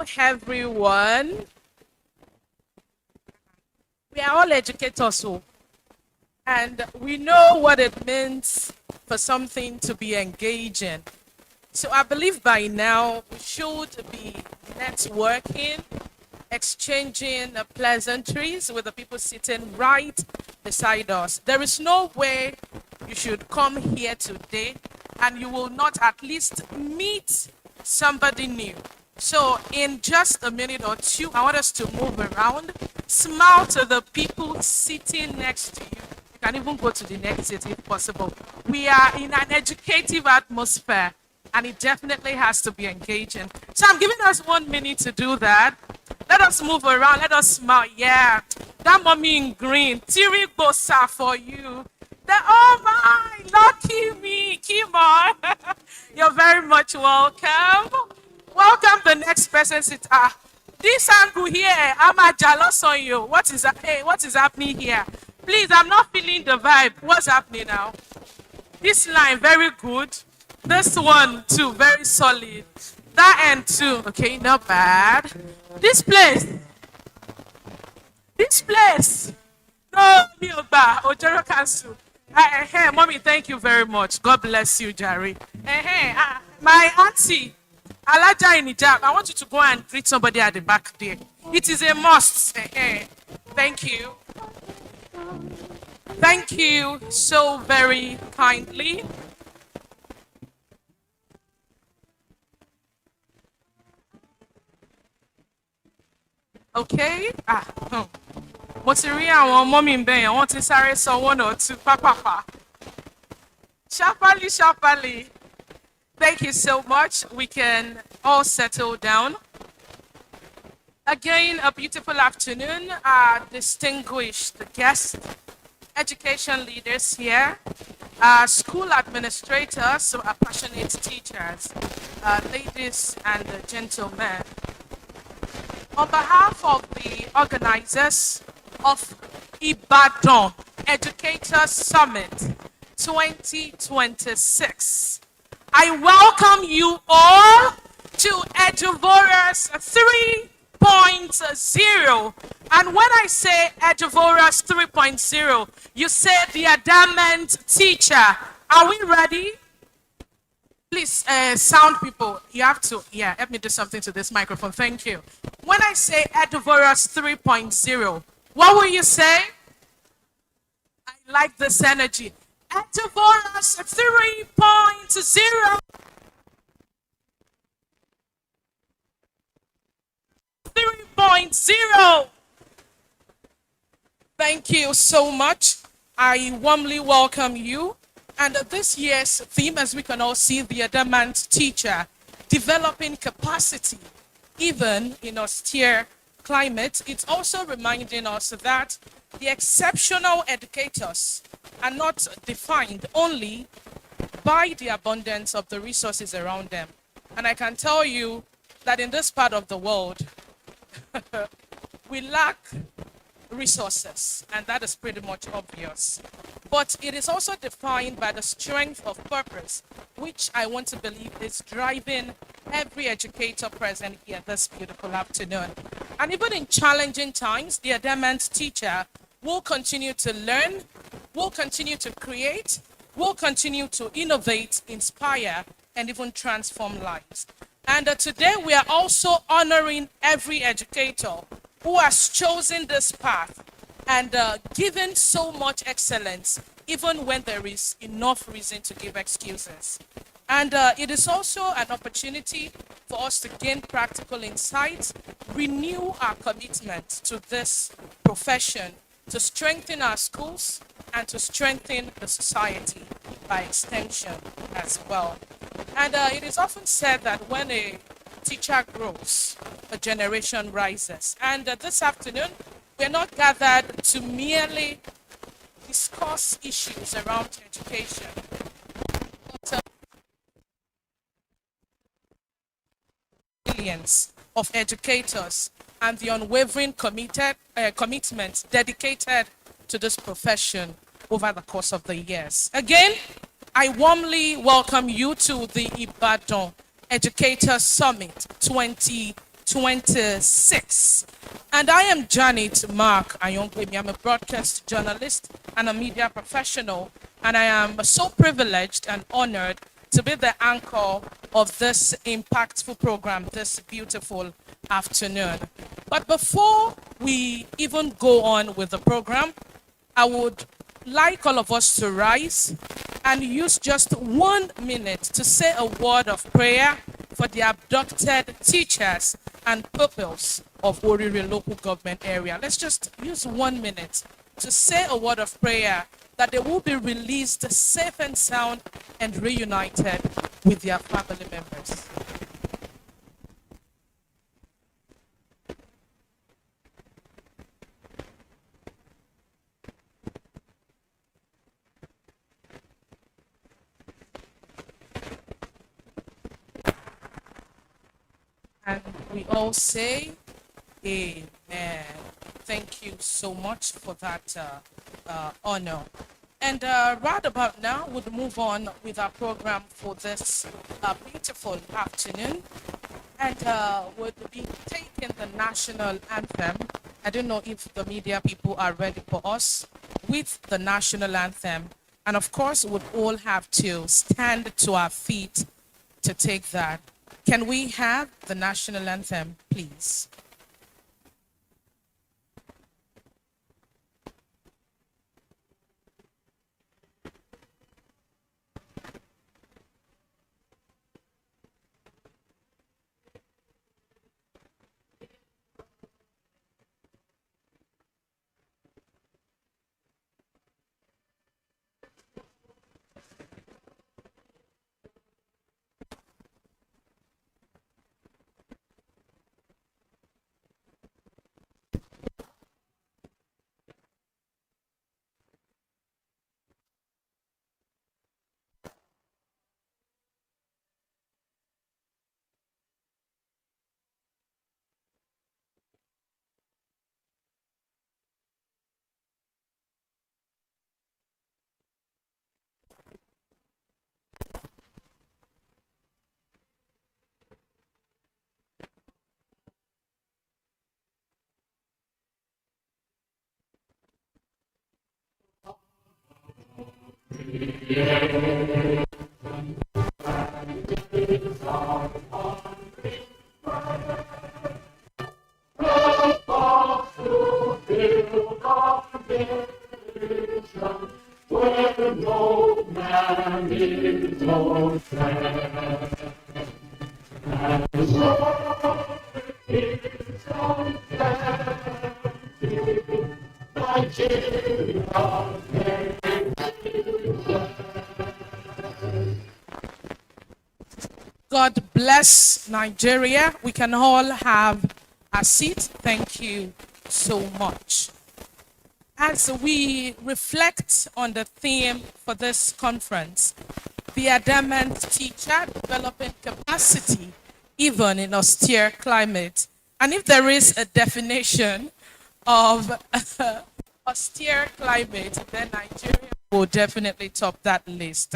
Hello, everyone. We are all educators, and we know what it means for something to be engaging. So I believe by now we should be networking, exchanging pleasantries with the people sitting right beside us. There is no way you should come here today and you will not at least meet somebody new. So in just a minute or two, I want us to move around, smile to the people sitting next to you. You can even go to the next seat if possible. We are in an educative atmosphere and it definitely has to be engaging. So I'm giving us 1 minute to do that. Let us move around. Let us smile. Yeah. That mommy in green. Tiri Bosa for you. Oh my, lucky me. Kima. You're very much welcome. Welcome the next person. This angle here, I'm a jealous on you. What is that? Hey, what is happening here? Please, I'm not feeling the vibe. What's happening now? This line, very good. This one too, very solid. That end too, okay, not bad. This place. No, Mioba, Ojero Council. Hey, mommy, thank you very much. God bless you, Jerry. Hey, my auntie, Alaja in hijab. I want you to go and greet somebody at the back there. It is a must. Hey, thank you. Thank you so very kindly. Okay. Mo ti rí àwọn mọ́mí ń bẹ̀yẹn, wọ́n ti sáré sọ 1 or 2 pápápá. Sharply. Thank you so much. We can all settle down. Again, a beautiful afternoon, distinguished guests, education leaders here, school administrators, passionate teachers, ladies and gentlemen. On behalf of the organizers of Ibadan Educator Summit 2026, I welcome you all to Eduvoras 3.0. And when I say Eduvoras 3.0, you say the adamant teacher. Are we ready? Please, sound people, you have to, help me do something to this microphone. Thank you. When I say Eduvoras 3.0, what will you say? I like this energy. Eduvoras 3.0. 3.0. Thank you so much. I warmly welcome you. And this year's theme, as we can all see, the adamant teacher, developing capacity, even in austere climate. It's also reminding us that the exceptional educators are not defined only by the abundance of the resources around them. And I can tell you that in this part of the world, we lack resources, and that is pretty much obvious. But it is also defined by the strength of purpose, which I want to believe is driving every educator present here this beautiful afternoon. And even in challenging times, the adamant teacher will continue to learn, will continue to create, will continue to innovate, inspire, and even transform lives. And today we are also honoring every educator who has chosen this path and given so much excellence, even when there is enough reason to give excuses. And it is also an opportunity for us to gain practical insights, renew our commitment to this profession, to strengthen our schools, and to strengthen the society by extension as well. And it is often said that when a teacher grows, a generation rises. And this afternoon, we're not gathered to merely discuss issues around education, but millions of educators and the unwavering commitment dedicated to this profession over the course of the years. Again, I warmly welcome you to the Ibadan Educator Summit 2026. 2026. And I am Janet Mark Ayonkwemi. I'm a broadcast journalist and a media professional. And I am so privileged and honored to be the anchor of this impactful program this beautiful afternoon. But before we even go on with the program, I would like all of us to rise and use just 1 minute to say a word of prayer for the abducted teachers and pupils of Oriri local government area. Let's just use 1 minute to say a word of prayer that they will be released safe and sound and reunited with their family members. And we all say, Amen. Thank you so much for that honor. And right about now, we'll move on with our program for this beautiful afternoon. And we'll be taking the national anthem. I don't know if the media people are ready for us with the national anthem. And of course, we'd all have to stand to our feet to take that. Can we have the national anthem, please? God bless Nigeria. We can all have a seat. Thank you so much. As we reflect on the theme for this conference, the adamant teacher developing capacity even in austere climate. And if there is a definition of austere climate, then Nigeria will definitely top that list.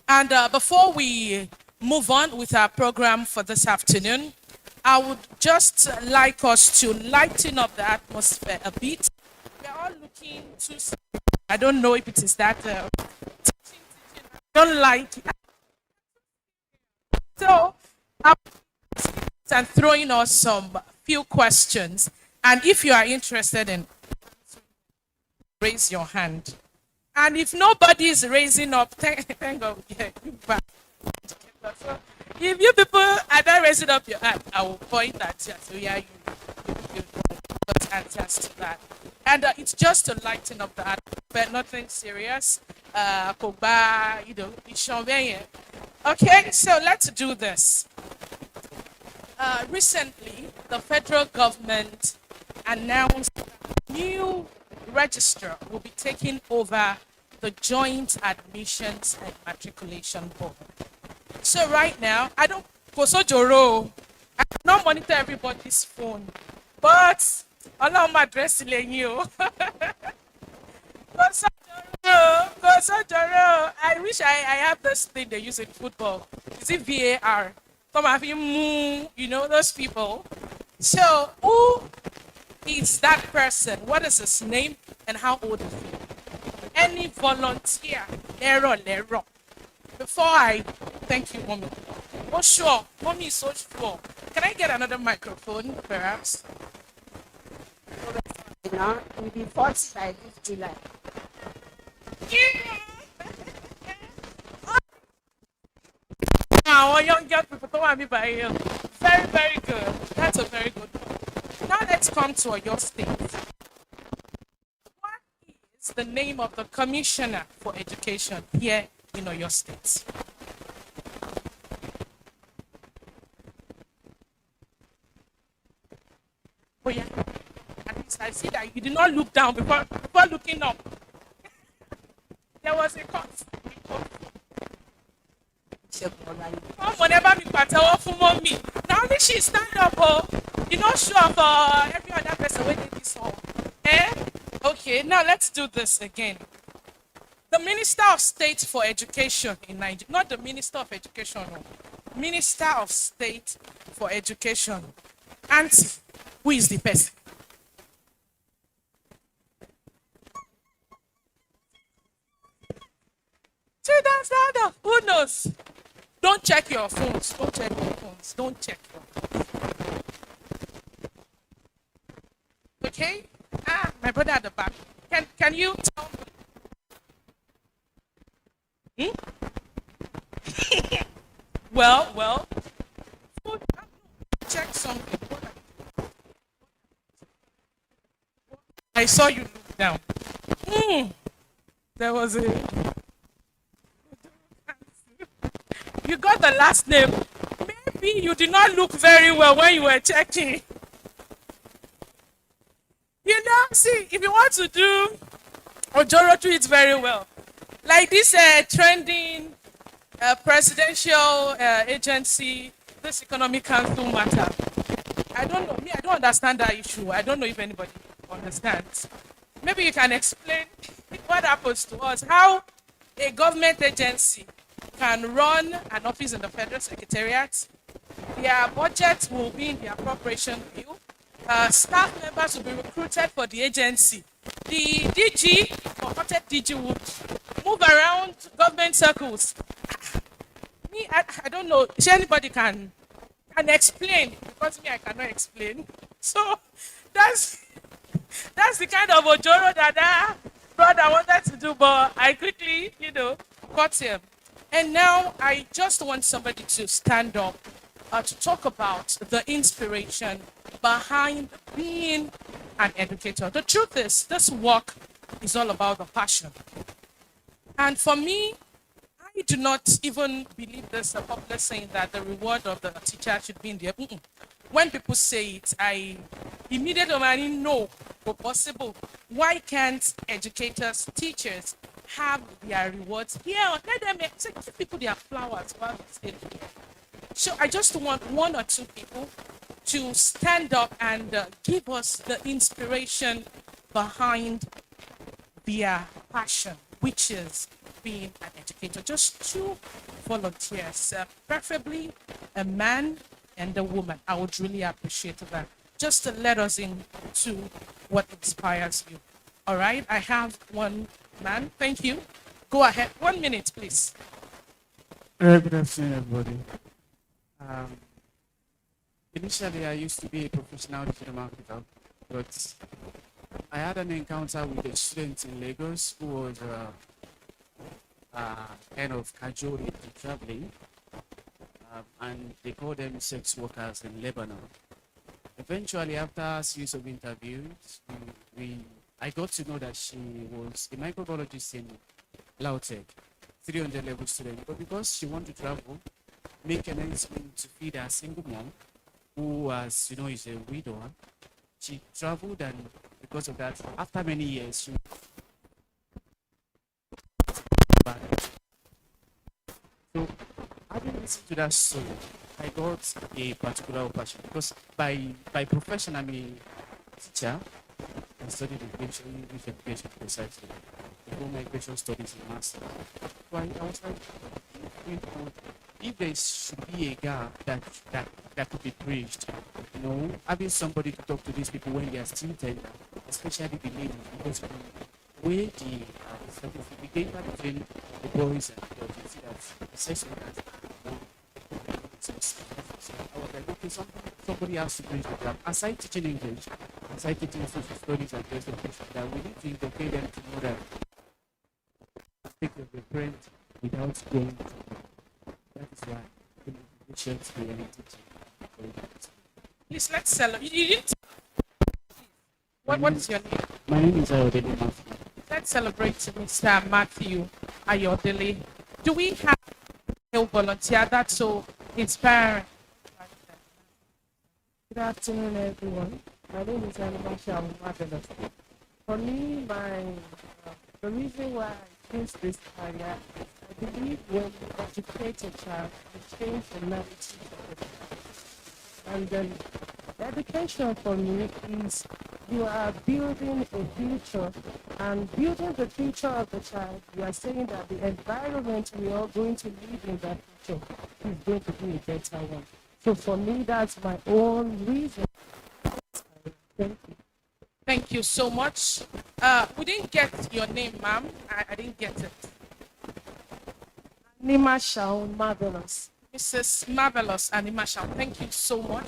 And before we move on with our program for this afternoon, I would just like us to lighten up the atmosphere a bit. We are all looking to, I don't know if it is that, teaching, I don't like it. So, I'm throwing us some few questions. And if you are interested in, raise your hand. And if nobody is raising up, thank God, yeah, so if you people are not raising up your hand, I will point at you. So yeah, you got answers to that. And it's just to lighten up the atmosphere, nothing serious. Okay, so let's do this. Recently, the federal government announced that a new registrar will be taking over the Joint Admissions and Matriculation Board. So right now, I don't go so joro. I cannot monitor everybody's phone, but allow my address you. I wish I have this thing they use in football. Is it VAR? Some of you know those people. So, who is that person? What is his name and how old is he? Any volunteer? Lero. Before I thank you, mommy. Oh, sure. Mommy is so sure. Can I get another microphone, perhaps? Now, it will be 40 by this July. Yeah. Our young girl people don't want me by you. Very, very good. That's a very good one. Now let's come to your state. What is the name of the commissioner for education here in your state? Oh yeah. At least I see that you did not look down before looking up. There was a cut. Come whenever me pàtẹ́wọ́ fún mommy. Now only she stand up, oh. You not sure for every other person waiting this one. Eh? Okay, now let's do this again. The Minister of State for Education in Nigeria, not the Minister of Education, no. Minister of State for Education. Auntie, who is the person? Stand up. Who knows? Don't check your phones. Don't check your phones. Don't check your phones. Okay? Ah, my brother at the back. Can you tell me? Hmm? Well. Check something. I saw you look down. Hmm. There was a. You got the last name. Maybe you did not look very well when you were checking. You know, see, if you want to do Ojoro, do it very well. Like this trending presidential agency, this economic council matter. I don't know. Me, I don't understand that issue. I don't know if anybody understands. Maybe you can explain what happens to us, how a government agency can run an office in the federal secretariat. Their budget will be in the appropriation bill. Staff members will be recruited for the agency. The DG, purported DG, would move around government circles. Me, I don't know. If anybody can explain, because me, I cannot explain. So that's that's the kind of ojoro that that brother wanted to do, but I quickly, caught him. And now I just want somebody to stand up to talk about the inspiration behind being an educator. The truth is, this work is all about the passion. And for me, I do not even believe there's a popular saying that the reward of the teacher should be in the. Mm-mm. When people say it, I immediately know, but possible. Why can't educators, teachers have their rewards here? Let them give people their flowers while they stay here. So I just want one or two people to stand up and give us the inspiration behind their passion, which is being an educator. Just two volunteers, preferably a man and a woman. I would really appreciate that. Just to let us into what inspires you. All right, I have one man. Thank you. Go ahead. 1 minute, please. Good afternoon, everybody. Um, Initially, I used to be a professional digital marketer, but I had an encounter with a student in Lagos who was kind of casual into traveling, and they call them sex workers in Lebanon. Eventually, after a series of interviews, I got to know that she was a microbiologist in Lautech, 300 level student. But because she wanted to travel, make an ends meet to feed her single mom, who was, is a widower, she traveled, and because of that, after many years, she back. So, having listened to that story, I got a particular passion because by profession I'm a teacher. I studied English education precisely. Before migration studies in master. So I was like, if there should be a gap that could be bridged having somebody to talk to these people when they are still tender, especially the ladies, because we the the data between the boys and the girls, you see that the sex workers are so I was like, okay, somebody has to bridge the gap. Aside teaching English, aside teaching social studies and just that we need to educate them to know that take of the print without going to that is why the motivation to be any teaching. Please, let's celebrate. You didn't. What is your name? My name is Ayodele Matthew. Let's celebrate Mr. Matthew Ayodele. Do we have a volunteer? That's so inspiring. Good afternoon, everyone. My name is Animasha Marvelous. For me, the reason why I chose this career is I believe when you educate a child, you change the narrative of the child. And the education for me is you are building a future, and building the future of the child, you are saying that the environment we are going to live in that future is going to be a better one. So for me, that's my own reason. Thank you. Thank you so much. We didn't get your name, ma'am. I didn't get it. Nima Shaun Marvelous. Mrs. Marvelous Anima Shao, thank you so much.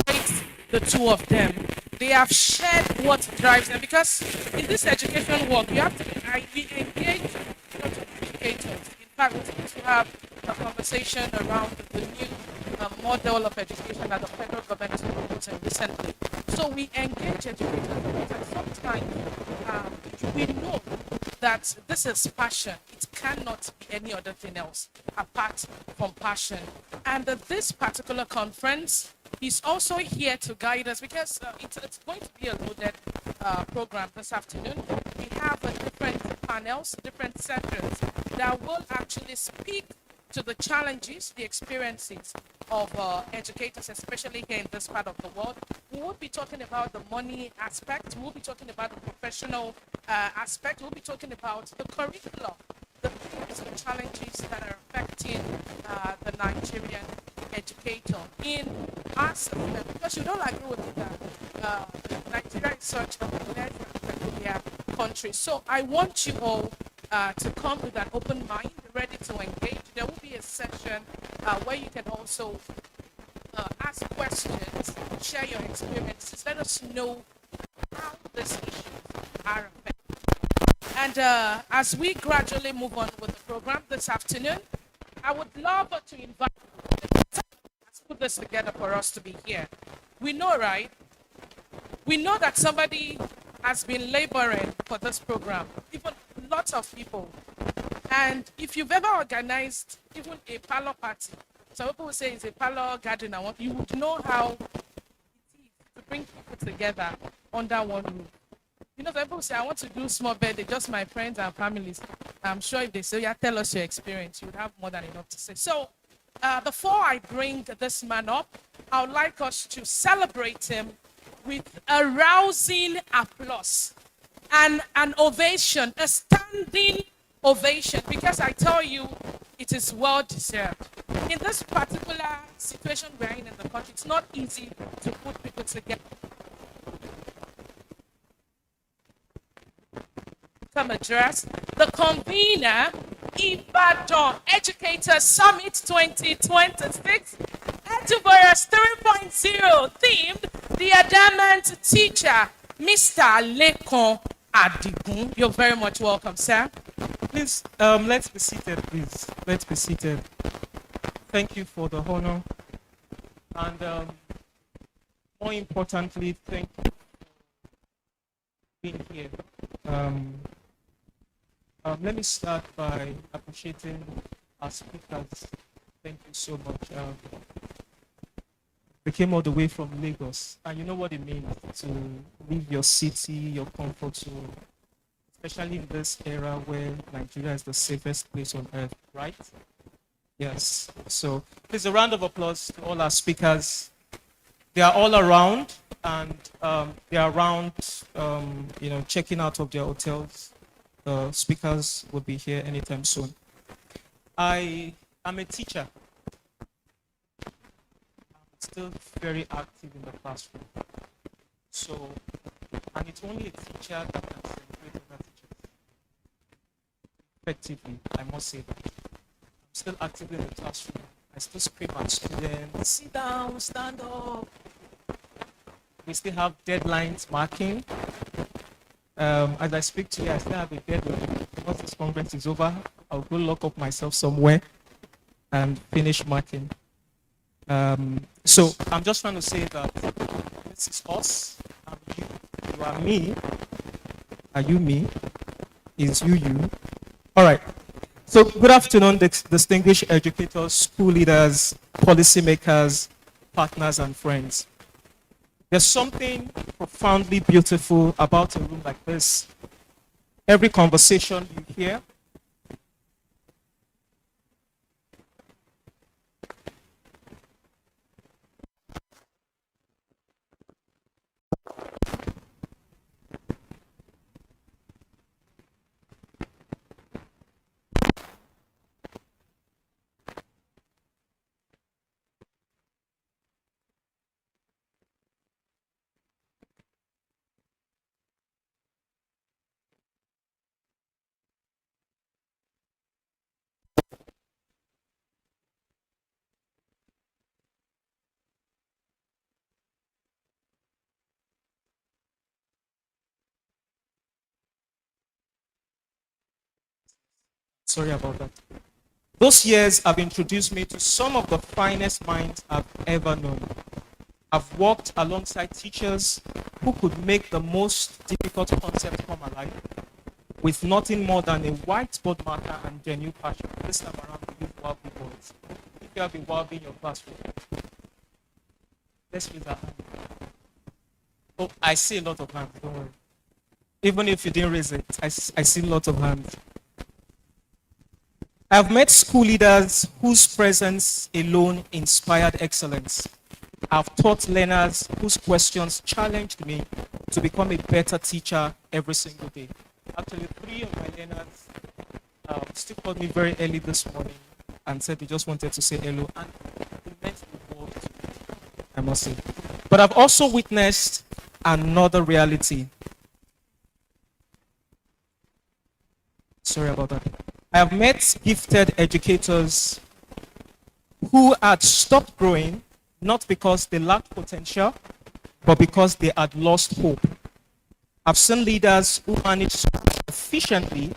It's the two of them. They have shared what drives them because in this education work, you have to we engage a lot of educators. In fact, we need to have a conversation around the new model of education that the federal government is proposing recently. So we engage educators and sometimes we know that this is passion. It cannot be any other thing else apart from passion. And this particular conference is also here to guide us because it's going to be a loaded program this afternoon. We have different panels, different sessions that will actually speak to the challenges, the experiences of educators, especially here in this part of the world. We will be talking about the money aspect. We will be talking about the professional aspect. We'll be talking about the curriculum, the things, the challenges that are affecting the Nigerian educator in our system. Because you don't agree with me that Nigeria is such a blessed and peculiar country. So I want you all to come with an open mind, ready to engage. There will be a session where you can also ask questions, share your experiences, let us know how these issues are affected. And as we gradually move on with the program this afternoon, I would love to invite let's put this together for us to be here. We know, right? We know that somebody has been laboring for this program, even lots of people. And if you've ever organized even a parlor party, some people will say it's a parlor gathering, you would know how it is to bring people together under one roof. You know, some people say, I want to do small birthday, just my friends and families. I'm sure if they say, yeah, tell us your experience, you would have more than enough to say. So before I bring this man up, I would like us to celebrate him with a rousing applause and an ovation, a standing ovation, because I tell you, it is well deserved. In this particular situation we're in the country, it's not easy to put people together. Come address the convener, Ibadan Educator Summit 2026, Eduverse 3.0 themed The Adamant Teacher, Mr. Lekon Adigun. You're very much welcome, sir. Please, let's be seated, please. Let's be seated. Thank you for the honor. And more importantly, thank you for being here. Let me start by appreciating our speakers. Thank you so much. We came all the way from Lagos, and you know what it means to leave your city, your comfort zone, especially in this era where Nigeria is the safest place on earth, right? Yes. So please a round of applause to all our speakers. They are all around, and they are around, checking out of their hotels. The speakers will be here anytime soon. I am a teacher. still very active in the classroom. So, and it's only a teacher that can celebrate other teachers effectively, I must say that. I'm still active in the classroom. I still scream at students, sit down, stand up. We still have deadlines marking. As I speak to you, I still have a deadline. Once this conference is over, I'll go lock up myself somewhere and finish marking. So I'm just trying to say that this is us. I'm you. You are me. Are you me? Is you you? All right. So good afternoon, distinguished educators, school leaders, policymakers, partners, and friends. There's something profoundly beautiful about a room like this. Every conversation you hear, sorry about that. Those years have introduced me to some of the finest minds I've ever known. I've worked alongside teachers who could make the most difficult concept come alive with nothing more than a whiteboard marker and genuine passion. This time around, we use Wabi boards. If you have a Wabi in your classroom, let's raise our hand. Oh, I see a lot of hands, don't worry. Even if you didn't raise it, I see a lot of hands. I've met school leaders whose presence alone inspired excellence. I've taught learners whose questions challenged me to become a better teacher every single day. Actually, 3 of my learners still called me very early this morning and said they just wanted to say hello, and it meant the world to me, I must say. But I've also witnessed another reality. Sorry about that. I have met gifted educators who had stopped growing, not because they lacked potential, but because they had lost hope. I've seen leaders who managed efficiently,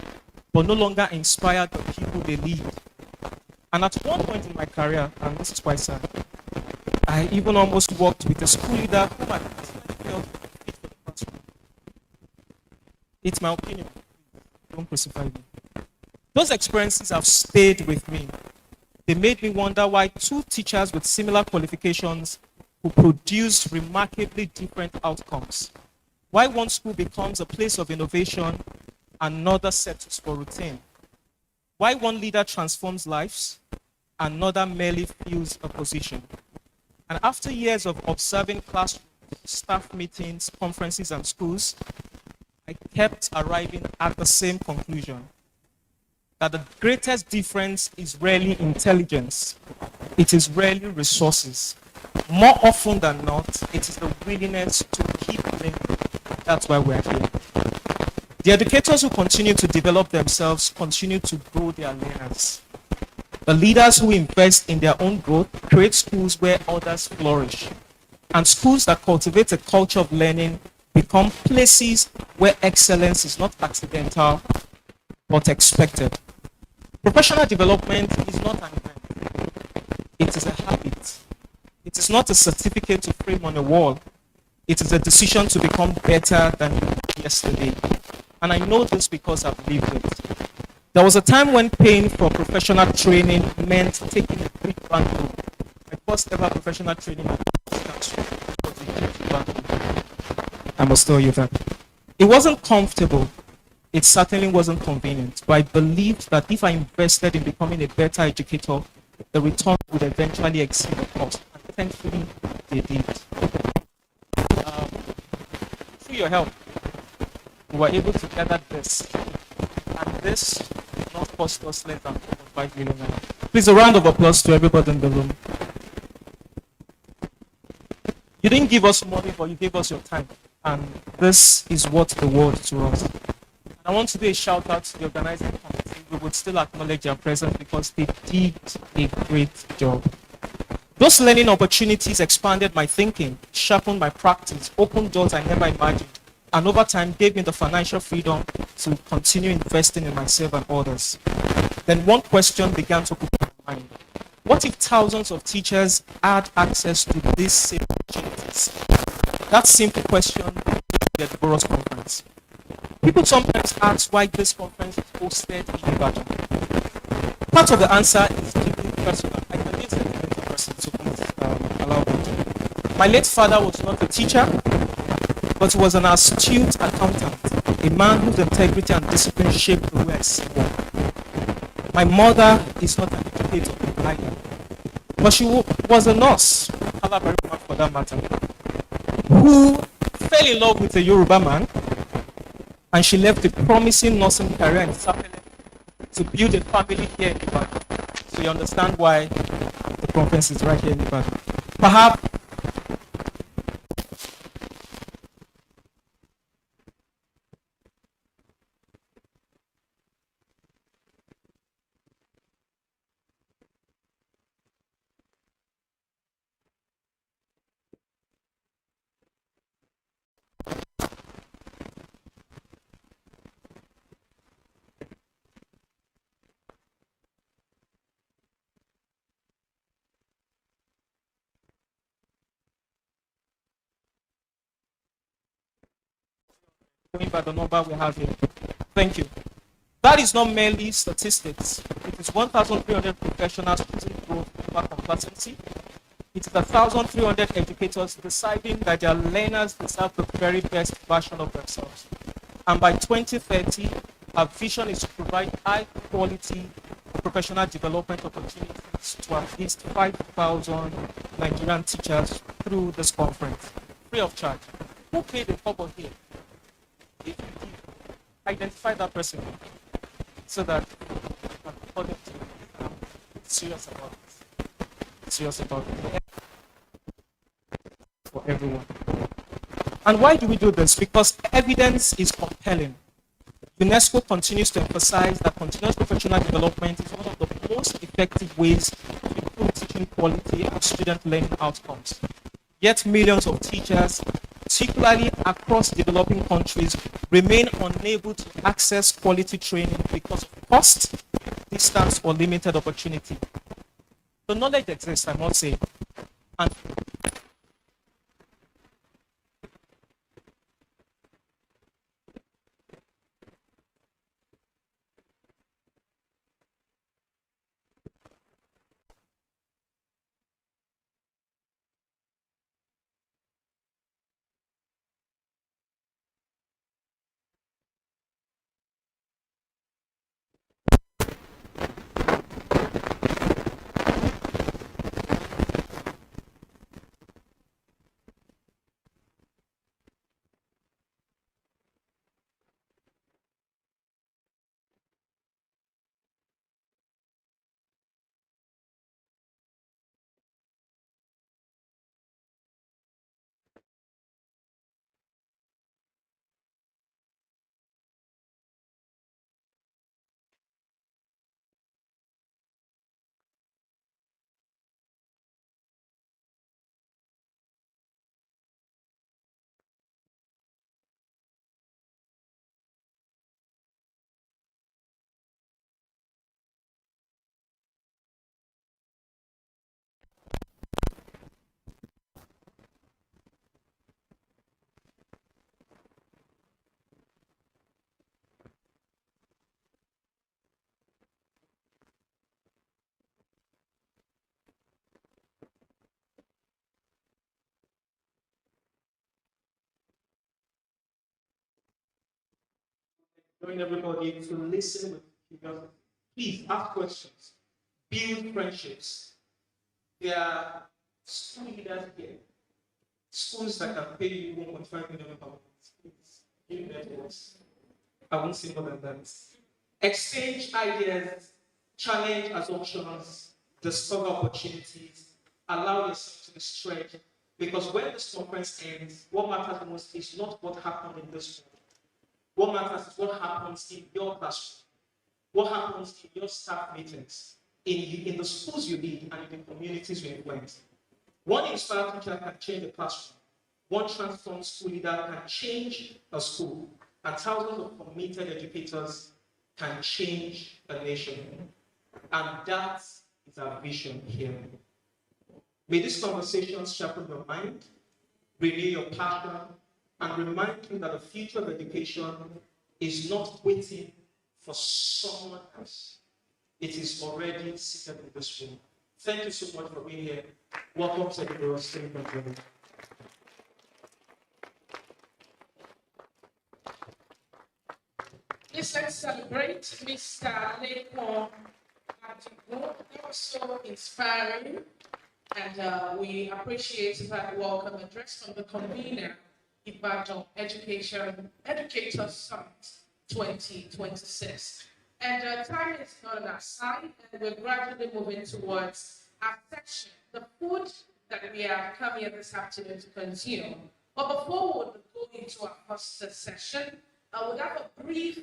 but no longer inspire the people they lead. And at one point in my career, and this is quite sad, I even almost worked with a school leader who I felt fit for the classroom. It's my opinion. Don't crucify me. Those experiences have stayed with me. They made me wonder why 2 teachers with similar qualifications who produce remarkably different outcomes. Why one school becomes a place of innovation, another settles for routine. Why one leader transforms lives, another merely fills a position. And after years of observing classrooms, staff meetings, conferences, and schools, I kept arriving at the same conclusion: that the greatest difference is rarely intelligence, it is rarely resources. More often than not, it is the willingness to keep learning. That's why we're here. The educators who continue to develop themselves continue to grow their learners. The leaders who invest in their own growth create schools where others flourish. And schools that cultivate a culture of learning become places where excellence is not accidental, but expected. Professional development is not an event. It is a habit. It is not a certificate to frame on a wall. It is a decision to become better than you were yesterday. And I know this because I've lived it. There was a time when paying for professional training meant taking a big bank loan. My first ever professional training was a huge bank loan. I must tell you that. It wasn't comfortable. It certainly wasn't convenient, but I believed that if I invested in becoming a better educator, the return would eventually exceed the cost. And thankfully, they did. Through your help, we were able to gather this. And this did not cost us less than 5 million naira. Please, a round of applause to everybody in the room. didn't give us money, but you gave us your time. And this is what the world to us. I want to do a shout out to the organizing committee. We would still acknowledge their presence because they did a great job. Those learning opportunities expanded my thinking, sharpened my practice, opened doors I never imagined, and over time gave me the financial freedom to continue investing in myself and others. Then one question began to occupy my mind. What if thousands of teachers had access to these same opportunities? That simple question at the Boros conference. People sometimes ask why this conference is hosted in Ibadan. Part of the answer is deeply personal. I can be a sentimental person, so please allow me. My late father was not a teacher, but he was an astute accountant, a man whose integrity and discipline shaped the way I see work. My mother is not an educator either, but she was a nurse, for that matter, who fell in love with a Yoruba man, and she left a promising nursing career in Sapele to build a family here in Ibadan. So you understand why the conference is right here in Ibadan. Perhaps going by the number we have here. Thank you. That is not merely statistics. It is 1,300 professionals choosing growth over complacency. It is 1,300 educators deciding that their learners deserve the very best version of themselves. And by 2030, our vision is to provide high quality professional development opportunities to at least 5,000 Nigerian teachers through this conference, free of charge. Who paid the cover here? If you did, identify that person so that according to serious about it. Serious about it. For everyone. And why do we do this? Because evidence is compelling. UNESCO continues to emphasize that continuous professional development is one of the most effective ways to improve teaching quality and student learning outcomes. Yet millions of teachers, particularly across developing countries, remain unable to access quality training because of cost, distance, or limited opportunity. The knowledge exists, I must say. And join everybody to listen with curiosity. Please ask questions, build friendships. There are school leaders here, schools that can pay you 1.5 million pounds. Please, give them to us. I won't say more than that. Exchange ideas, challenge assumptions, discover opportunities, allow yourself to be stretched, Because when this conference ends, what matters most is not what happened in this room. What matters is what happens in your classroom, what happens in your staff meetings, in the schools you lead, and in the communities you influence. One inspired teacher can change a classroom. One transformed school leader can change a school. And thousands of committed educators can change a nation. And that is our vision here. May these conversations sharpen your mind, renew your passion, and remind you that the future of education is not waiting for someone else. It is already seated in this room. Thank you so much for being here. Welcome to the State of Nigeria. Please let's celebrate Mr. Lekon Adigo. That was so inspiring. And we appreciate that welcome address from the convener, Ibadan Educator Summit 2026. And time is not on our side, and we're gradually moving towards our section, the food that we have come here this afternoon to consume. But before we go into our first session, I would have a brief,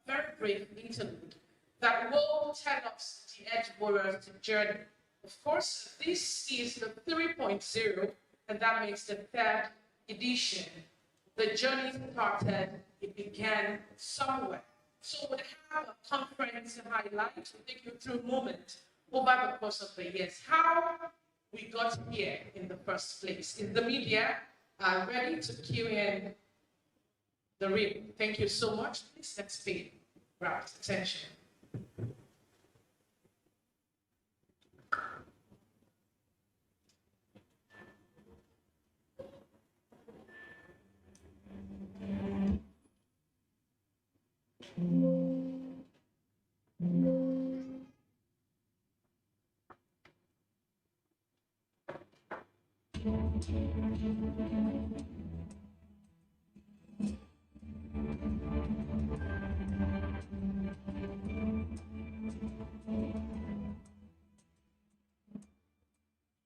very brief interlude that will tell us the Edgewater's journey. Of course, this is the 3.0, and that makes the third edition. The journey started, it began somewhere. So we'll have a conference highlight, we'll take you through a moment over the course of the years, how we got here in the first place. Is the media ready to cue in the real? Thank you so much. Please let's pay rapt attention.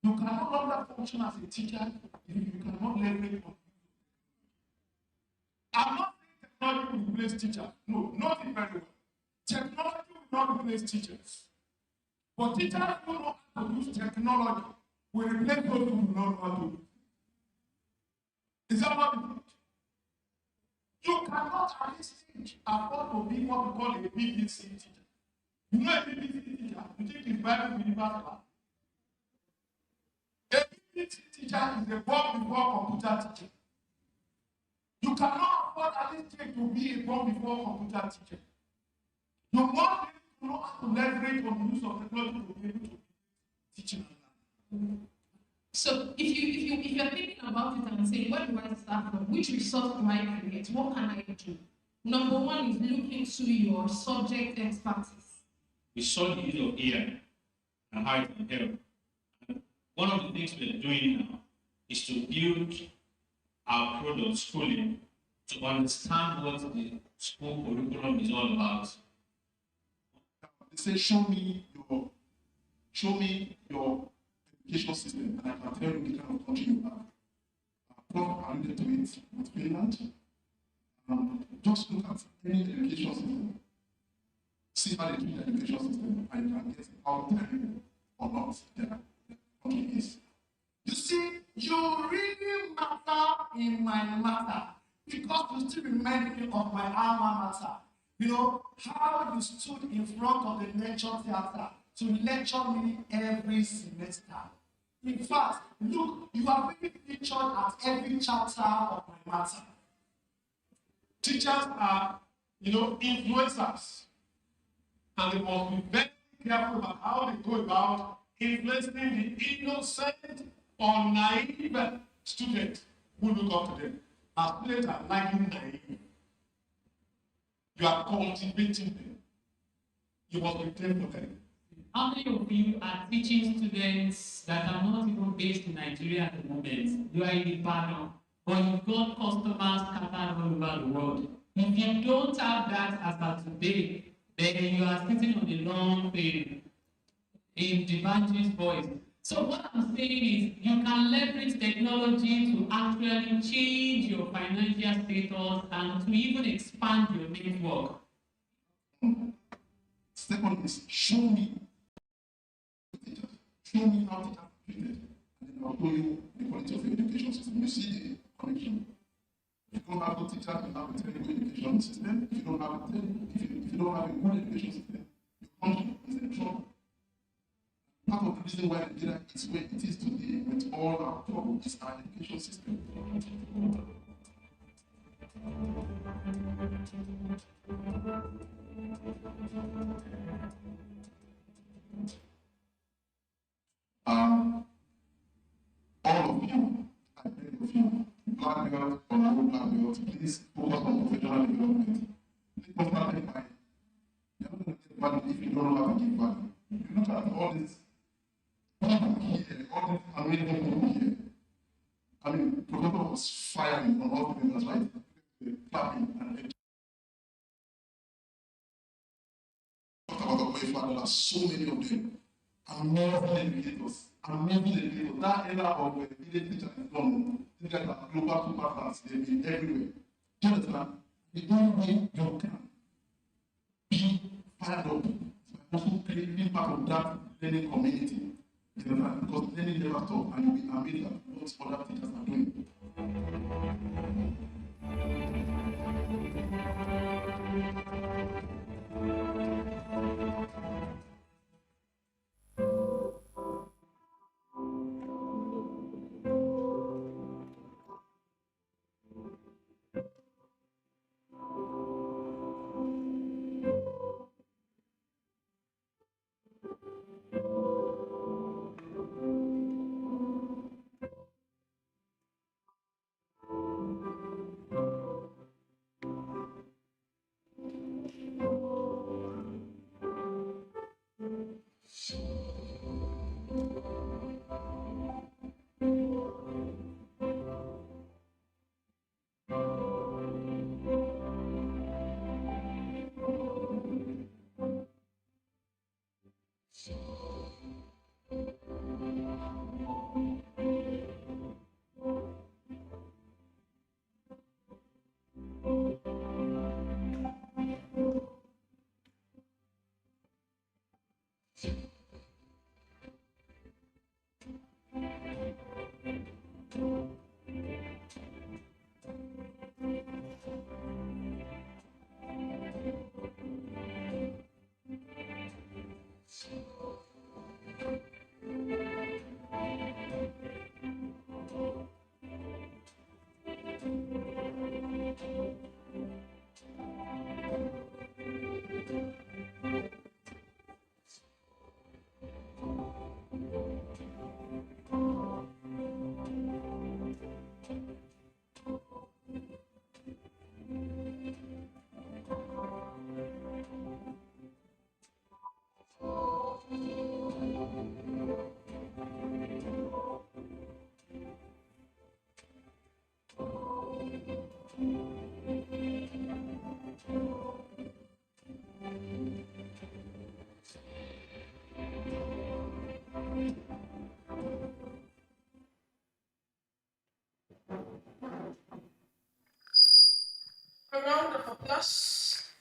You can no longer function as a teacher if you cannot leverage on. I'm not saying technology will replace teachers. No, not very well. Technology will not replace teachers. But teachers who know how to use technology will replace those who do not know how to use it. Is that what it is? You cannot at this stage afford to be what we call a BBC teacher. You know a BBC teacher, you think it's Bible universal. A BBC teacher is a born before computer teacher. You cannot afford at this stage to be a born before computer teacher. You must be able to know how to leverage on the use of technology to be able to teach and learn. So if you're thinking about it and saying, where do I start from? Which resource do I create? What can I do? Number one is look into your subject expertise. We saw the use of AI and how it can help. And one of the things we're doing now is to build our product schooling to understand what the school curriculum is all about. They say, show me your education system, and I can tell you the kind of country you have. Prof alluded to it with Finland. Just look at any education system. See how they do the education system, and you can get how terrible or not their country is. You see, you really matter in my matter because you still remind me of my alma mater. You know, how you stood in front of the lecture theater to lecture me every semester. In fact, look, you are really featured at every chapter of my matter. Teachers are, influencers. And they must be very careful about how they go about influencing the innocent or naive student who look up to them. As students are liking naive, you are cultivating them. You must be there for them. How many of you are teaching students that are not even based in Nigeria at the moment? You are in Ibadan, but you've got customers scattered all over the world. If you don't have that as of today, then you are sitting on a long thing in the evangelist voice. So what I'm saying is you can leverage technology to actually change your financial status and to even expand your network. Second is show me teachers. Show me how teachers are treated. And then I'll show you the quality of your education system. You see the connection. If you don't have good teachers, you have a terrible education system. If you don't have if you don't have a good education system, your country is in trouble. Part of the reason why Nigeria is where it is today with all our problems is our education system. All of you, I beg of you, black belt or no black belt, please focus on professional development. Please don't start by you're not going to get value if you don't know how to give value. You look at all this people here, all these amazing people here. I mean, Professor was firing on all the members, right? Clapping and talk about the way there are so many of them. Amazing educators. Amazing educators. That era of village teacher is gone. These guys are global superstars. They've been everywhere. Do you understand? The only way you can be fired up is by also being part of that learning community. You know, because learning never stops, and you'll be amazed at what other teachers are doing.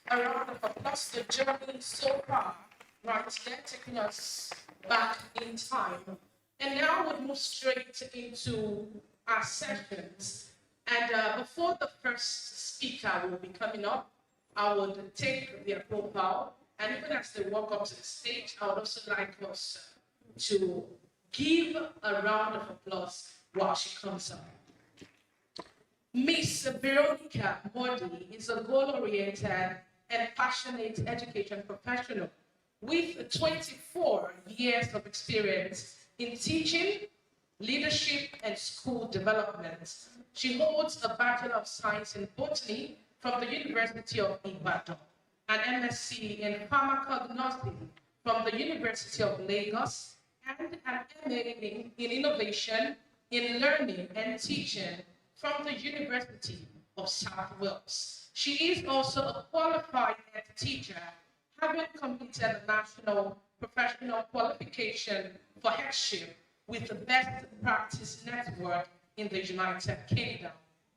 A round of applause, the journey so far, right? They're taking us back in time. And now we'll move straight into our sessions. And before the first speaker will be coming up, I would take their profile. And even as they walk up to the stage, I would also like us to give a round of applause while she comes up. Miss Veronica Modi is a goal-oriented and passionate education professional with 24 years of experience in teaching, leadership, and school development. She holds a Bachelor of Science in Botany from the University of Ibadan, an MSc in Pharmacognosy from the University of Lagos, and an MA in Innovation in Learning and Teaching from the University of South Wales. She is also a qualified head teacher, having completed the National Professional Qualification for Headship with the best practice network in the United Kingdom.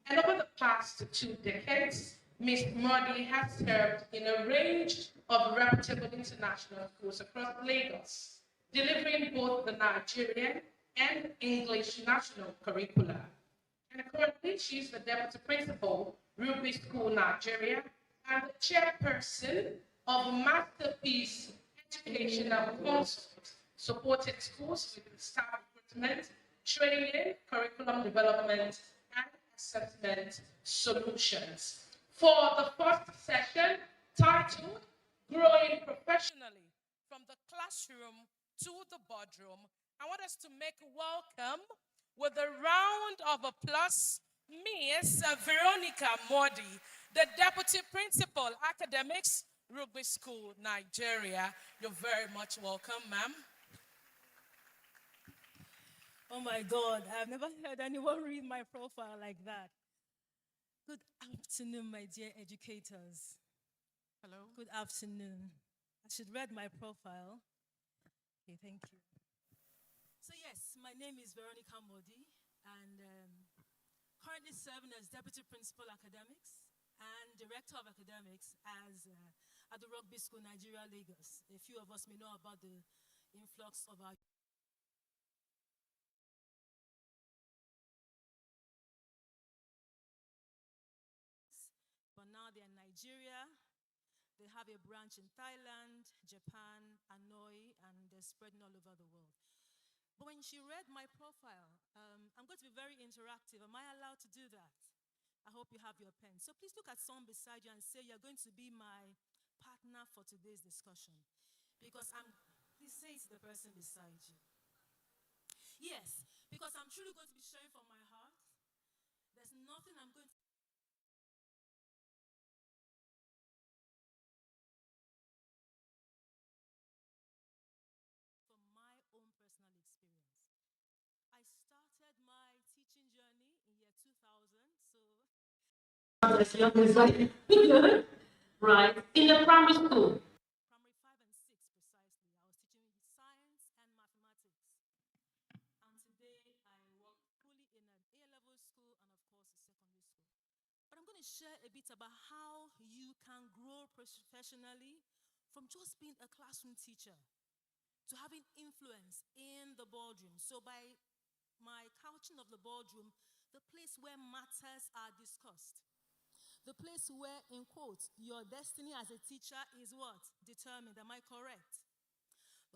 And over the past 2 decades, Ms. Modi has served in a range of reputable international schools across Lagos, delivering both the Nigerian and English national curricula. And currently, she's the deputy principal, Ruby School, Nigeria, and the chairperson of Masterpiece Educational Consult, supporting schools with staff recruitment, training, curriculum development, and assessment solutions. For the first session, titled Growing Professionally from the Classroom to the Boardroom, I want us to make welcome with a round of applause Miss Veronica Modi, the Deputy Principal, Academics, Rugby School, Nigeria. You're very much welcome, ma'am. Oh my God, I've never heard anyone read my profile like that. Good afternoon, my dear educators. Hello. Good afternoon. I should read my profile. Okay, thank you. So yes, my name is Veronica Modi, and currently serving as Deputy Principal Academics and Director of Academics at the Rugby School, Nigeria, Lagos. A few of us may know about the influx of our but now they're in Nigeria. They have a branch in Thailand, Japan, Hanoi, and they're spreading all over the world. But when she read my profile, I'm going to be very interactive. Am I allowed to do that? I hope you have your pen. So please look at someone beside you and say, you're going to be my partner for today's discussion. Because please say it to the person beside you. Yes, because I'm truly going to be sharing from my heart. There's nothing I'm going to from my own personal experience. I started my teaching journey in year 2000, so As young as I right, in the primary school. primary 5 and 6 precisely. I was teaching science and mathematics. And today I work fully in an A-level school and of course a secondary school. But I'm going to share a bit about how you can grow professionally from just being a classroom teacher to having influence in the boardroom. So by my couching of the boardroom, the place where matters are discussed. The place where, in quotes, your destiny as a teacher is what? Determined. Am I correct?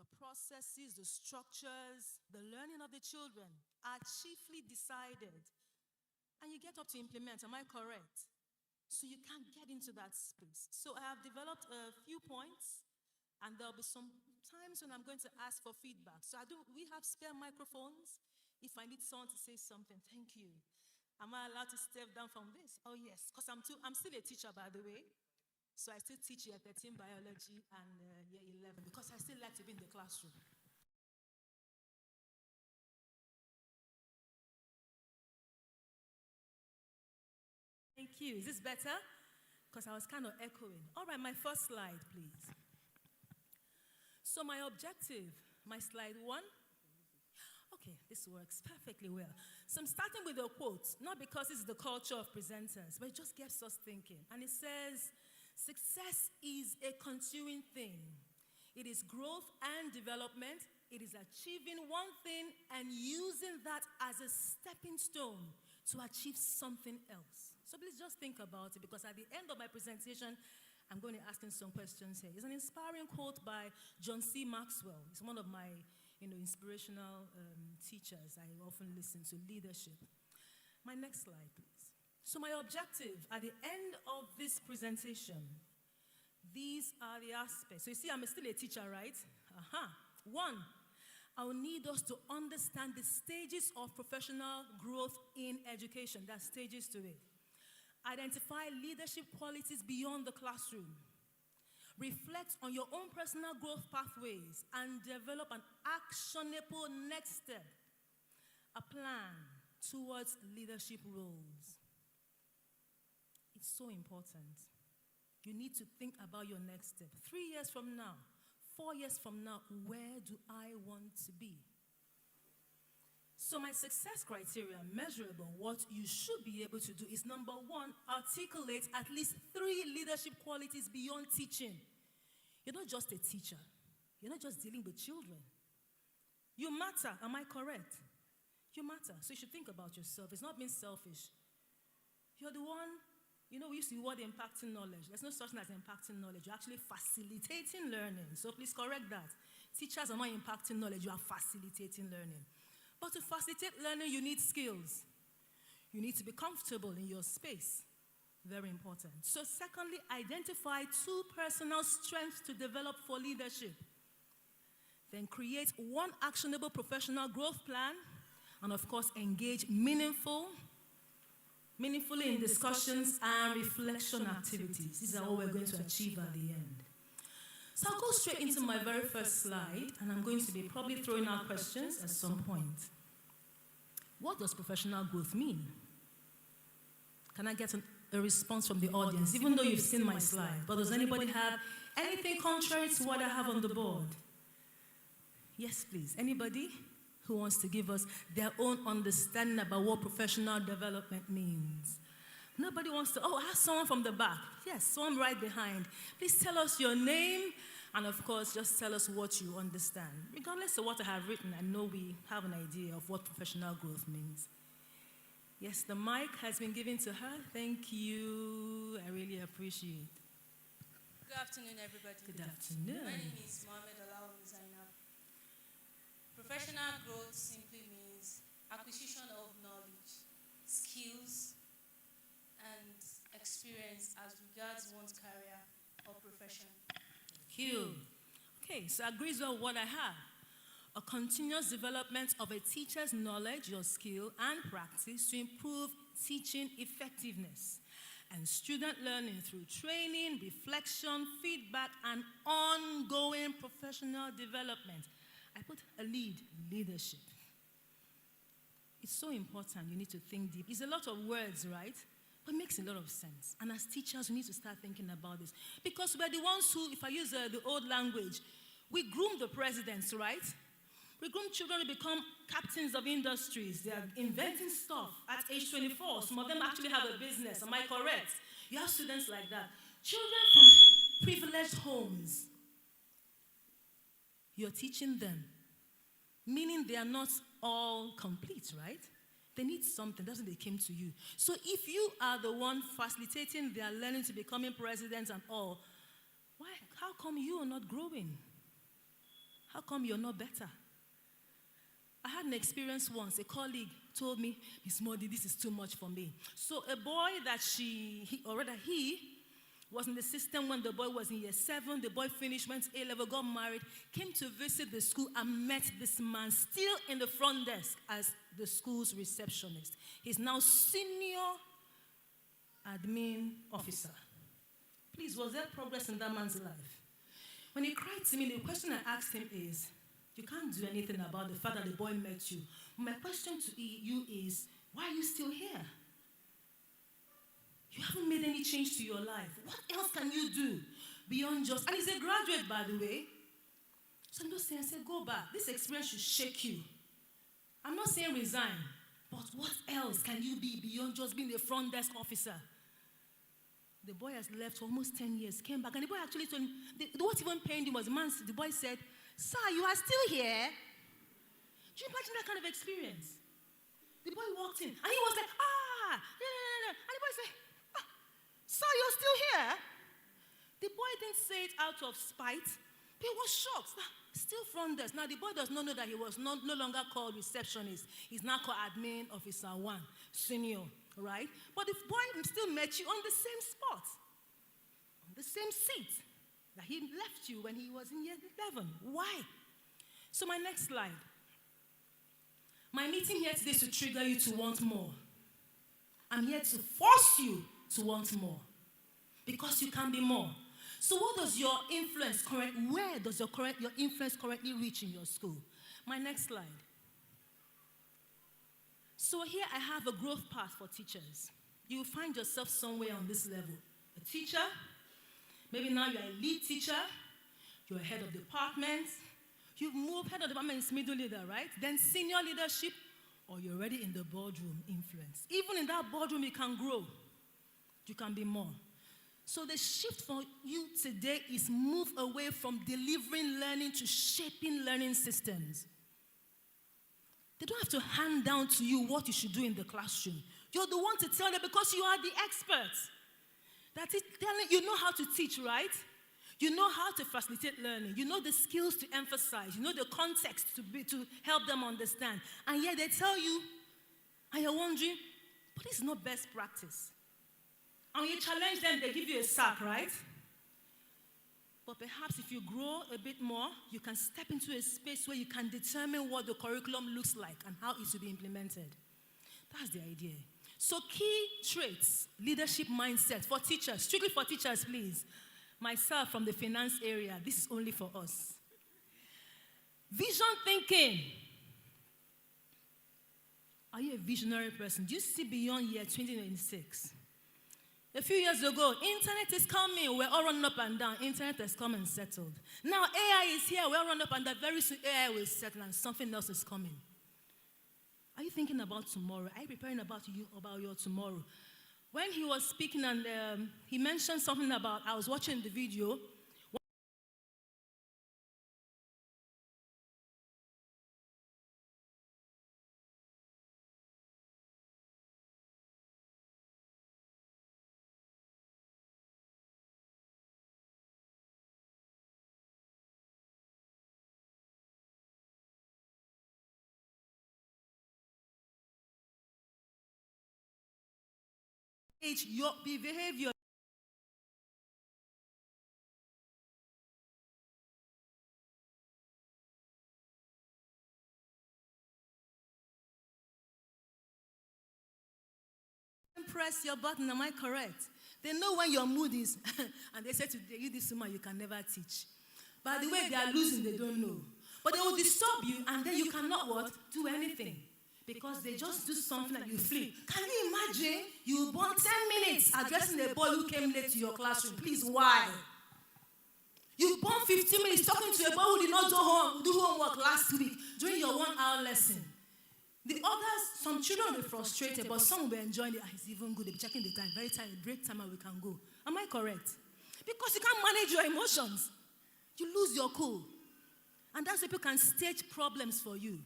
The processes, the structures, the learning of the children are chiefly decided. And you get up to implement. Am I correct? So you can't get into that space. So I have developed a few points, and there'll be some times when I'm going to ask for feedback. So we have spare microphones. If I need someone to say something, thank you. Am I allowed to step down from this? Oh yes, because I'm still a teacher, by the way. So I still teach year 13 biology and year 11 because I still like to be in the classroom. Thank you. Is this better? Because I was kind of echoing. All right, my first slide, please. So my objective, my slide 1. Okay, this works perfectly well. So I'm starting with a quote, not because it's the culture of presenters, but it just gets us thinking. And it says, success is a continuing thing. It is growth and development. It is achieving one thing and using that as a stepping stone to achieve something else. So please just think about it, because at the end of my presentation, I'm going to ask you some questions here. It's an inspiring quote by John C. Maxwell. It's one of my inspirational teachers I often listen to, leadership. My next slide, please. So my objective at the end of this presentation, these are the aspects. So you see, I'm still a teacher, right? One, I will need us to understand the stages of professional growth in education. There are stages to it. Identify leadership qualities beyond the classroom. Reflect on your own personal growth pathways and develop an actionable next step, a plan towards leadership roles. It's so important. You need to think about your next step. 3 years from now, 4 years from now, where do I want to be? So my success criteria, measurable, what you should be able to do is number one, articulate at least 3 leadership qualities beyond teaching. You're not just a teacher. You're not just dealing with children. You matter, am I correct? You matter. So you should think about yourself. It's not being selfish. You're the one, we used to use the word impacting knowledge. There's no such thing as impacting knowledge. You're actually facilitating learning. So please correct that. Teachers are not impacting knowledge. You are facilitating learning. But to facilitate learning, you need skills. You need to be comfortable in your space. Very important. So secondly, identify 2 personal strengths to develop for leadership. Then create 1 actionable professional growth plan. And of course, engage meaningfully in discussions and reflection activities. These are all we're going to achieve at the end. So I'll go straight into my very first slide, and I'm going to be probably throwing out questions at some point. What does professional growth mean? Can I get a response from the audience, even though you've seen my slide? But does anybody have anything contrary to what I have on the board? Yes, please. Anybody who wants to give us their own understanding about what professional development means? Nobody wants to. Oh, I have someone from the back. Yes, someone right behind. Please tell us your name, and of course, just tell us what you understand. Regardless of what I have written, I know we have an idea of what professional growth means. Yes, the mic has been given to her. Thank you. I really appreciate it. Good afternoon, everybody. Good afternoon. My name is Mohammed Alao Zainab. Professional growth simply means acquisition of knowledge, skills, and experience as regards one's career or profession. Thank you. Okay, so agrees with what I have. A continuous development of a teacher's knowledge, your skill, and practice to improve teaching effectiveness and student learning through training, reflection, feedback, and ongoing professional development. I put a leadership. It's so important. You need to think deep. It's a lot of words, right? But it makes a lot of sense. And as teachers, we need to start thinking about this. Because we're the ones who, if I use the old language, we groom the presidents, right? We groom children to become captains of industries. They are inventing stuff at age 24. Some of them actually have a business. Am I correct? You have students like that. Children from privileged homes. You're teaching them, meaning they are not all complete, right? They need something. That's when they came to you. So if you are the one facilitating their learning to becoming presidents and all, how come you are not growing? How come you're not better? I had an experience once. A colleague told me, Miss Modi, this is too much for me. So a boy that he was in the system when the boy was in year 7. The boy finished, went to A-level, got married, came to visit the school and met this man still in the front desk as the school's receptionist. He's now senior admin officer. Please, was there progress in that man's life? When he cried to me, the question I asked him is, you can't do anything about the fact that the boy met you. My question to you is, why are you still here? You haven't made any change to your life. What else can you do beyond just... And he's a graduate, by the way. So I'm just saying, go back. This experience should shake you. I'm not saying resign, but what else can you be beyond just being a front desk officer? The boy has left for almost 10 years, came back, and the boy actually told him, what even pained him was the boy said, sir, you are still here? Do you imagine that kind of experience? The boy walked in, and he was like, no. And the boy said, sir, you're still here? The boy didn't say it out of spite. He was shocked. Still front desk. Now, the boy does not know that he was no longer called receptionist. He's now called admin officer 1, senior, right? But the boy still met you on the same spot, on the same seat that he left you when he was in year 11. Why? So my next slide. My meeting here today is to trigger you to want more. I'm here to force you to want more, because you can be more. So what does your influence where does your influence currently reach in your school? My next slide. So here I have a growth path for teachers. You will find yourself somewhere on this level. A teacher, maybe now you're a lead teacher, you're a head of department, you've moved, head of department is middle leader, right? Then senior leadership, or you're already in the boardroom, influence. Even in that boardroom, you can grow. You can be more. So the shift for you today is move away from delivering learning to shaping learning systems. They don't have to hand down to you what you should do in the classroom. You're the one to tell them because you are the expert. That is telling you know how to teach, right? You know how to facilitate learning. You know the skills to emphasize. You know the context to help them understand. And yet they tell you, and you're wondering, but this is not best practice. And when you challenge them, they give you a sack, right? But perhaps if you grow a bit more, you can step into a space where you can determine what the curriculum looks like and how it should be implemented. That's the idea. So key traits, leadership mindset for teachers, strictly for teachers, please. Myself from the finance area, this is only for us. Vision thinking. Are you a visionary person? Do you see beyond year 2026? A few years ago, internet is coming. We're all running up and down. Internet has come and settled. Now AI is here. We're all running up and down. Very soon AI will settle and something else is coming. Are you thinking about tomorrow? Are you preparing about your tomorrow? When he was speaking and he mentioned something about, I was watching the video. Your behavior. Press your button, am I correct? They know when your mood is, and they say to you, this woman, you can never teach. By the way, they are losing, they don't know. But they will disturb you, and then you cannot what? Do anything. Because they just do something and you flee. Can you imagine you born 10 minutes addressing a boy who came late to your classroom? Please, why? You born 15 minutes talking to a boy who did not do homework last week during your 1 hour lesson. The others, some children will be frustrated, but some will be enjoying it. It's even good. They're checking the time. Very time, break time, and we can go. Am I correct? Because you can't manage your emotions. You lose your cool. And that's why people can stage problems for you.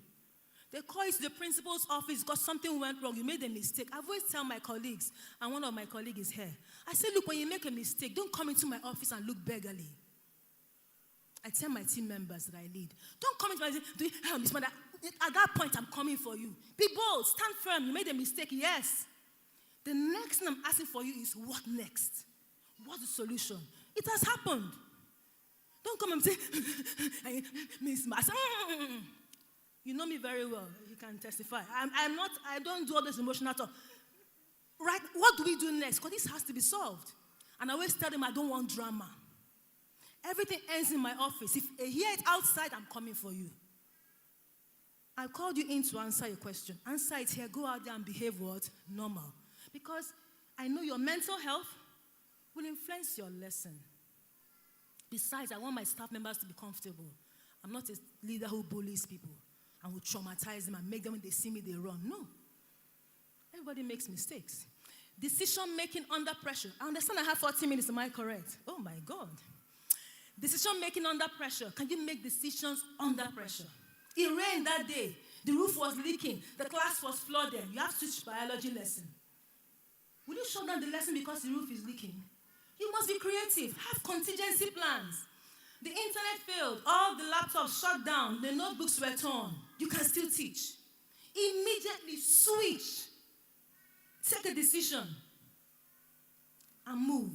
They call it to the principal's office because something went wrong. You made a mistake. I've always tell my colleagues, and one of my colleagues is here. I say, look, when you make a mistake, don't come into my office and look beggarly. I tell my team members that I lead, don't come into my office, Miss Mother, at that point, I'm coming for you. Be bold, stand firm. You made a mistake, yes. The next thing I'm asking for you is, what next? What's the solution? It has happened. Don't come and say, Miss Master. You know me very well. You can testify. I don't do all this emotional talk. Right? What do we do next? Because this has to be solved. And I always tell them I don't want drama. Everything ends in my office. If I hear it outside, I'm coming for you. I called you in to answer your question. Answer it here. Go out there and behave what? Normal. Because I know your mental health will influence your lesson. Besides, I want my staff members to be comfortable. I'm not a leader who bullies people and will traumatize them and make them, when they see me, they run. No. Everybody makes mistakes. Decision making under pressure. I understand I have 40 minutes. Am I correct? Oh my God. Decision making under pressure. Can you make decisions under pressure? It rained that day. The roof was leaking. The class was flooded. You have to teach biology lesson. Will you shut down the lesson because the roof is leaking? You must be creative. Have contingency plans. The internet failed. All the laptops shut down. The notebooks were torn. You can still teach. Immediately switch. Take a decision. And move.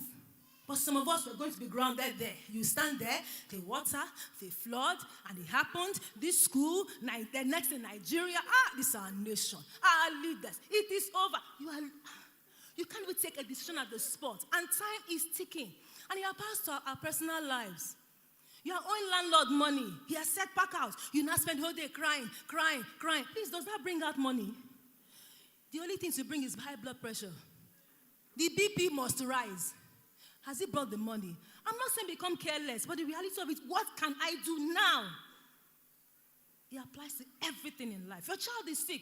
But some of us were going to be grounded there. You stand there, the water, the flood, and it happened. This school, the next in Nigeria, this is our nation. Our leaders, it is over. You can't even take a decision at the spot. And time is ticking. And your pastor, our personal lives. Your own landlord money. He has set pack out. You now spend the whole day crying. Please, does that bring out money? The only thing to bring is high blood pressure. The BP must rise. Has he brought the money? I'm not saying become careless, but the reality of it, what can I do now? It applies to everything in life. Your child is sick.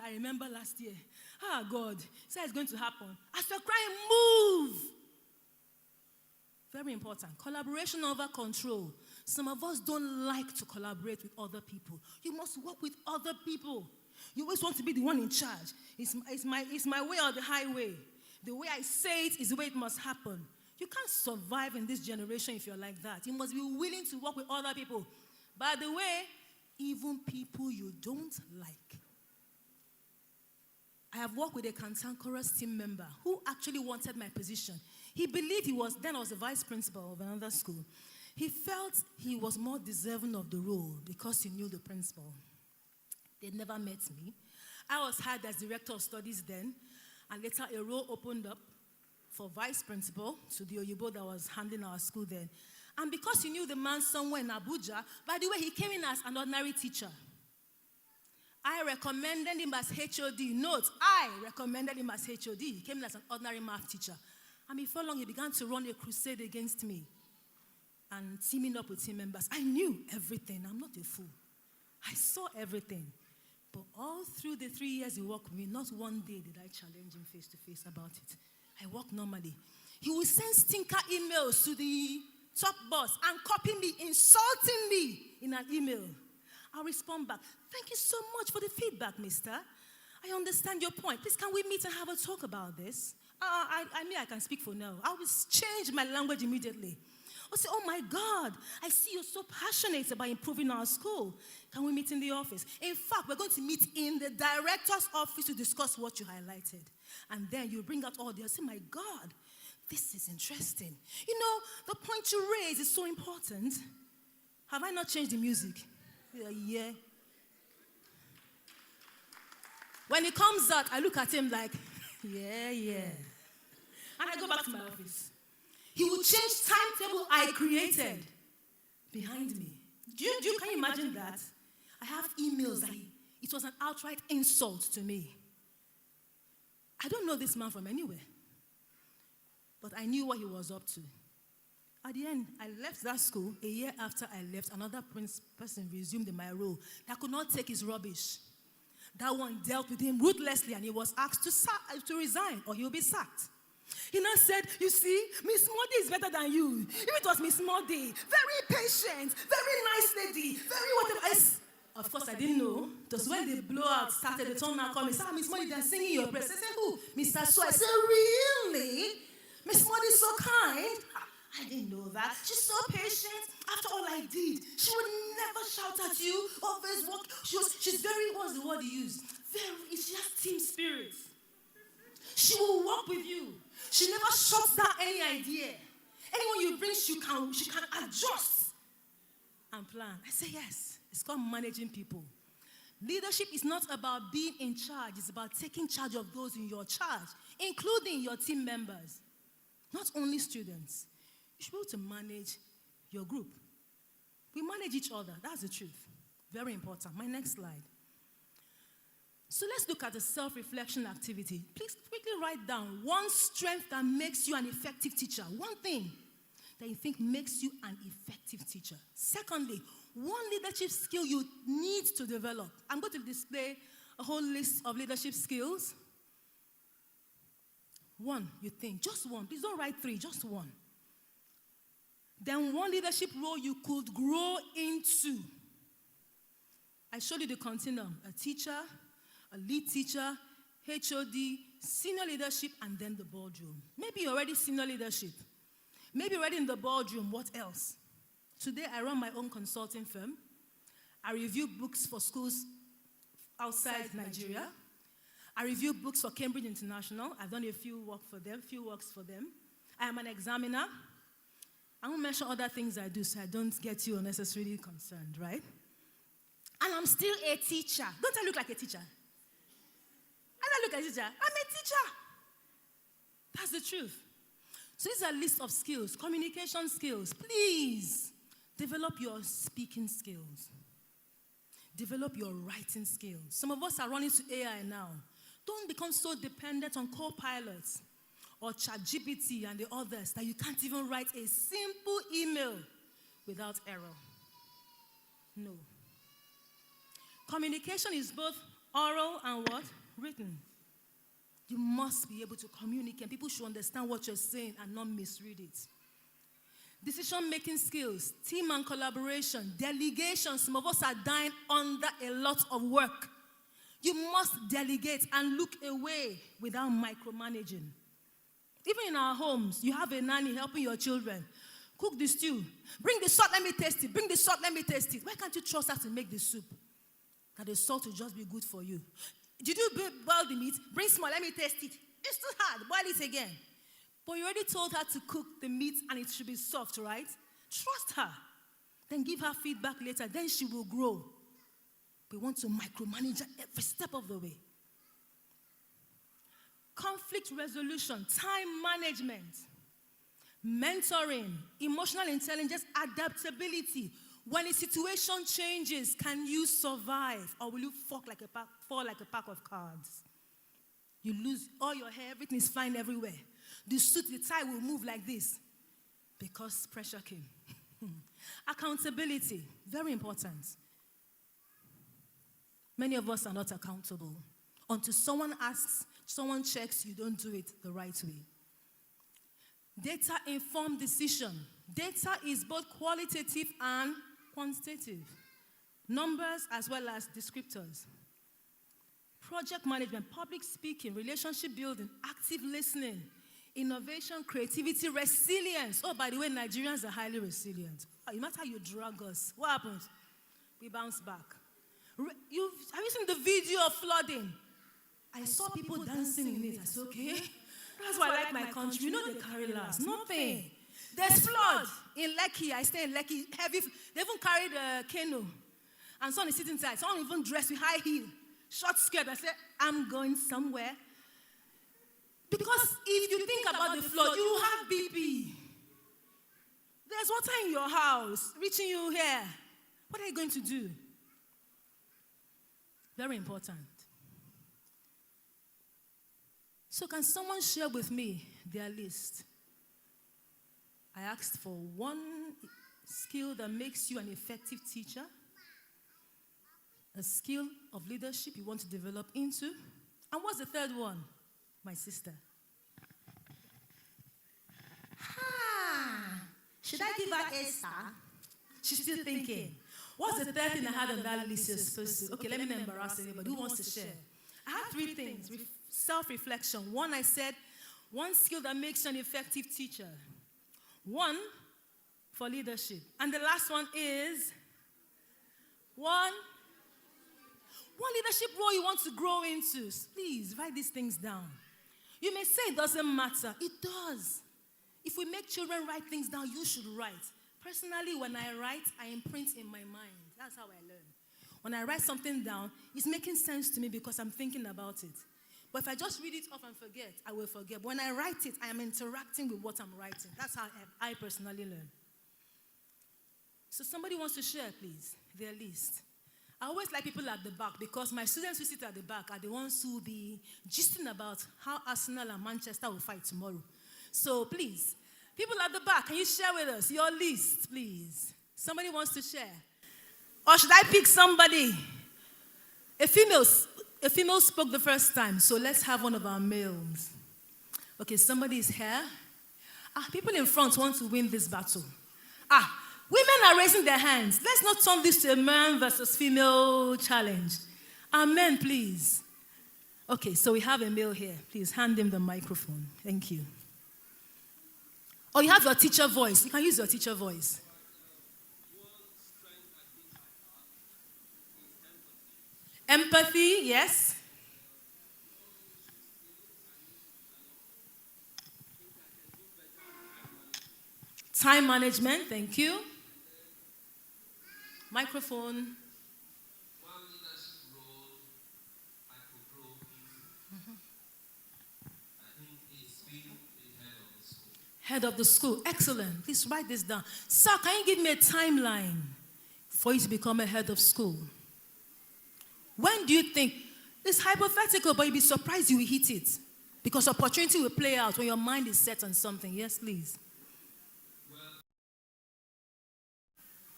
I remember last year. God, so it's going to happen. As you're crying, move. Very important. Collaboration over control. Some of us don't like to collaborate with other people. You must work with other people. You always want to be the one in charge. It's my way or the highway. The way I say it is the way it must happen. You can't survive in this generation if you're like that. You must be willing to work with other people. By the way, even people you don't like. I have worked with a cantankerous team member who actually wanted my position. He believed he was the vice principal of another school. He felt he was more deserving of the role because he knew the principal. They never met me. I was hired as director of studies then, and later a role opened up for vice principal to the Oyibo that was handling our school then. And because he knew the man somewhere in Abuja, by the way, he came in as an ordinary teacher. I recommended him as HOD. Note, I recommended him as HOD. He came in as an ordinary math teacher. And before long, he began to run a crusade against me and teaming up with team members. I knew everything. I'm not a fool. I saw everything. But all through the 3 years he worked with me, not one day did I challenge him face to face about it. I work normally. He will send stinker emails to the top boss and copy me, insulting me in an email. I'll respond back. Thank you so much for the feedback, mister. I understand your point. Please, can we meet and have a talk about this? I can speak for now. I will change my language immediately. I'll say, oh my God, I see you're so passionate about improving our school. Can we meet in the office? In fact, we're going to meet in the director's office to discuss what you highlighted. And then you bring out all the, I say, my God, this is interesting. You know, the point you raise is so important. Have I not changed the music? Yeah. When he comes out, I look at him like, yeah. And I go back to my office. He will change timetable I created behind me. Can you imagine that? I have emails that it was an outright insult to me. I don't know this man from anywhere. But I knew what he was up to. At the end, I left that school. A year after I left, another person resumed in my role that could not take his rubbish. That one dealt with him ruthlessly, and he was asked to resign or he'll be sacked. He now said, you see, Miss Modi is better than you. If it was Miss Modi, very patient, very nice lady, very whatever. Of course, I didn't know. Because when the blowout started, the tone now called me, sir, Miss Modi, they're singing your praise. I said, who? Mr. So. I said, really? Miss Modi is so kind. I didn't know that. She's so patient. After all I did, she would never shout at you. Always walk. She's very, what's the word you use? She has team spirit. She will work with you. She never shuts down any idea. Anyone you bring, she can adjust and plan. I say yes. It's called managing people. Leadership is not about being in charge. It's about taking charge of those in your charge, including your team members. Not only students. You should be able to manage your group. We manage each other. That's the truth. Very important. My next slide. So let's look at the self-reflection activity. Please quickly write down one strength that makes you an effective teacher. One thing that you think makes you an effective teacher. Secondly, one leadership skill you need to develop. I'm going to display a whole list of leadership skills. One, you think. Just one. Please don't write three. Just one. Then one leadership role you could grow into. I showed you the continuum. A teacher, a lead teacher, HOD, senior leadership, and then the boardroom. Maybe you're already senior leadership. Maybe you're already in the boardroom. What else? Today, I run my own consulting firm. I review books for schools outside Nigeria. I review books for Cambridge International. I've done a few works for them. I am an examiner. I won't mention other things I do so I don't get you unnecessarily concerned, right? And I'm still a teacher. Don't I look like a teacher? I don't look like a teacher. I'm a teacher. That's the truth. So these are a list of skills, communication skills. Please develop your speaking skills. Develop your writing skills. Some of us are running to AI now. Don't become so dependent on co-pilots or ChatGPT and the others that you can't even write a simple email without error. No. Communication is both Oral and what? Written. You must be able to communicate. People should understand what you're saying and not misread it. Decision-making skills, team and collaboration, delegation. Some of us are dying under a lot of work. You must delegate and look away without micromanaging. Even in our homes, you have a nanny helping your children. Cook the stew. Bring the salt, let me taste it. Bring the salt, let me taste it. Why can't you trust her to make the soup? That the salt will just be good for you. Did you boil the meat? Bring small, let me taste it. It's too hard. Boil it again. But you already told her to cook the meat and it should be soft, right? Trust her. Then give her feedback later. Then she will grow. We want to micromanage her every step of the way. Conflict resolution, time management, mentoring, emotional intelligence, adaptability. When a situation changes, can you survive or will you fall like a pack of cards? You lose all your hair, everything is flying everywhere. The suit, the tie will move like this because pressure came. Accountability, very important. Many of us are not accountable. Until someone asks, someone checks, you don't do it the right way. Data-informed decision. Data is both qualitative and quantitative. Numbers as well as descriptors. Project management, public speaking, relationship building, active listening, innovation, creativity, resilience. Oh, by the way, Nigerians are highly resilient. No matter how you drag us, what happens? We bounce back. Have you seen the video of flooding? I saw people dancing in it. I said, okay. That's why I like my country. You know they carry last. Nothing. There's flood in Lekki. I stay in Lekki. Heavy. They even carried a canoe. And someone is sitting tight. Someone even dressed with high heel, short skirt. I said, I'm going somewhere. Because if you think about the flood, you have BP. There's water in your house, reaching you here. What are you going to do? Very important. So can someone share with me their list? I asked for one skill that makes you an effective teacher, a skill of leadership you want to develop into, and what's the third one? My sister. Should I give her a star? She's still thinking. What's the third thing I had on that list you're supposed to? Okay, let me not embarrass anybody. Who wants to share? I have three things. Self-reflection. One, I said, one skill that makes you an effective teacher. One, for leadership. And the last one is one leadership role you want to grow into. Please, write these things down. You may say it doesn't matter. It does. If we make children write things down, you should write. Personally, when I write, I imprint in my mind. That's how I learn. When I write something down, it's making sense to me because I'm thinking about it. But if I just read it off and forget, I will forget. But when I write it, I am interacting with what I'm writing. That's how I personally learn. So somebody wants to share, please, their list. I always like people at the back because my students who sit at the back are the ones who will be gisting about how Arsenal and Manchester will fight tomorrow. So please, people at the back, can you share with us your list, please? Somebody wants to share. Or should I pick somebody? A female spoke the first time, so let's have one of our males. Okay, somebody is here. People in front want to win this battle. Women are raising their hands. Let's not turn this to a man versus female challenge. Men, please. Okay, so we have a male here. Please hand him the microphone. Thank you. Oh, you have your teacher voice. You can use your teacher voice. Empathy, yes. Time management, thank you. Microphone. Head of the school. Excellent. Please write this down. Sir, can you give me a timeline for you to become a head of school? When do you think? It's hypothetical, but you'll be surprised you will hit it. Because opportunity will play out when your mind is set on something. Yes, please. Well,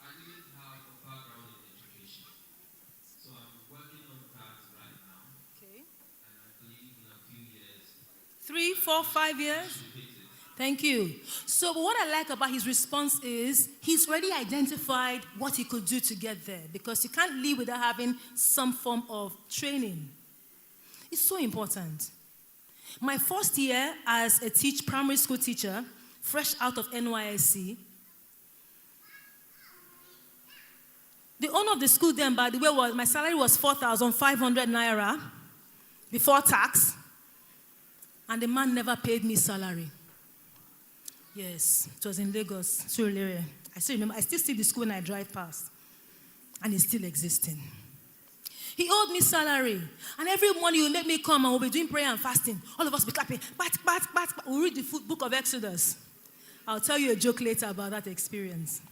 I didn't have a background in education. So I'm working on that right now. 3, 4, 5 years? Thank you. So what I like about his response is he's already identified what he could do to get there, because you can't live without having some form of training. It's so important. My first year as a primary school teacher, fresh out of NYSC, the owner of the school then, by the way, my salary was 4,500 naira before tax, and the man never paid me salary. Yes, it was in Lagos, Surulere. I still remember, I still see the school when I drive past, and it's still existing. He owed me salary, and every morning he would make me come and we'll be doing prayer and fasting. All of us be clapping, bat. We'll read the book of Exodus. I'll tell you a joke later about that experience.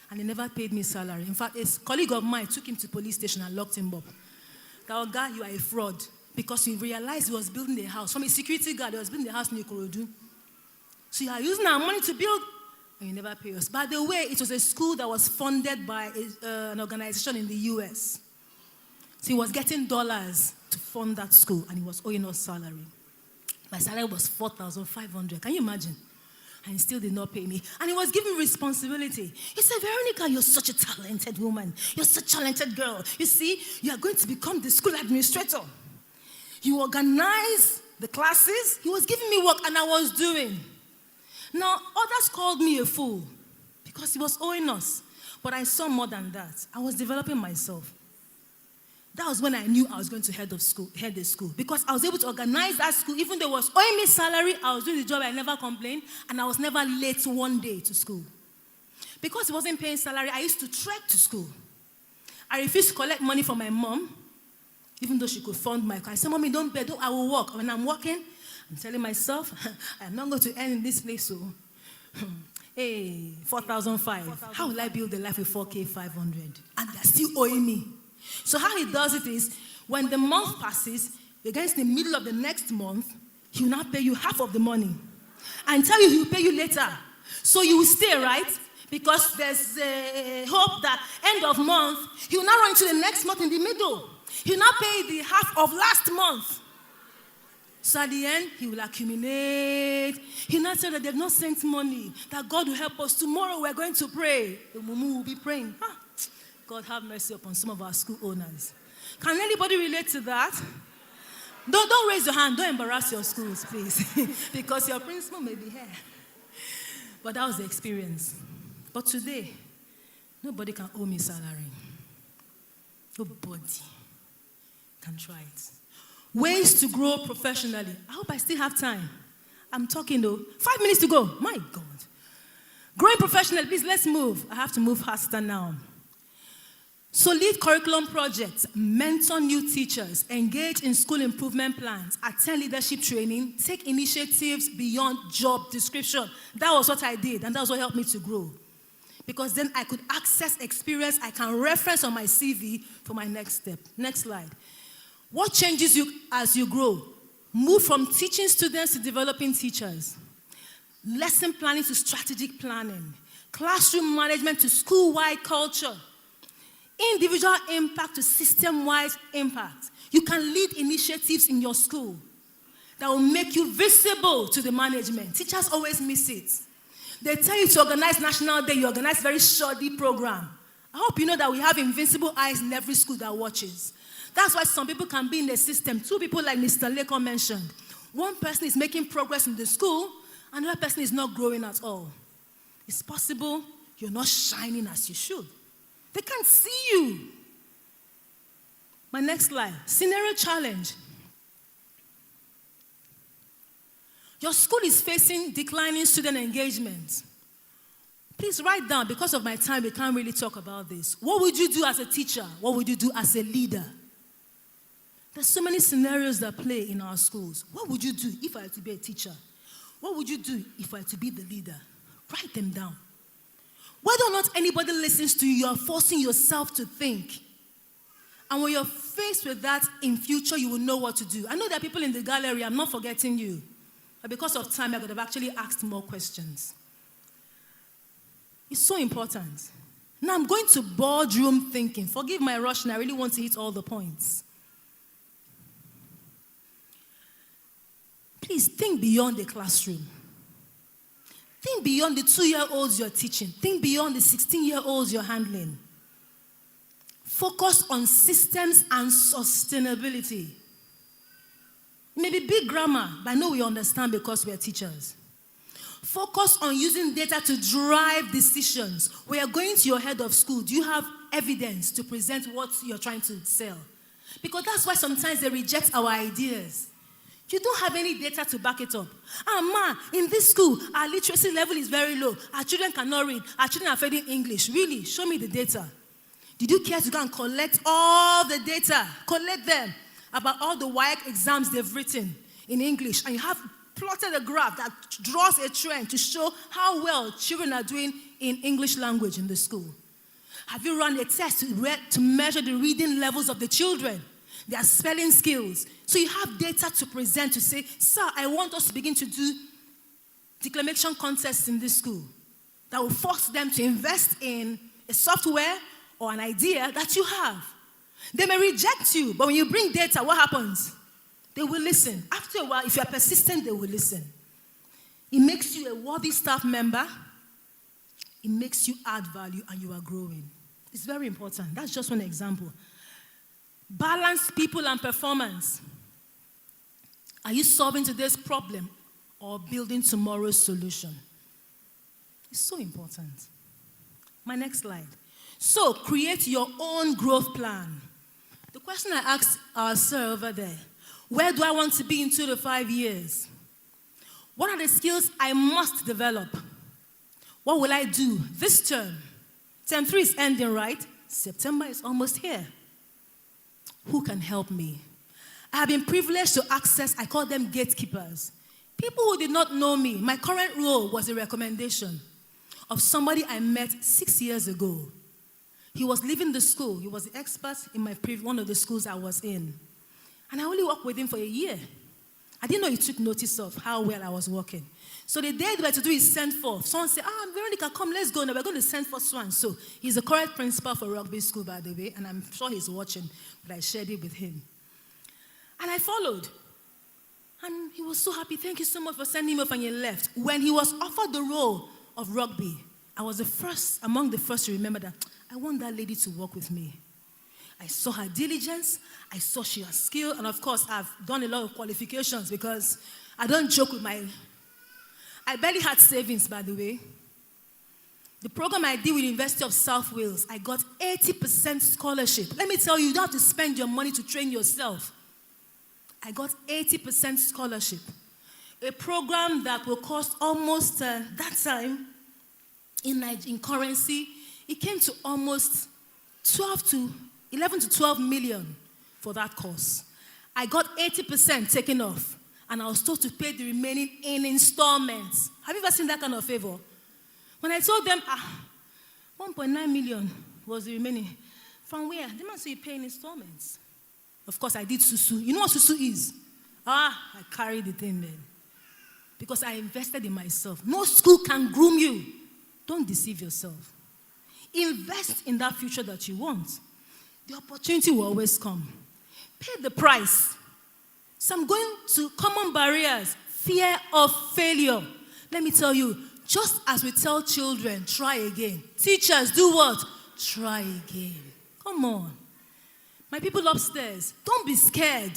And he never paid me salary. In fact, a colleague of mine took him to police station and locked him up. That guy, you are a fraud, because he realized he was building a house. From a security guard, he was building a house in Ikorodu. So you are using our money to build, and you never pay us. By the way, it was a school that was funded by an organization in the US. So he was getting dollars to fund that school, and he was owing us salary. My salary was 4,500. Can you imagine? And he still did not pay me. And he was giving me responsibility. He said, Veronica, you're such a talented woman. You're such a talented girl. You see, you are going to become the school administrator. You organize the classes. He was giving me work, and I was doing. Now, others called me a fool because he was owing us. But I saw more than that. I was developing myself. That was when I knew I was going to head the school. Because I was able to organize that school. Even though it was owing me salary, I was doing the job, I never complained. And I was never late one day to school. Because he wasn't paying salary, I used to trek to school. I refused to collect money from my mom, even though she could fund my car. I said, Mommy, don't pay, I will work. When I'm working, I'm telling myself, I'm not going to earn in this place, so, hey, 4,500. How will I build a life with 4,500? And they're still owing me. So how he does it is, when the month passes, against the middle of the next month, he will not pay you half of the money. And tell you he will pay you later. So you will stay, right? Because there's a hope that end of month, he will not run into the next month in the middle. He will not pay the half of last month. So at the end, he will accumulate. He will not say that they've not sent money, that God will help us. Tomorrow we're going to pray. The mumu will be praying. God have mercy upon some of our school owners. Can anybody relate to that? Don't raise your hand. Don't embarrass your schools, please. Because your principal may be here. But that was the experience. But today, nobody can owe me salary. Nobody can try it. Ways to grow professionally. I hope I still have time. I'm talking though. 5 minutes to go. My God. Growing professionally. Please, let's move. I have to move faster now. So lead curriculum projects, mentor new teachers, engage in school improvement plans, attend leadership training, take initiatives beyond job description. That was what I did, and that was what helped me to grow. Because then I could access experience I can reference on my CV for my next step. Next slide. What changes you as you grow? Move from teaching students to developing teachers. Lesson planning to strategic planning. Classroom management to school-wide culture. Individual impact to system-wide impact. You can lead initiatives in your school that will make you visible to the management. Teachers always miss it. They tell you to organize National Day, you organize very shoddy program. I hope you know that we have invincible eyes in every school that watches. That's why some people can be in the system. 2 people like Mr. Leko mentioned. One person is making progress in the school, another person is not growing at all. It's possible you're not shining as you should. They can't see you. My next slide, scenario challenge. Your school is facing declining student engagement. Please write down, because of my time, we can't really talk about this. What would you do as a teacher? What would you do as a leader? There's so many scenarios that play in our schools. What would you do if I were to be a teacher? What would you do if I were to be the leader? Write them down. Whether or not anybody listens to you, you're forcing yourself to think. And when you're faced with that in future, you will know what to do. I know there are people in the gallery, I'm not forgetting you. But because of time, I could have actually asked more questions. It's so important. Now I'm going to boardroom thinking. Forgive my rush, and I really want to hit all the points. Please think beyond the classroom. Think beyond the 2-year-olds you're teaching. Think beyond the 16-year-olds you're handling. Focus on systems and sustainability. Maybe big grammar, but I know we understand because we are teachers. Focus on using data to drive decisions. When you're going to your head of school, do you have evidence to present what you're trying to sell? Because that's why sometimes they reject our ideas. You don't have any data to back it up. In this school, our literacy level is very low. Our children cannot read. Our children are failing English. Really? Show me the data. Did you care to go and collect all the data? Collect them about all the WIAC exams they've written in English. And you have plotted a graph that draws a trend to show how well children are doing in English language in the school. Have you run a test to measure the reading levels of the children, their spelling skills? So you have data to present to say, sir, I want us to begin to do declamation contests in this school that will force them to invest in a software or an idea that you have. They may reject you, but when you bring data, what happens? They will listen. After a while, if you are persistent, they will listen. It makes you a worthy staff member. It makes you add value and you are growing. It's very important. That's just one example. Balance people and performance. Are you solving today's problem or building tomorrow's solution? It's so important. My next slide. So, create your own growth plan. The question I asked our sir over there, where do I want to be in 2 to 5 years? What are the skills I must develop? What will I do this term? Term 3 is ending, right? September is almost here. Who can help me? I have been privileged to access, I call them gatekeepers. People who did not know me. My current role was a recommendation of somebody I met 6 years ago. He was leaving the school. He was the expert in one of the schools I was in. And I only worked with him for a year. I didn't know he took notice of how well I was working. So the day they were to do his send forth, someone said, Veronica, come, let's go now. We're going to send for so and so. He's the current principal for rugby school, by the way, and I'm sure he's watching, but I shared it with him. And I followed. And he was so happy. Thank you so much for sending me off, and he left. When he was offered the role of rugby, I was among the first to remember that I want that lady to work with me. I saw her diligence. I saw she has skill. And of course, I've done a lot of qualifications because I don't joke with I barely had savings, by the way. The program I did with the University of South Wales, I got 80% scholarship. Let me tell you, you don't have to spend your money to train yourself. I got 80% scholarship. A program that will cost almost, that time, in currency, it came to almost 11 to 12 million for that course. I got 80% taken off, and I was told to pay the remaining in installments. Have you ever seen that kind of favor? When I told them, 1.9 million was the remaining. From where? They must say you pay in installments. Of course, I did susu. You know what susu is? I carried the thing then. Because I invested in myself. No school can groom you. Don't deceive yourself. Invest in that future that you want. The opportunity will always come. Pay the price. So I'm going to common barriers. Fear of failure. Let me tell you, just as we tell children, try again. Teachers, do what? Try again. Come on. My people upstairs, don't be scared.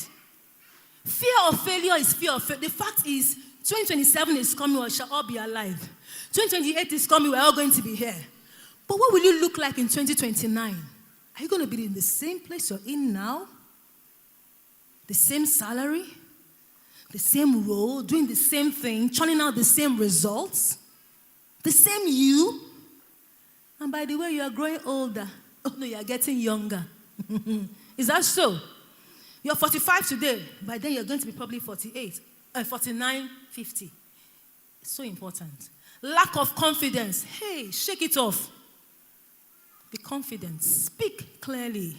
Fear of failure is fear of failure. The fact is, 2027 is coming, we shall all be alive. 2028 is coming, we're all going to be here. But what will you look like in 2029? Are you going to be in the same place you're in now? The same salary? The same role? Doing the same thing? Churning out the same results? The same you? And by the way, you are growing older. Oh no, you are getting younger. Is that so? You're 45 today. By then, you're going to be probably 48, 49, 50. It's so important. Lack of confidence. Hey, shake it off. Be confident. Speak clearly.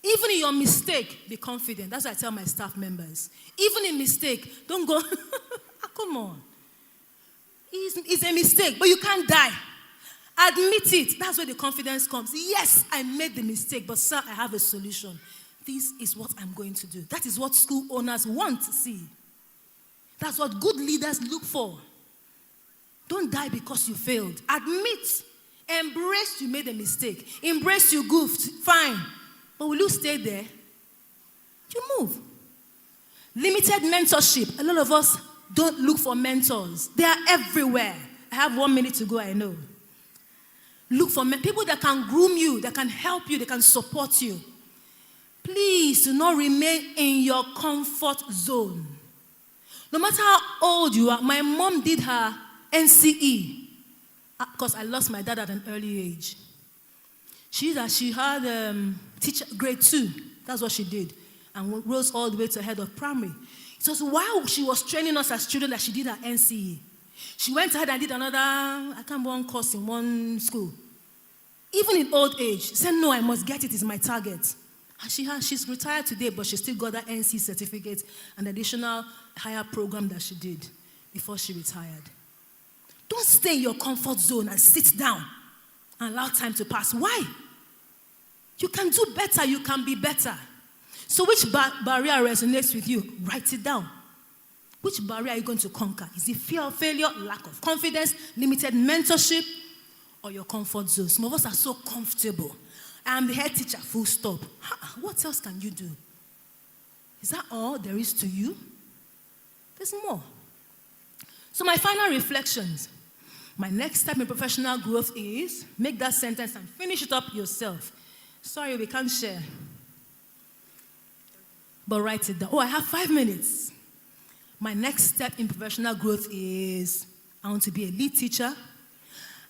Even in your mistake, be confident. That's what I tell my staff members. Even in mistake, don't go, come on. It's a mistake, but you can't die. Admit it. That's where the confidence comes. Yes, I made the mistake, but sir, I have a solution. This is what I'm going to do. That is what school owners want to see. That's what good leaders look for. Don't die because you failed. Admit. Embrace you made a mistake. Embrace you goofed. Fine. But will you stay there? You move. Limited mentorship. A lot of us don't look for mentors. They are everywhere. I have 1 minute to go, I know. Look for people that can groom you, that can help you, that can support you. Please do not remain in your comfort zone. No matter how old you are, my mom did her NCE because I lost my dad at an early age. She had teacher grade 2. That's what she did, and rose all the way to head of primary. It was while she was training us as children that she did her NCE. She went ahead and did another, I can't remember, one course in one school. Even in old age, she said, no, I must get it, it's my target. And she's retired today, but she still got that NC certificate and additional higher program that she did before she retired. Don't stay in your comfort zone and sit down and allow time to pass. Why? You can do better, you can be better. So which barrier resonates with you? Write it down. Which barrier are you going to conquer? Is it fear of failure, lack of confidence, limited mentorship, or your comfort zone? Some of us are so comfortable. I am the head teacher, full stop. What else can you do? Is that all there is to you? There's more. So my final reflections. My next step in professional growth is make that sentence and finish it up yourself. Sorry, we can't share. But write it down. Oh, I have 5 minutes. My next step in professional growth is I want to be a lead teacher.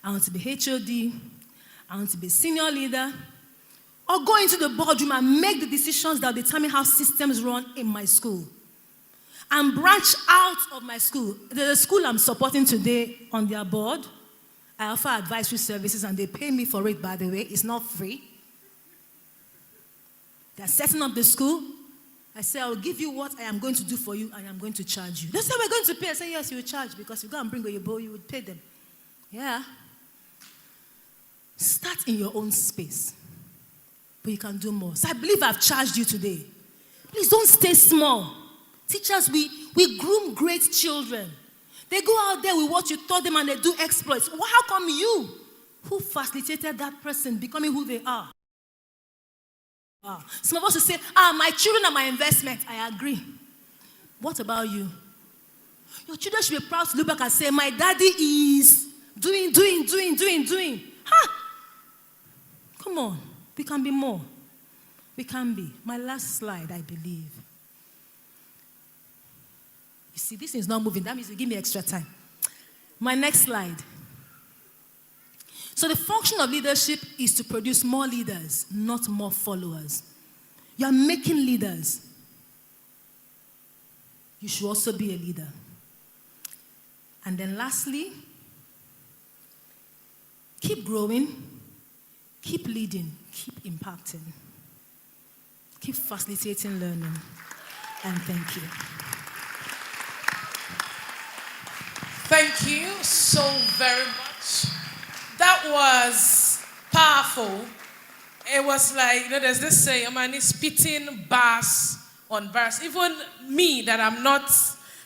I want to be HOD. I want to be a senior leader. Or go into the boardroom and make the decisions that determine how systems run in my school. And branch out of my school. The school I'm supporting today on their board, I offer advisory services and they pay me for it, by the way. It's not free. They're setting up the school. I say, I'll give you what I am going to do for you and I'm going to charge you. They say, we're going to pay. I say, yes, you will charge because you go and bring your boy, you would pay them. Yeah. Start in your own space. But you can do more. So I believe I've charged you today. Please don't stay small. Teachers, we groom great children. They go out there with what you taught them and they do exploits. Well, how come you, who facilitated that person becoming who they are? Some of us will say, my children are my investment. I agree. What about you? Your children should be proud to look back and say, my daddy is doing. Come on. We can be more. We can be. My last slide, I believe. You see, this is not moving. That means you give me extra time. My next slide. So the function of leadership is to produce more leaders, not more followers. You are making leaders. You should also be a leader. And then lastly, keep growing, keep leading, keep impacting, keep facilitating learning, and thank you. Thank you so very much. That was powerful. It was like, there's this saying, I'm spitting bars on bars. Even me, that I'm not,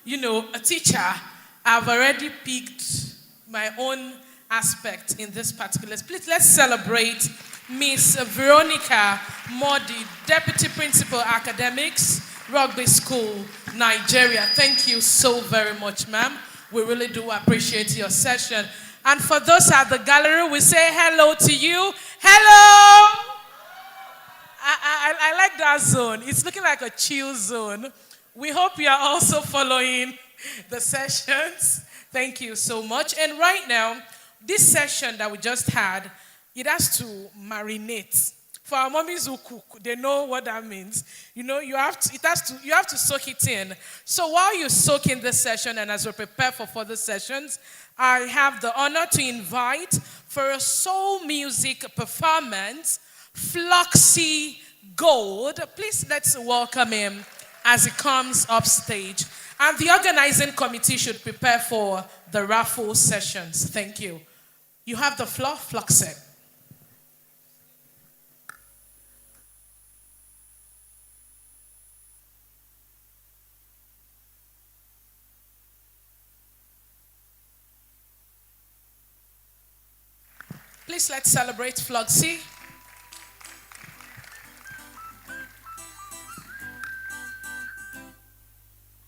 a teacher, I've already picked my own aspect in this particular. Please, let's celebrate Miss Veronica Modi, Deputy Principal Academics, Rugby School, Nigeria. Thank you so very much, ma'am. We really do appreciate your session. And for those at the gallery, we say hello to you. Hello! I like that zone. It's looking like a chill zone. We hope you are also following the sessions. Thank you so much. And right now, this session that we just had, it has to marinate. For our mommies who cook, they know what that means. You have to soak it in. So while you soak in this session and as we prepare for further sessions, I have the honor to invite for a soul music performance, Floxy Gold. Please let's welcome him as he comes up stage. And the organizing committee should prepare for the raffle sessions. Thank you. You have the floor, Floxy. Please let's celebrate Floxy.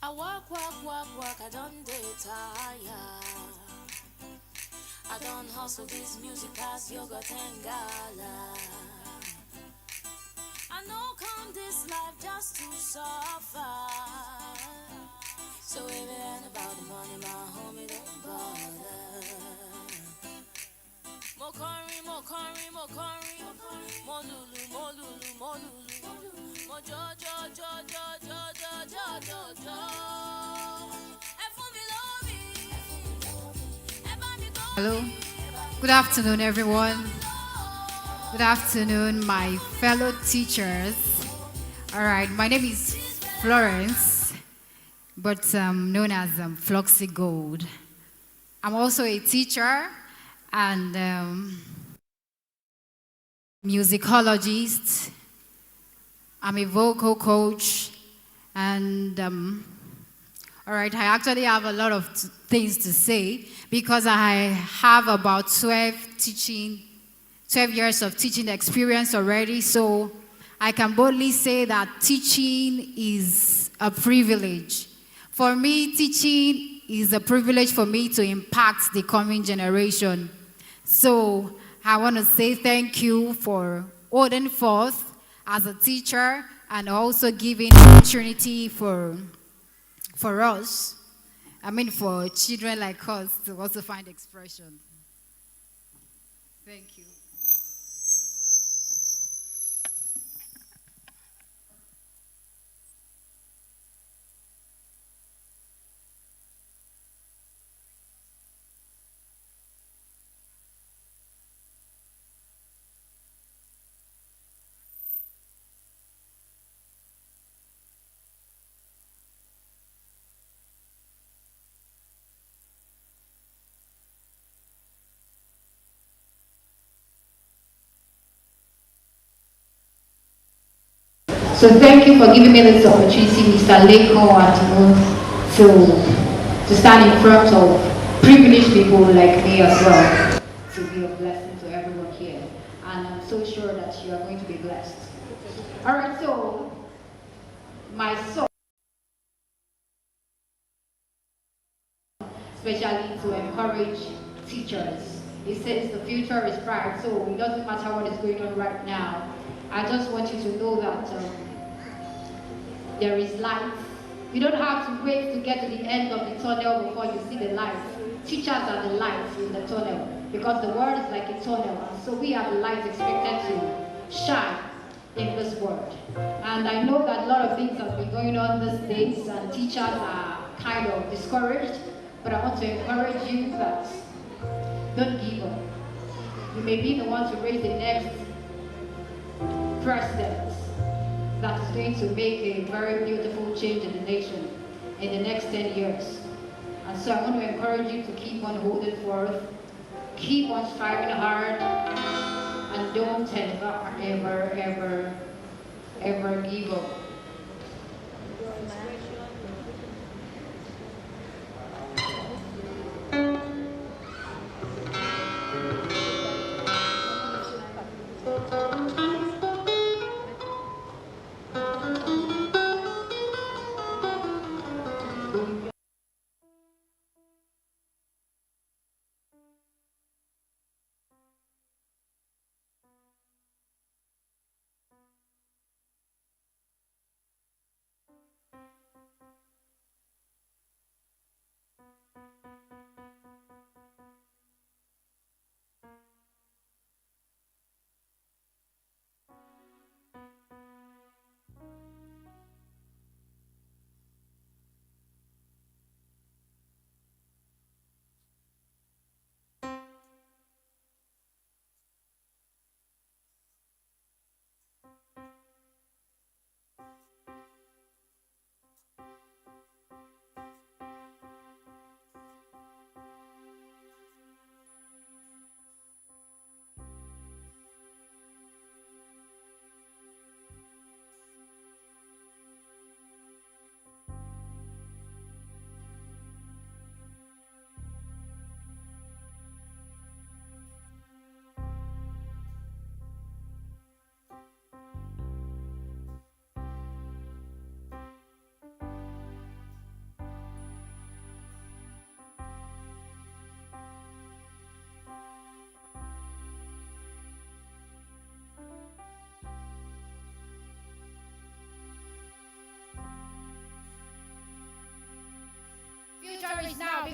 I work, I don't dey tire. I don't hustle this music as yoga and gala. I know come this life just to suffer. So if it ain't about the money, my homie don't bother. Mo lulu, mo jo. Ẹ fún mi lómi, ẹ bá mi gbọ́. Hello. Good afternoon, everyone. Good afternoon, my fellow teachers. All right, my name is Florence, but known as Floxy Gold. I'm also a teacher and musicologist. I'm a vocal coach, and all right, I actually have a lot of things to say because I have about 12 years of teaching experience already. So I can boldly say that teaching is a privilege. For me, teaching is a privilege for me to impact the coming generation. So I want to say thank you for holding forth as a teacher and also giving opportunity for us, for children like us to also find expression. Thank you. So thank you for giving me this opportunity, Mr. Leko and to stand in front of privileged people like me as well, to be a blessing to everyone here. And I'm so sure that you are going to be blessed. All right, so my song, especially to encourage teachers. It says the future is bright, so it doesn't matter what is going on right now. I just want you to know that there is light. You don't have to wait to get to the end of the tunnel before you see the light. Teachers are the lights in the tunnel because the world is like a tunnel. So we are the lights expected to shine in this world. And I know that a lot of things have been going on these days and teachers are kind of discouraged, but I want to encourage you that don't give up. You may be the one to raise the next president that is going to make a very beautiful change in the nation in the next 10 years. And so I want to encourage you to keep on holding forth, keep on striving hard, and don't ever give up.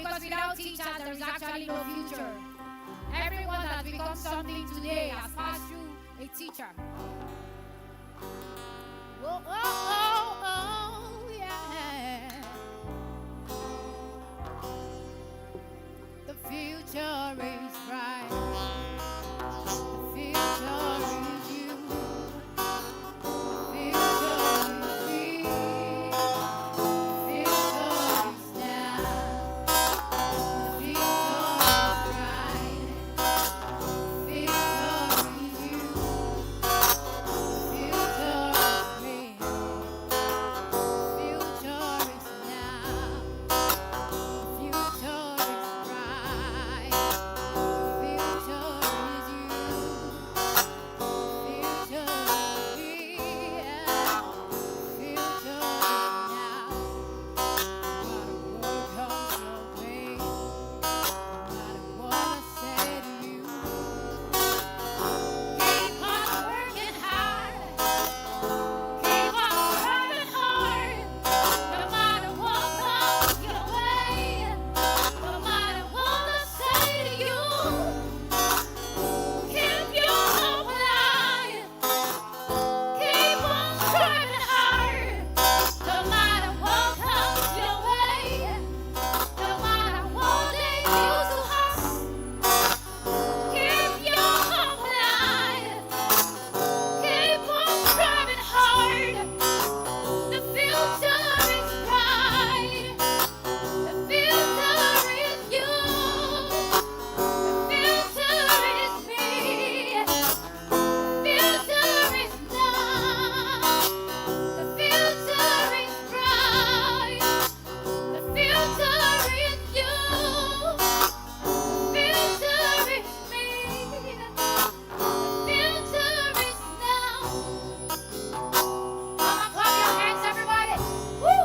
because without teachers, there is actually no future. Everyone that becomes something today has passed through a teacher. Oh, oh, oh, oh, yeah. The future is bright. The future is you. The future is me. The future is now. The future is bright. The future is you. The future is me. The future is now. The future is bright. The future is you. The future is me. The future is now. No matter what comes your way, no matter what I say to you, keep on working hard. Keep on striving hard. No matter what comes your way, no matter what I say to you, keep your hope alive. Keep on striving hard. No matter what comes your way, no matter what they do to us, keep your hope alive. Keep on striving hard. The future is bright. The future is you. The future is me. The future is now. The future is bright. The future is you. The future is me. The future is now. Come on, clap your hands, everybody. Woo!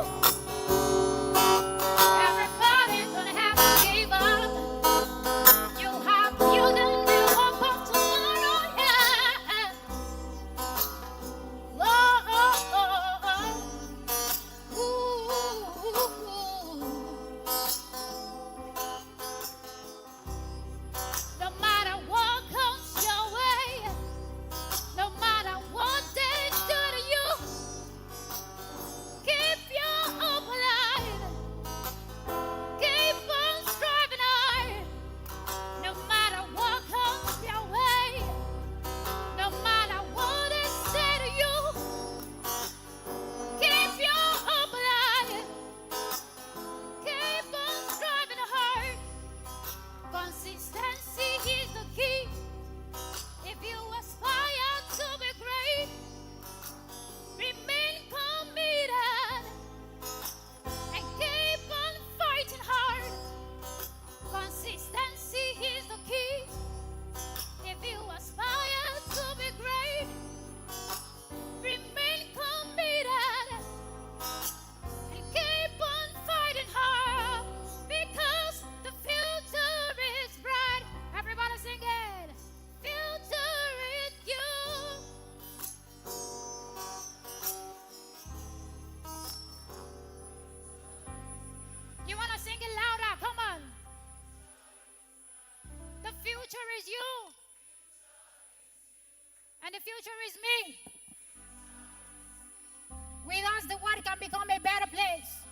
Everybody's gonna have to give up. You don't do hope of tomorrow, yeah. Oh, oh, oh, oh. Ooh. No matter what comes your way, no matter what they do to you, keep your hope alive. Keep on striving hard. No matter what comes your way, no matter what they say to you, keep your hope alive. Keep on striving hard. Consistency is the key. If you aspire to be great, remain committed and keep on fighting hard. Consistency is the key. If you aspire to be great, remain committed and keep on fighting hard, because the future is bright. Everybody sing it. Future is you. You want to sing it louder? Come on. The future is you. And the future is me. With us, the world can become a better place.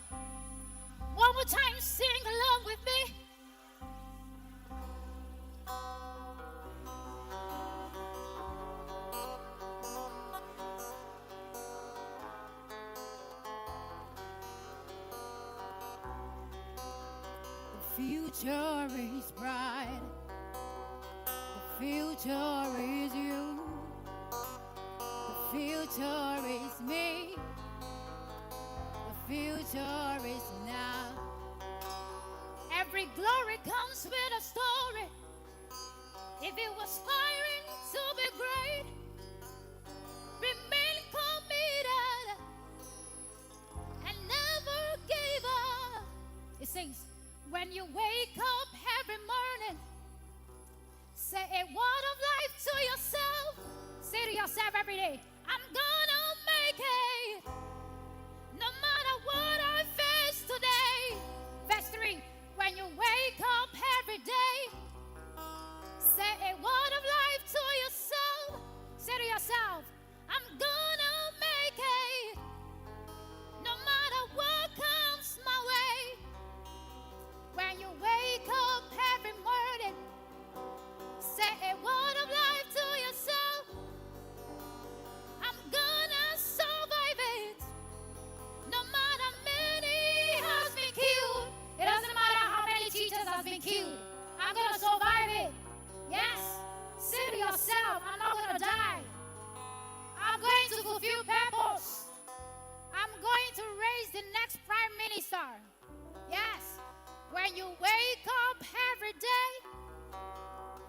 One more time, sing along with me. The future is bright. The future is you. The future is me. The future is now. Every glory comes with a story. If it was aspiring to be great, remain committed and never give up. It sings, when you wake up every morning, say a word of life to yourself. Say to yourself every day, I'm gonna make it. No matter what I face today. Verse 3, when you wake yourself, I'm gonna make it. No matter what comes my way. When you wake up every morning, say a word of life to yourself. I'm gonna survive it. No matter many has been killed. It doesn't matter how many teachers has been killed. I'm gonna survive it. Yes. Say to yourself, I'm not gonna die. I'm going to fulfill purpose. I'm going to raise the next prime minister. Yes. When you wake up every day,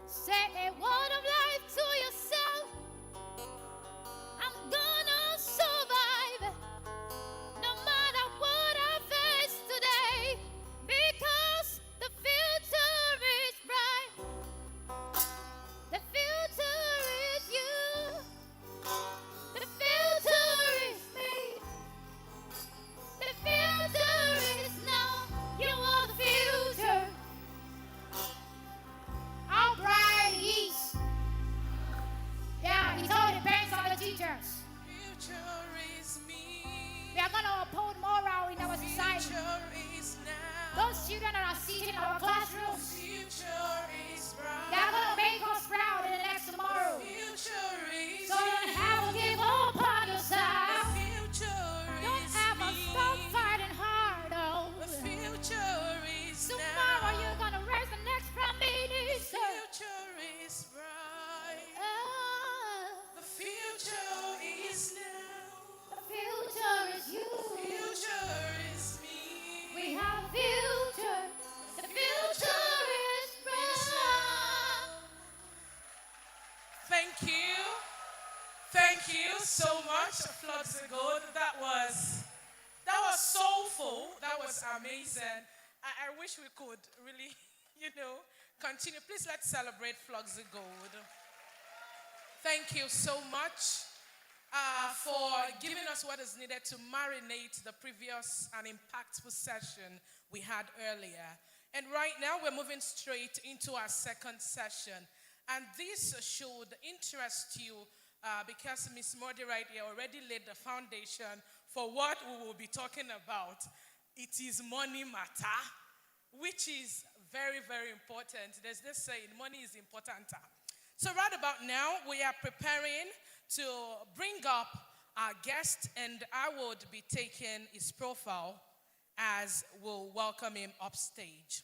say a word of life to yourself. I'm gonna survive. No matter what I face today, because the future is bright. The future is you. The future is me. The future is now. You are the future. How bright it is. Yeah, it all depends on the teachers. Future is me. We are going to uphold moral in our society. Future is now. Those children that are sitting in our classrooms, Future is bright. they are going to make us proud in the next tomorrow. Future is So don't ever give up on yourself. future Don't is ever stop fighting hard. The future is Tomorrow you're going to raise the next prime minister. Future is bright. The future is now. The future is you. Future is me. We have a future. The future is bright. Thank you. Thank you so much, Floods of Gold. That was soulful. That was amazing. I wish we could really, continue. Please let's celebrate Floods of Gold. Thank you so much for giving us what is needed to marinate the previous and impactful session we had earlier. And right now we're moving straight into our second session. And this should interest you because Ms. Modi right here already laid the foundation for what we will be talking about. It is money matter, which is very, very important. There's this saying, money is important. So right about now, we are preparing to bring up our guest, and I would be taking his profile as we'll welcome him upstage.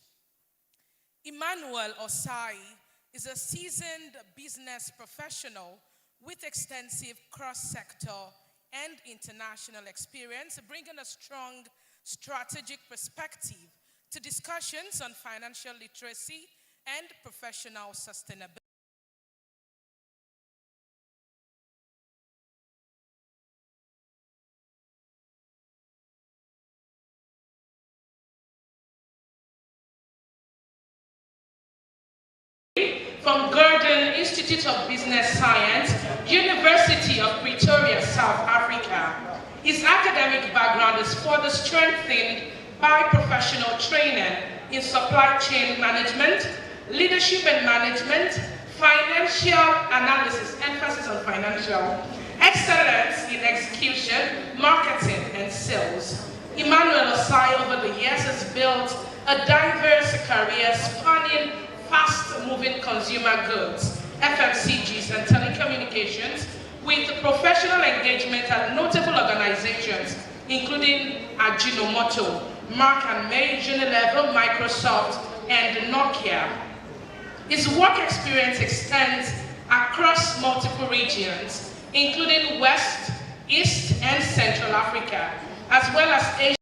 Emmanuel Osai is a seasoned business professional with extensive cross-sector and international experience, bringing a strong strategic perspective to discussions on financial literacy and professional sustainability. From Gordon Institute of Business Science, University of Pretoria, South Africa. His academic background is further strengthened by professional training in supply chain management, leadership and management, financial analysis, emphasis on financial, excellence in execution, marketing, and sales. Emmanuel Osai over the years has built a diverse career spanning fast-moving consumer goods, FMCGs, and telecommunications, with professional engagement at notable organizations, including Ajinomoto, Mark and May, Unilever, Microsoft, and Nokia. His work experience extends across multiple regions, including West, East, and Central Africa, as well as Asia.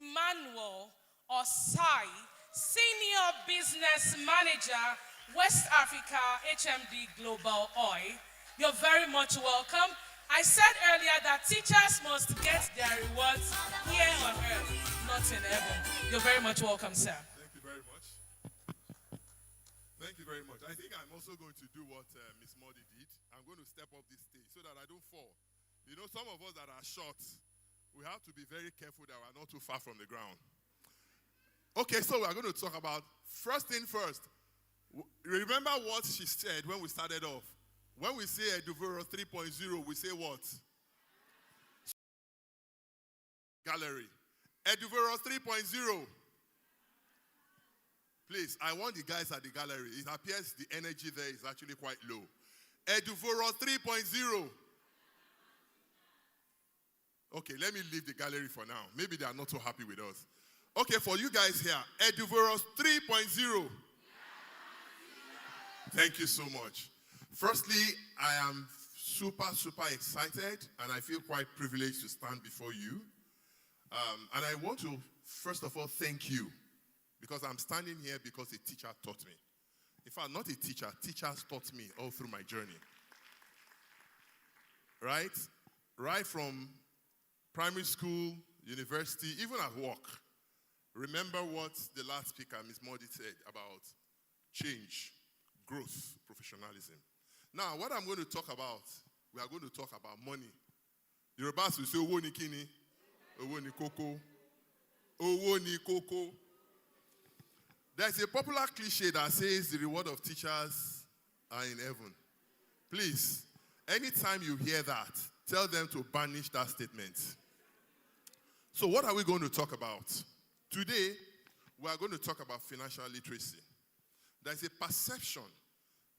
Manuel Osai, Senior Business Manager, West Africa HMD Global Oil. You're very much welcome. I said earlier that teachers must get their rewards here on earth, not in heaven. You're very much welcome, sir. Thank you very much. Thank you very much. I think I'm also going to do what Miss Modi did. I'm going to step up this stage so that I don't fall. You know, some of us that are short, we have to be very careful that we're not too far from the ground. Okay, so we're going to talk about first thing first. Remember what she said when we started off. When we say Eduvero 3.0, we say what? Gallery. Eduvero 3.0. Please, I want the guys at the gallery. It appears the energy there is actually quite low. Eduvero 3.0. Okay, let me leave the gallery for now. Maybe they are not so happy with us. Okay, for you guys here, Eduvero 3.0. Thank you so much. Firstly, I am super excited, and I feel quite privileged to stand before you. And I want to, first of all, thank you, because I'm standing here because a teacher taught me. In fact, not a teacher, teachers taught me all through my journey. Right? Right from primary school, university, even at work. Remember what the last speaker, Ms. Modi, said about change, growth, professionalism. Now, what I'm going to talk about, we are going to talk about money. Yorubas will say, Owo ni kini, Owo ni koko, Owo ni koko. There's a popular cliche that says the reward of teachers are in heaven. Please, anytime you hear that, tell them to banish that statement. So what are we going to talk about? Today, we are going to talk about financial literacy. There's a perception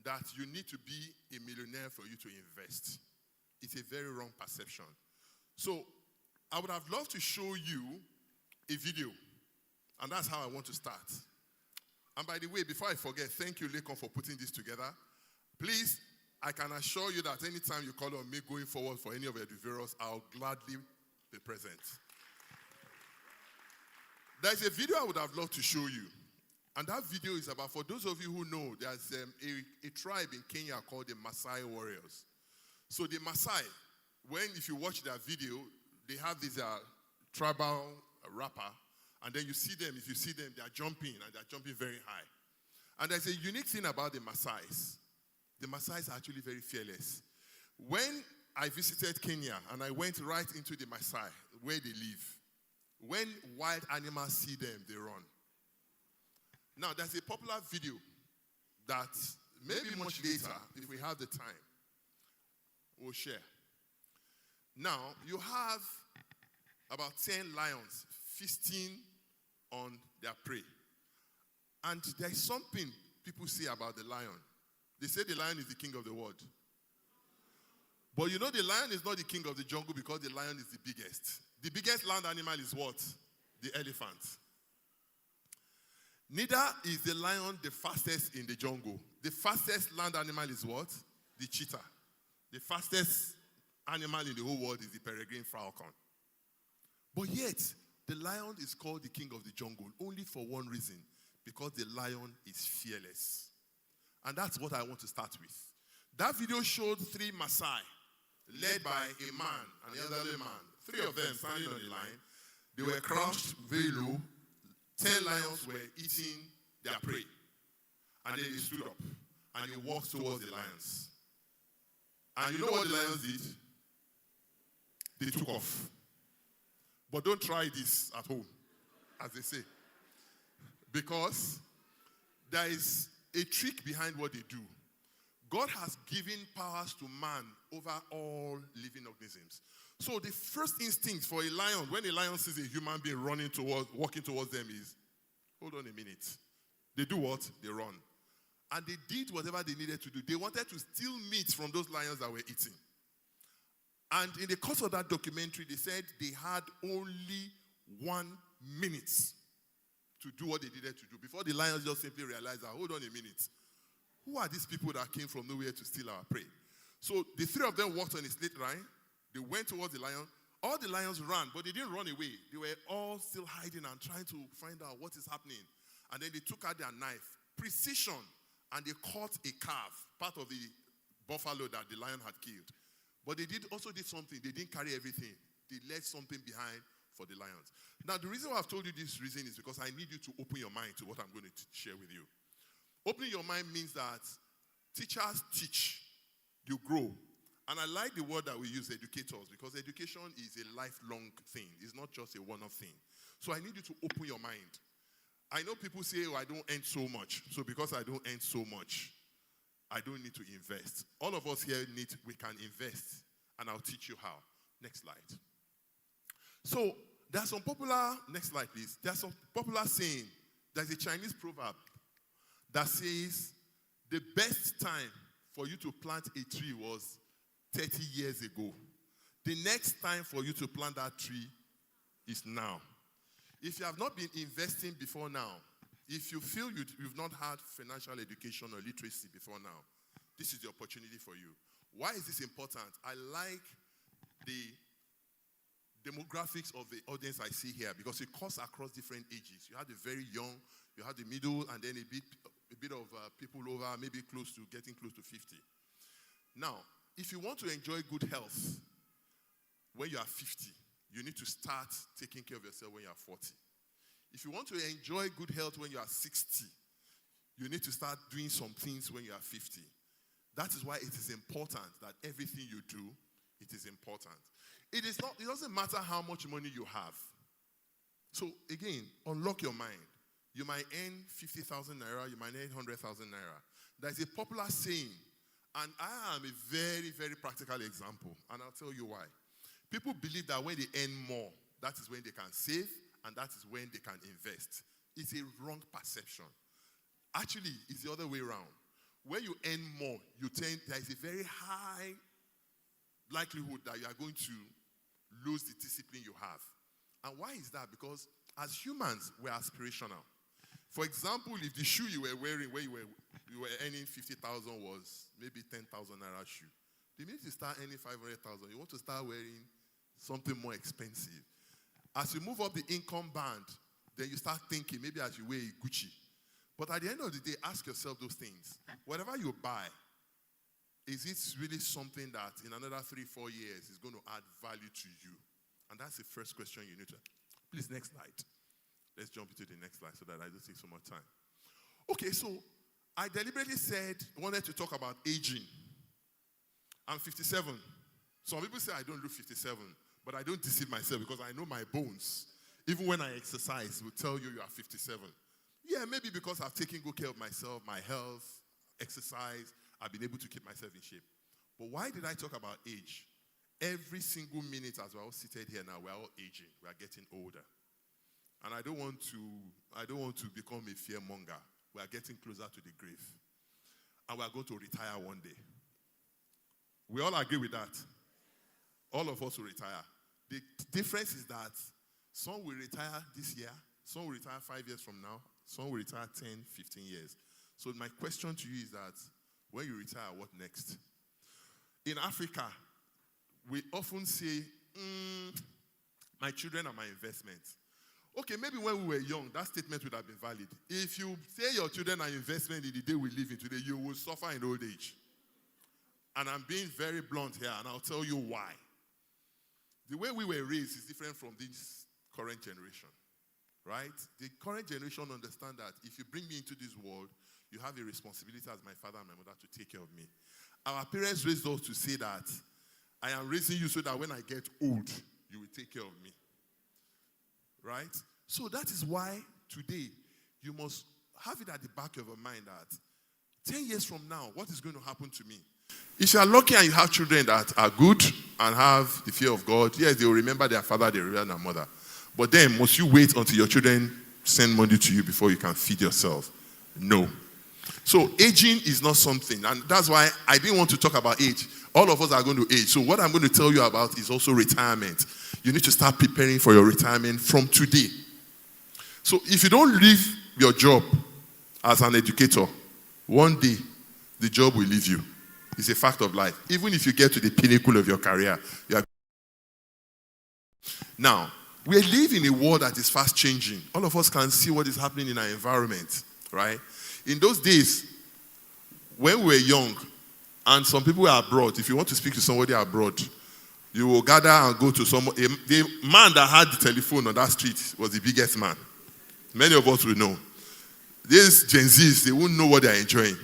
that you need to be a millionaire for you to invest. It's a very wrong perception. So I would have loved to show you a video, and that's how I want to start. And by the way, before I forget, thank you, Lekon, for putting this together. Please, I can assure you that anytime you call on me going forward for any of your Eduveros, I'll gladly be present. There's a video I would have loved to show you. And that video is about, for those of you who know, there's a tribe in Kenya called the Maasai warriors. So the Maasai, if you watch their video, they have this tribal rapper, and then you see them, if you see them, they are jumping, and they're jumping very high. And there's a unique thing about the Maasais. The Maasais are actually very fearless. When I visited Kenya, and I went right into the Maasai, where they live, when wild animals see them, they run. Now, there's a popular video that maybe much later, if we have the time, we'll share. Now, you have about 10 lions feasting on their prey. And there's something people say about the lion. They say the lion is the king of the world. But you know the lion is not the king of the jungle because the lion is the biggest. The biggest land animal is what? The elephant. Neither is the lion the fastest in the jungle. The fastest land animal is what? The cheetah. The fastest animal in the whole world is the peregrine falcon. But yet, the lion is called the king of the jungle only for one reason, because the lion is fearless. And that's what I want to start with. That video showed 3 Maasai, led by a man and the elderly man. 3 of them standing on the line. They were crouched very low. 10 lions were eating their prey. And then they stood up and they walked towards the lions. And you know what the lions did? They took off. But don't try this at home, as they say. Because there is a trick behind what they do. God has given powers to man over all living organisms. So the first instinct for a lion, when a lion sees a human being walking towards them, is, hold on a minute. They do what? They run. And they did whatever they needed to do. They wanted to steal meat from those lions that were eating. And in the course of that documentary, they said they had only 1 minute to do what they needed to do before the lions just simply realized that, hold on a minute. Who are these people that came from nowhere to steal our prey? So the 3 of them walked on a straight line. They went towards the lion. All the lions ran, but they didn't run away. They were all still hiding and trying to find out what is happening. And then they took out their knife, precision, and they caught a calf, part of the buffalo that the lion had killed. But they also did something. They didn't carry everything. They left something behind for the lions. Now, the reason why I've told you this reason is because I need you to open your mind to what I'm going to share with you. Opening your mind means that teachers teach, you grow. And I like the word that we use, educators, because education is a lifelong thing. It's not just a one-off thing. So I need you to open your mind. I know people say, oh, I don't earn so much. So because I don't earn so much, I don't need to invest. All of us here we can invest, and I'll teach you how. Next slide. So there's some popular, next slide please. There's some popular saying, there's a Chinese proverb that says, the best time for you to plant a tree was 30 years ago. The next time for you to plant that tree is now. If you have not been investing before now, if you feel you've not had financial education or literacy before now, this is the opportunity for you. Why is this important? I like the demographics of the audience I see here because it cuts across different ages. You have the very young, you have the middle, and then a bit of people over, maybe getting close to 50. Now, if you want to enjoy good health when you are 50, you need to start taking care of yourself when you are 40. If you want to enjoy good health when you are 60, you need to start doing some things when you are 50. That is why it is important that everything you do, it is important. It doesn't matter how much money you have. So again, unlock your mind. You might earn 50,000 naira, you might earn 100,000 naira. There's a popular saying, and I am a very, very practical example, and I'll tell you why. People believe that when they earn more, that is when they can save, and that is when they can invest. It's a wrong perception. Actually, it's the other way around. When you earn more, there is a very high likelihood that you are going to lose the discipline you have. And why is that? Because as humans, we're aspirational. For example, if the shoe you were wearing when you were earning 50,000 was maybe 10,000 naira shoe, the minute you start earning 500,000, you want to start wearing something more expensive. As you move up the income band, then you start thinking, maybe I should wear a Gucci. But at the end of the day, ask yourself those things. Whatever you buy, is it really something that in another 3-4 years is going to add value to you? And that's the first question you need to. Please, next slide. Let's jump into the next slide so that I don't take so much time. Okay, so I deliberately wanted to talk about aging. I'm 57. Some people say I don't look 57, but I don't deceive myself because I know my bones, even when I exercise, will tell you are 57. Yeah, maybe because I've taken good care of myself, my health, exercise, I've been able to keep myself in shape. But why did I talk about age? Every single minute as we're all seated here now, we're all aging. We are getting older. And I don't want to become a fearmonger. We are getting closer to the grave. And we are going to retire one day. We all agree with that. All of us will retire. The difference is that some will retire this year, some will retire 5 years from now, some will retire 10, 15 years. So my question to you is that when you retire, what next? In Africa, we often say, my children are my investment. Okay, maybe when we were young, that statement would have been valid. If you say your children are investment in the day we live in today, you will suffer in old age. And I'm being very blunt here, and I'll tell you why. The way we were raised is different from this current generation, right? The current generation understand that if you bring me into this world, you have a responsibility as my father and my mother to take care of me. Our parents raised us to say that I am raising you so that when I get old, you will take care of me. Right? So that is why today you must have it at the back of your mind that 10 years from now, what is going to happen to me? If you are lucky and you have children that are good and have the fear of God, yes, they will remember their father, they will remember their mother. But then, must you wait until your children send money to you before you can feed yourself? No. So aging is not something, and that's why I didn't want to talk about age. All of us are going to age. So what I'm going to tell you about is also retirement. You need to start preparing for your retirement from today. So if you don't leave your job as an educator, one day the job will leave you. It's a fact of life. Even if you get to the pinnacle of your career, you are Now, we live in a world that is fast changing. All of us can see what is happening in our environment, right? In those days, when we were young, and some people were abroad, if you want to speak to somebody abroad, you will gather and go to the man that had the telephone on that street was the biggest man. Many of us will know. These Gen Zs, they won't know what they are enjoying.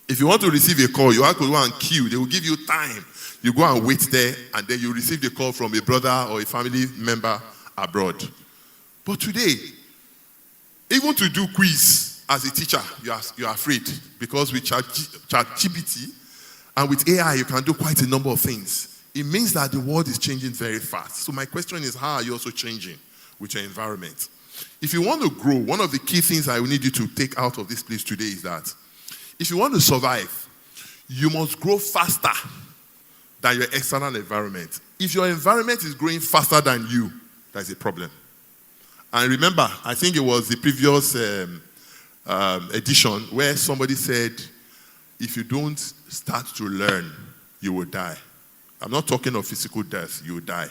If you want to receive a call, you have to go and queue. They will give you time. You go and wait there, and then you receive the call from a brother or a family member abroad. But today, even to do quiz as a teacher, you are afraid, because with ChatGPT and with AI, you can do quite a number of things. It means that the world is changing very fast. So my question is, how are you also changing with your environment? If you want to grow, one of the key things I will need you to take out of this place today is that if you want to survive, you must grow faster than your external environment. If your environment is growing faster than you, that's a problem. And remember, I think it was the previous edition where somebody said, if you don't start to learn, you will die. I'm not talking of physical death, you will die.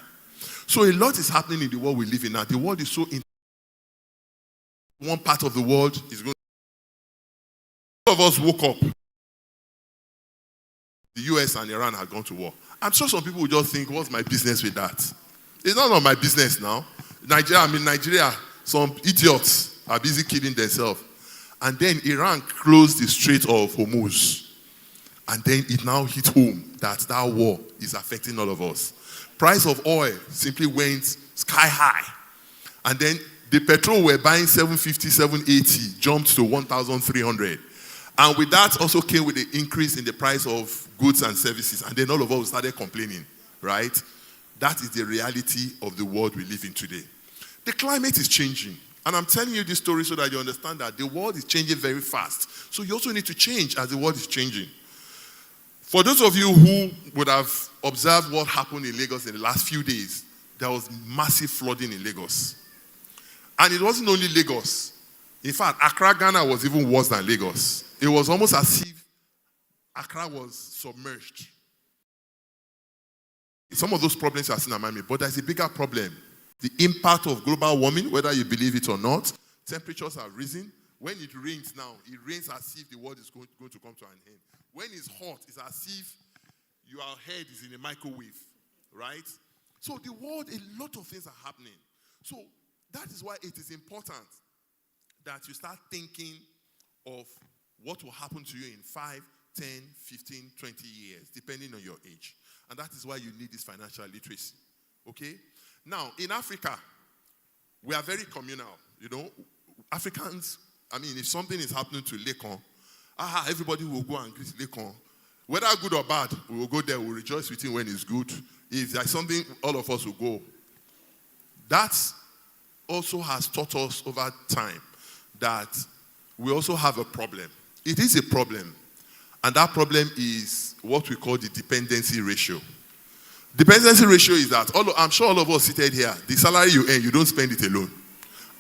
So a lot is happening in the world we live in now. The world is so one part of the world is going. All of us woke up. The US and Iran had gone to war. I'm sure some people will just think, what's my business with that? It's not my business now. Nigeria, some idiots are busy killing themselves. And then Iran closed the Strait of Hormuz. And then it now hit home that war is affecting all of us. Price of oil simply went sky high. And then the petrol we're buying 750, 780 jumped to 1,300. And with that also came with the increase in the price of goods and services. And then all of us started complaining, right? That is the reality of the world we live in today. The climate is changing. And I'm telling you this story so that you understand that the world is changing very fast. So you also need to change as the world is changing. For those of you who would have observed what happened in Lagos in the last few days, there was massive flooding in Lagos. And it wasn't only Lagos. In fact, Accra, Ghana was even worse than Lagos. It was almost as if Accra was submerged. Some of those problems are still around me, but there's a bigger problem. The impact of global warming, whether you believe it or not, temperatures have risen. When it rains now, it rains as if the world is going to come to an end. When it's hot, it's as if your head is in a microwave, right? So the world, a lot of things are happening. So that is why it is important that you start thinking of what will happen to you in 5, 10, 15, 20 years, depending on your age. And that is why you need this financial literacy, okay? Now, in Africa, we are very communal, Africans, if something is happening to Lekon, everybody will go and greet Lekon. Whether good or bad, we will go there, we'll rejoice with him when it's good. If there's something, all of us will go. That also has taught us over time that we also have a problem. It is a problem. And that problem is what we call the dependency ratio. Dependency ratio is that, I'm sure all of us seated here, the salary you earn, you don't spend it alone.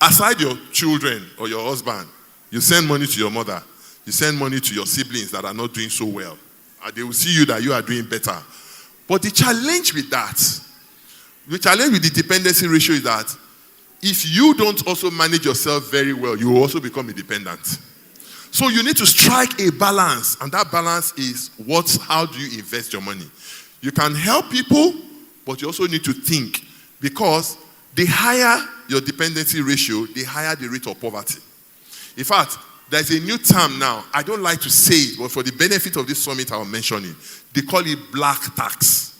Aside your children or your husband, you send money to your mother, you send money to your siblings that are not doing so well. And they will see you that you are doing better. But the challenge with the dependency ratio is that if you don't also manage yourself very well, you will also become independent. So you need to strike a balance, and that balance is how do you invest your money? You can help people, but you also need to think, because the higher your dependency ratio, the higher the rate of poverty. In fact, there's a new term now. I don't like to say it, but for the benefit of this summit, I'll mention it. They call it black tax.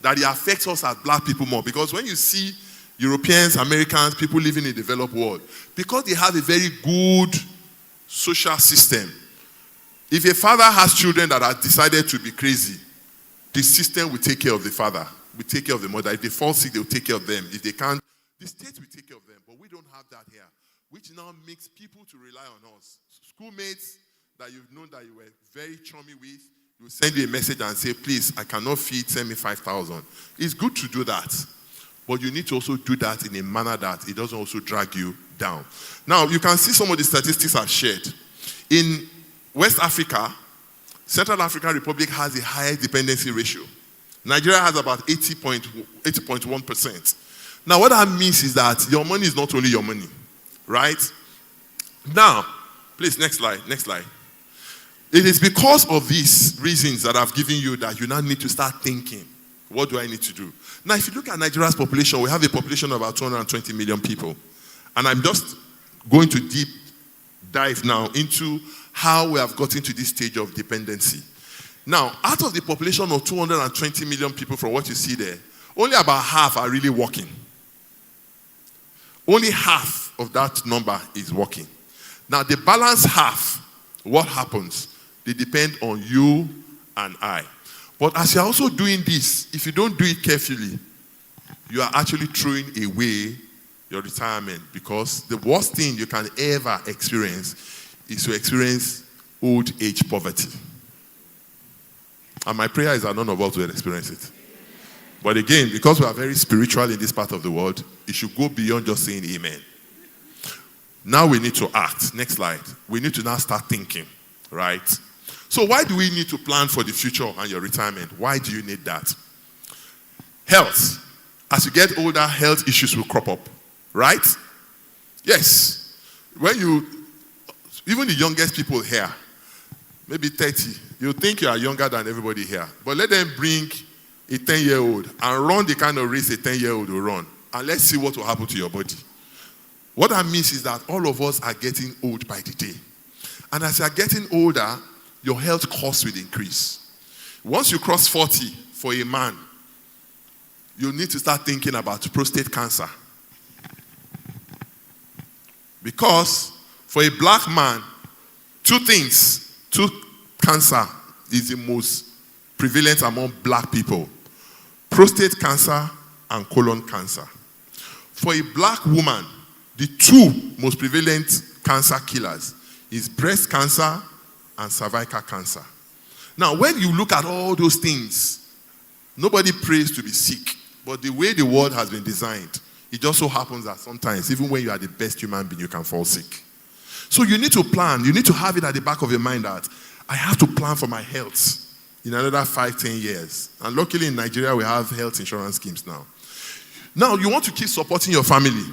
That it affects us as black people more. Because when you see Europeans, Americans, people living in the developed world, because they have a very good social system. If a father has children that have decided to be crazy, the system will take care of the father, will take care of the mother. If they fall sick, they will take care of them. If they can't, the state will take care of them. But we don't have that here, which now makes people to rely on us. Schoolmates that you've known that you were very chummy with, will send you a message and say, please, I cannot feed, send me 5,000. It's good to do that. But you need to also do that in a manner that it doesn't also drag you down. Now, you can see some of the statistics I've shared. In West Africa, Central African Republic has a higher dependency ratio. Nigeria has about 80.1%. Now, what that means is that your money is not only your money, right? Now, please, next slide, next slide. It is because of these reasons that I've given you that you now need to start thinking, what do I need to do? Now, if you look at Nigeria's population, we have a population of about 220 million people. And I'm just going to deep dive now into how we have gotten to this stage of dependency. Now, out of the population of 220 million people, from what you see there, only about half are really working. Only half of that number is working. Now, the balance half, what happens? They depend on you and I. But as you're also doing this, if you don't do it carefully, you are actually throwing away your retirement, because the worst thing you can ever experience is to experience old age poverty. And my prayer is that none of us will experience it. But again, because we are very spiritual in this part of the world, it should go beyond just saying amen. Now we need to act. Next slide. We need to now start thinking, right? So why do we need to plan for the future and your retirement? Why do you need that? Health. As you get older, health issues will crop up, right? Yes. Even the youngest people here, maybe 30, you think you are younger than everybody here. But let them bring a 10-year-old and run the kind of race a 10-year-old will run. And let's see what will happen to your body. What that means is that all of us are getting old by the day. And as you are getting older, your health costs will increase. Once you cross 40 for a man, you need to start thinking about prostate cancer. Because for a black man, two cancer is the most prevalent among black people. Prostate cancer and colon cancer. For a black woman, the two most prevalent cancer killers is breast cancer and cervical cancer. Now, when you look at all those things, nobody prays to be sick. But the way the world has been designed, it just so happens that sometimes, even when you are the best human being, you can fall sick. So you need to plan. You need to have it at the back of your mind that I have to plan for my health in another 5-10 years. And luckily in Nigeria, we have health insurance schemes now. Now, you want to keep supporting your family.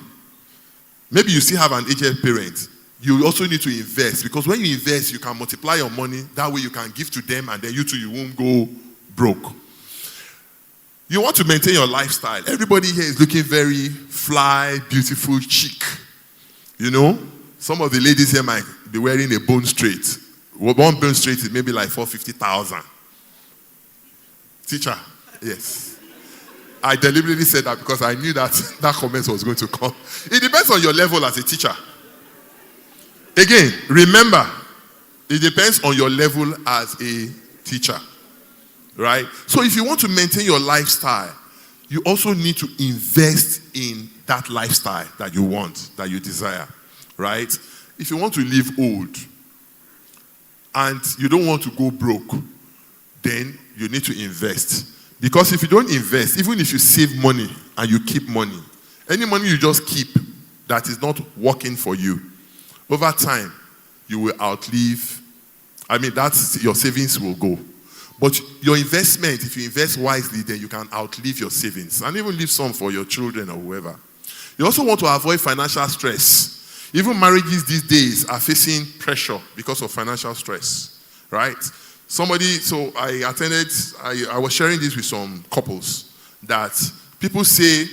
Maybe you still have an aged parent. You also need to invest, because when you invest, you can multiply your money. That way you can give to them, and then you too, you won't go broke. You want to maintain your lifestyle. Everybody here is looking very fly, beautiful, chic. You know, some of the ladies here might be wearing a bone straight. One bone straight is maybe like 450,000. Teacher, yes. I deliberately said that because I knew that that comment was going to come. It depends on your level as a teacher. Again, remember, it depends on your level as a teacher. Right? So if you want to maintain your lifestyle, you also need to invest in that lifestyle that you want, that you desire. Right? If you want to live old and you don't want to go broke, then you need to invest. Because if you don't invest, even if you save money and you keep money, any money you just keep that is not working for you, over time, you will outlive, that's your savings will go. But your investment, if you invest wisely, then you can outlive your savings and even leave some for your children or whoever. You also want to avoid financial stress. Even marriages these days are facing pressure because of financial stress, right? I was sharing this with some couples, that people say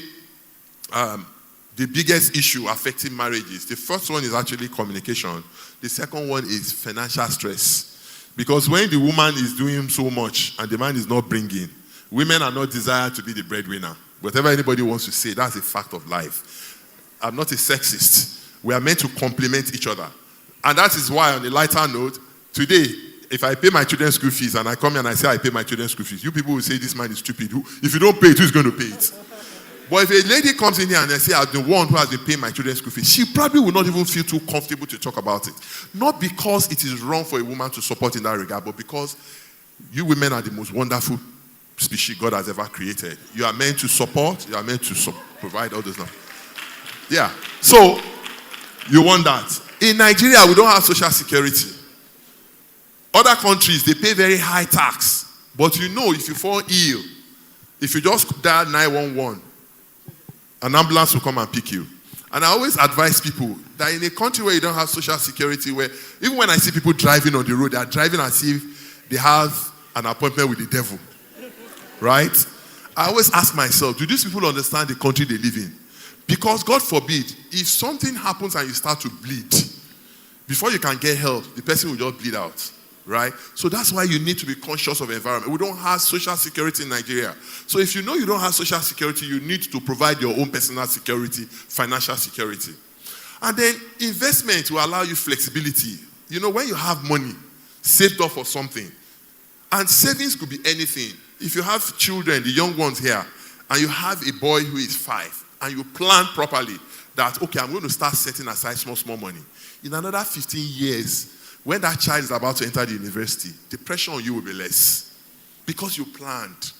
the biggest issue affecting marriages, the first one is actually communication. The second one is financial stress. Because when the woman is doing so much and the man is not bringing, women are not desired to be the breadwinner. Whatever anybody wants to say, that's a fact of life. I'm not a sexist. We are meant to complement each other. And that is why, on a lighter note, today, if I pay my children's school fees and I come here and I say I pay my children's school fees, you people will say this man is stupid. If you don't pay it, who's going to pay it? But if a lady comes in here and I say I'm the one who has been paying my children's school fees, she probably will not even feel too comfortable to talk about it. Not because it is wrong for a woman to support in that regard, but because you women are the most wonderful species God has ever created. You are meant to support, you are meant to provide all this stuff. Yeah. So, you want that. In Nigeria, we don't have social security. Other countries, they pay very high tax. But you know, if you fall ill, if you just dial 911, an ambulance will come and pick you. And I always advise people that in a country where you don't have social security, where even when I see people driving on the road, they are driving as if they have an appointment with the devil. Right? I always ask myself, do these people understand the country they live in? Because God forbid, if something happens and you start to bleed, before you can get help, the person will just bleed out. Right? So that's why you need to be conscious of environment. We don't have social security in Nigeria. So if you know you don't have social security, you need to provide your own personal security, financial security. And then investment will allow you flexibility. You know, when you have money saved up for something, and savings could be anything. If you have children, the young ones here, and you have a boy who is 5, and you plan properly that, okay, I'm going to start setting aside small money. In another 15 years, when that child is about to enter the university, the pressure on you will be less because you planned.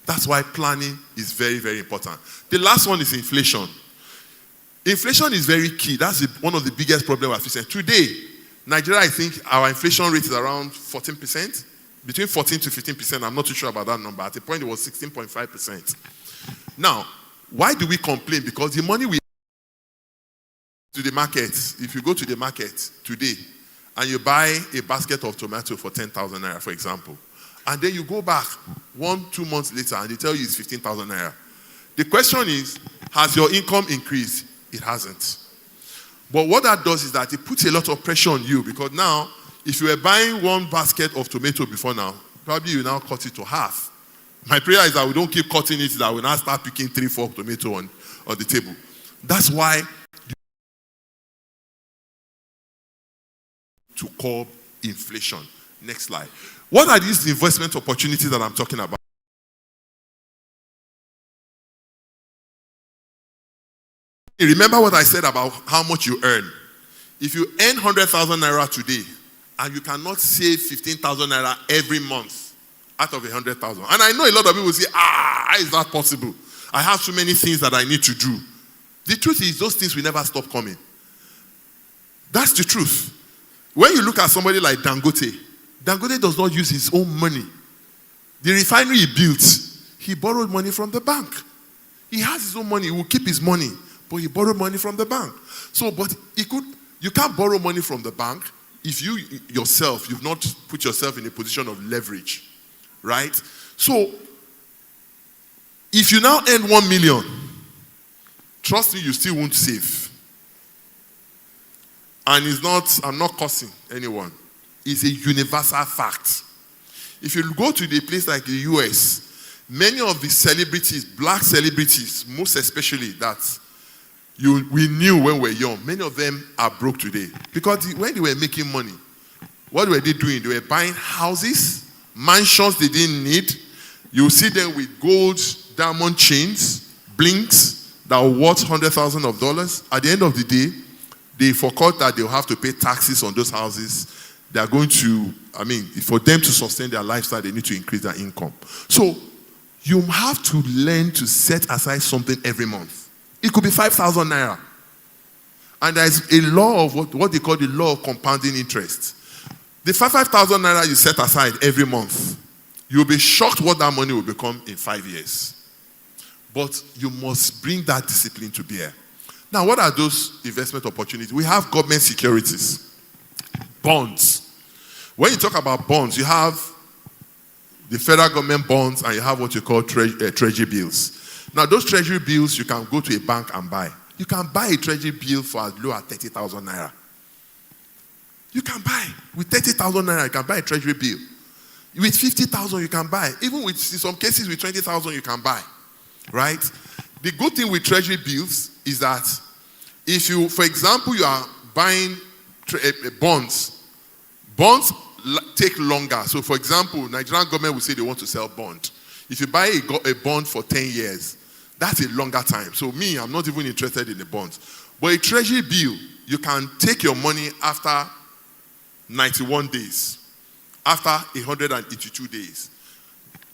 That's why planning is very, very important. The last one is inflation. Inflation is very key. That's one of the biggest problems we're facing. Today, Nigeria, I think our inflation rate is around 14%, between 14 to 15%. I'm not too sure about that number. At the point, it was 16.5%. Now, why do we complain? Because the money we to the market, if you go to the market today, and you buy a basket of tomato for 10,000 naira, for example, and then you go back 1-2 months later and they tell you it's 15,000 naira. The question is, has your income increased? It hasn't. But what that does is that it puts a lot of pressure on you, because now, if you were buying one basket of tomato before now, probably you now cut it to half. My prayer is that we don't keep cutting it, that we now start picking 3-4 tomato on the table. That's why to curb inflation. Next slide. What are these investment opportunities that I'm talking about? Remember what I said about how much you earn. If you earn 100,000 naira today and you cannot save 15,000 naira every month out of 100,000, and I know a lot of people say, how is that possible? I have so many things that I need to do. The truth is, those things will never stop coming. That's the truth. When you look at somebody like Dangote, Dangote does not use his own money. The refinery he built, he borrowed money from the bank. He has his own money, he will keep his money, but he borrowed money from the bank. So, but you can't borrow money from the bank if you yourself, you've not put yourself in a position of leverage, right? So, if you now earn 1 million, trust me, you still won't save. And I'm not cursing anyone. It's a universal fact. If you go to the place like the US, many of the celebrities, black celebrities, most especially that we knew when we were young, many of them are broke today. Because when they were making money, what were they doing? They were buying houses, mansions they didn't need. You see them with gold, diamond chains, blinks that were worth $100,000. At the end of the day, they forgot that they'll have to pay taxes on those houses. They are going to, for them to sustain their lifestyle, they need to increase their income. So, you have to learn to set aside something every month. It could be 5,000 naira. And there's a law of what they call the law of compounding interest. The 5,000 naira you set aside every month, you'll be shocked what that money will become in 5 years. But you must bring that discipline to bear. Now, what are those investment opportunities? We have government securities, bonds. When you talk about bonds, you have the federal government bonds and you have what you call treasury bills. Now, those treasury bills, you can go to a bank and buy. You can buy a treasury bill for as low as 30,000 naira. You can buy. With 30,000 naira, you can buy a treasury bill. With 50,000, you can buy. Even with, in some cases, with 20,000, you can buy. Right? The good thing with treasury bills is that if you, for example, you are buying bonds take longer. So, for example, Nigerian government will say they want to sell bond. If you buy a bond for 10 years, that's a longer time. So me, I'm not even interested in the bonds. But a treasury bill, you can take your money after 91 days, after 182 days.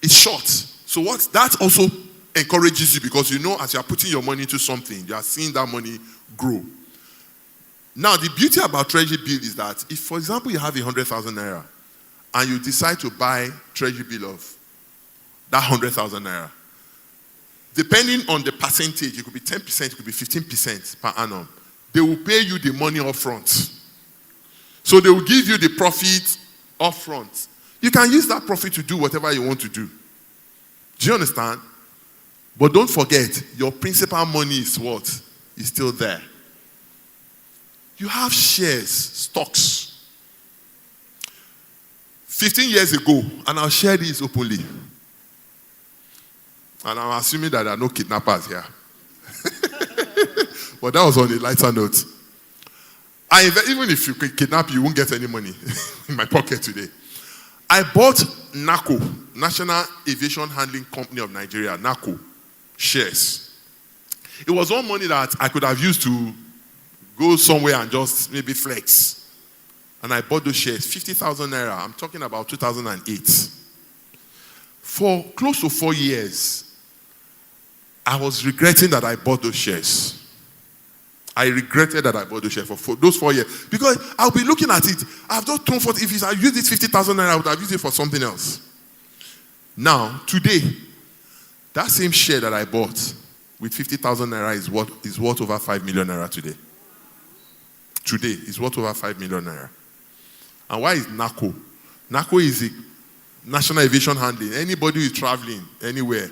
It's short. So that also encourages you, because you know as you are putting your money into something, you are seeing that money grow. Now, the beauty about treasury bill is that if, for example, you have 100,000 naira and you decide to buy treasury bill of that 100,000 naira, depending on the percentage, it could be 10%, it could be 15% per annum. They will pay you the money up front. So they will give you the profit up front. You can use that profit to do whatever you want to do. Do you understand? But don't forget, your principal money is what? Is still there. You have shares, stocks. 15 years ago, and I'll share this openly. And I'm assuming that there are no kidnappers here. But that was on a lighter note. Even if you kidnap, you won't get any money in my pocket today. I bought NACO, National Aviation Handling Company of Nigeria, NACO, shares. It was all money that I could have used to go somewhere and just maybe flex. And I bought those shares, 50,000 naira. I'm talking about 2008. For close to 4 years, I was regretting that I bought those shares. I regretted that I bought those shares for those 4 years. Because I'll be looking at it. I've just thrown forth. If I used this 50,000 naira, I would have used it for something else. Now, today, that same share that I bought with 50,000 naira is worth over 5 million naira today. Today, it's worth over 5 million naira. And why is NACO? NACO is the National Aviation Handling. Anybody who is traveling anywhere,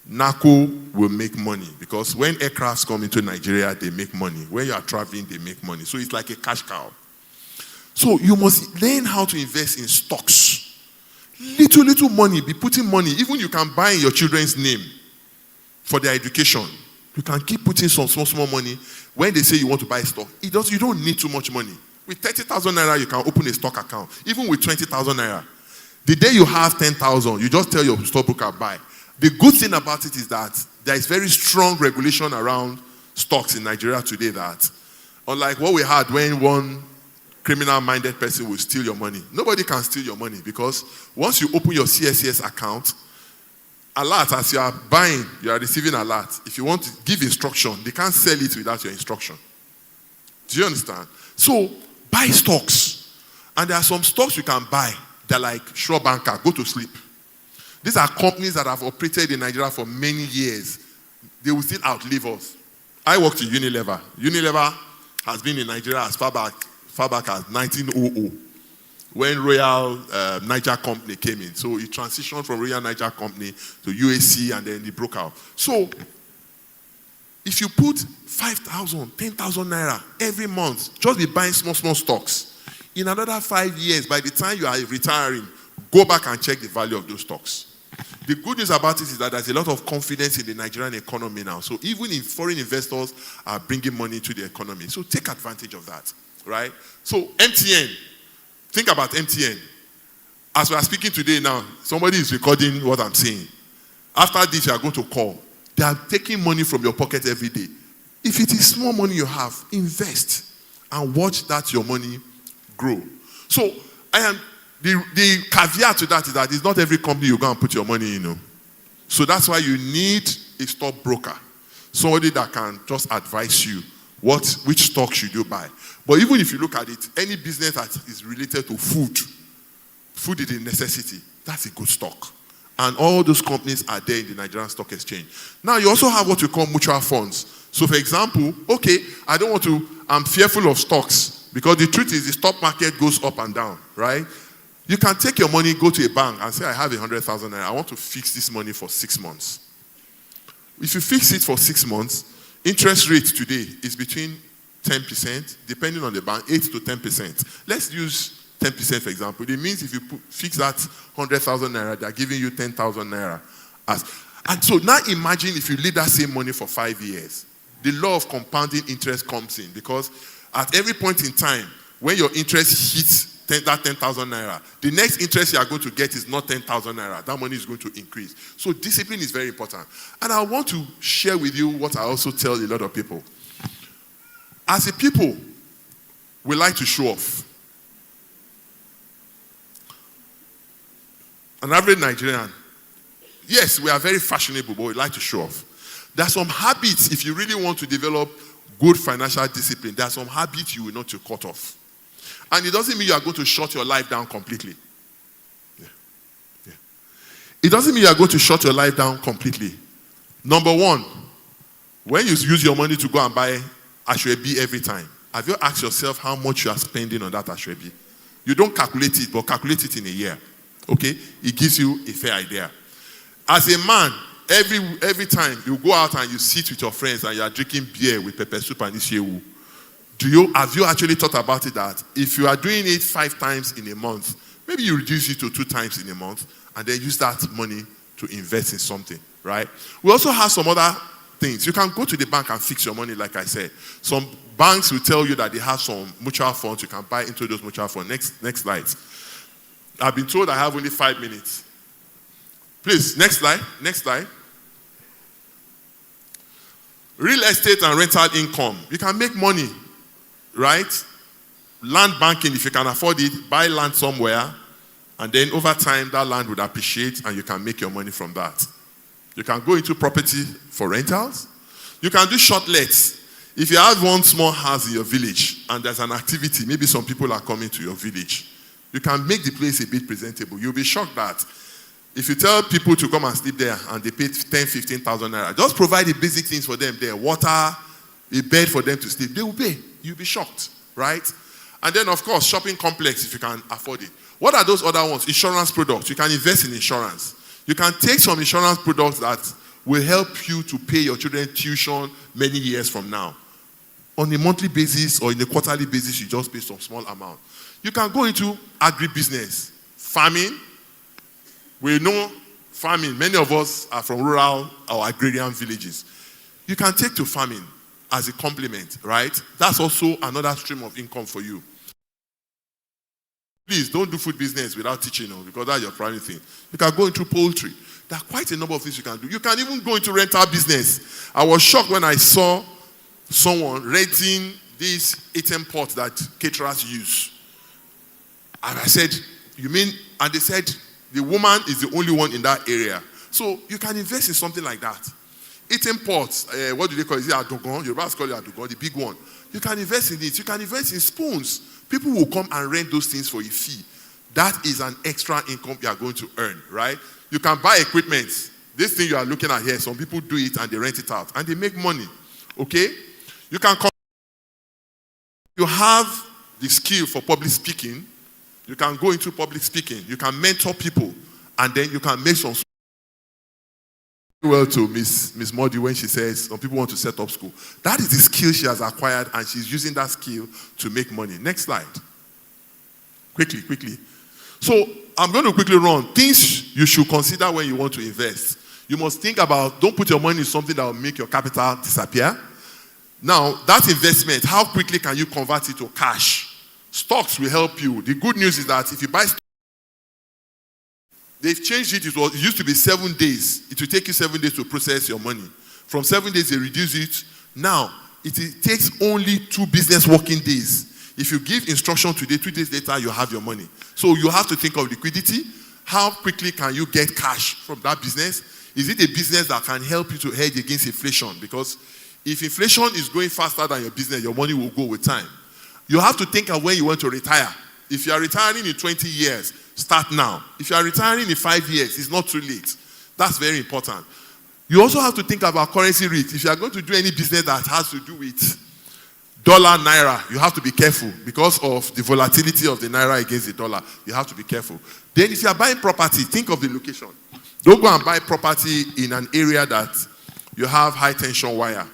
NACO will make money, because when aircrafts come into Nigeria, they make money. When you are traveling, they make money. So it's like a cash cow. So you must learn how to invest in stocks. Little money, be putting money. Even you can buy in your children's name for their education. You can keep putting some small money. When they say you want to buy stock, you don't need too much money. With 30,000 naira, you can open a stock account. Even with 20,000 naira. The day you have 10,000, you just tell your stockbroker, buy. The good thing about it is that there is very strong regulation around stocks in Nigeria today, that unlike what we had when one criminal-minded person will steal your money, nobody can steal your money, because once you open your CSCS account, alert, as you are buying, you are receiving alert. If you want to give instruction, they can't sell it without your instruction. Do you understand? So, buy stocks. And there are some stocks you can buy. They're like Sure Banker, go to sleep. These are companies that have operated in Nigeria for many years. They will still outlive us. I worked in Unilever. Unilever has been in Nigeria as far back as 1900, when Royal Niger Company came in. So it transitioned from Royal Niger Company to UAC, and then it broke out. So if you put 5,000, 10,000 naira every month, just be buying small stocks. In another 5 years, by the time you are retiring, go back and check the value of those stocks. The good news about it is that there's a lot of confidence in the Nigerian economy now. So even if foreign investors are bringing money to the economy, so take advantage of that, right? So MTN, think about MTN. As we are speaking today now, somebody is recording what I'm saying. After this, you are going to call. They are taking money from your pocket every day. If it is small money you have, invest and watch that your money grow. So the caveat to that is that it's not every company you go and put your money in. So that's why you need a stockbroker, somebody that can just advise you which stock should you buy. But even if you look at it, any business that is related to food is a necessity. That's a good stock. And all those companies are there in the Nigerian Stock Exchange. Now, you also have what we call mutual funds. So, for example, I'm fearful of stocks, because the truth is the stock market goes up and down, right? You can take your money, go to a bank and say, I have 100,000 naira. I want to fix this money for 6 months. If you fix it for 6 months, interest rate today is between 10%, depending on the bank, 8 to 10%. Let's use 10%, for example. It means if you fix that 100,000 naira, they're giving you 10,000 naira. And so now imagine if you leave that same money for 5 years. The law of compounding interest comes in, because at every point in time, when your interest hits that 10,000 naira, the next interest you are going to get is not 10,000 naira. That money is going to increase. So discipline is very important. And I want to share with you what I also tell a lot of people. As a people, we like to show off. An average Nigerian, yes, we are very fashionable, but we like to show off. There are some habits, if you really want to develop good financial discipline, there are some habits you will not to cut off. And it doesn't mean you are going to shut your life down completely. Yeah. It doesn't mean you are going to shut your life down completely. Number one, when you use your money to go and buy ashwebi every time, have you asked yourself how much you are spending on that ashwebi? You don't calculate it, but calculate it in a year. Okay? It gives you a fair idea. As a man, every time you go out and you sit with your friends and you are drinking beer with pepper soup and ishewu, have you actually thought about it that if you are doing it 5 times in a month, maybe you reduce it to 2 times in a month and then use that money to invest in something, right? We also have some other things. You can go to the bank and fix your money, like I said. Some banks will tell you that they have some mutual funds. You can buy into those mutual funds. Next slide. I've been told I have only 5 minutes. Please, next slide. Next slide. Real estate and rental income. You can make money, right? Land banking, if you can afford it, buy land somewhere, and then over time that land would appreciate and you can make your money from that. You can go into property for rentals. You can do short lets. If you have one small house in your village and there's an activity, maybe some people are coming to your village, you can make the place a bit presentable. You'll be shocked that if you tell people to come and sleep there and they pay 10, 15,000 naira, just provide the basic things for them there, water, a bed for them to sleep, they will pay. You'll be shocked, right? And then, of course, shopping complex if you can afford it. What are those other ones? Insurance products. You can invest in insurance. You can take some insurance products that will help you to pay your children's tuition many years from now. On a monthly basis or in a quarterly basis, you just pay some small amount. You can go into agribusiness, farming. We know farming. Many of us are from rural or agrarian villages. You can take to farming as a complement, right? That's also another stream of income for you. Please don't do food business without teaching, because that's your primary thing. You can go into poultry. There are quite a number of things you can do. You can even go into rental business. I was shocked when I saw someone renting this eating pot that caterers use. And I said, you mean? And they said, the woman is the only one in that area. So you can invest in something like that. Eating pots, what do they call it? Is it adogon? Your brothers call it adogon, the big one. You can invest in it. You can invest in spoons. People will come and rent those things for a fee. That is an extra income you are going to earn, right? You can buy equipment. This thing you are looking at here, some people do it and they rent it out. And they make money, okay? You can come. You have the skill for public speaking. You can go into public speaking. You can mentor people. And then you can make some well to Miss Modi when she says some people want to set up school. That is the skill she has acquired and she's using that skill to make money. Next slide. Quickly. So I'm going to quickly run. Things you should consider when you want to invest. You must think about, don't put your money in something that will make your capital disappear. Now, that investment, how quickly can you convert it to cash? Stocks will help you. The good news is that if you buy stocks, they've changed it. It used to be 7 days. It will take you 7 days to process your money. From 7 days, they reduce it. Now, it takes only 2 business working days. If you give instruction today, 2 days later, you have your money. So you have to think of liquidity. How quickly can you get cash from that business? Is it a business that can help you to hedge against inflation? Because if inflation is going faster than your business, your money will go with time. You have to think of when you want to retire. If you are retiring in 20 years, start now. If you are retiring in 5 years, it's not too late. That's very important. You also have to think about currency rate. If you are going to do any business that has to do with dollar, naira, you have to be careful because of the volatility of the naira against the dollar. You have to be careful. Then if you are buying property, think of the location. Don't go and buy property in an area that you have high tension wire.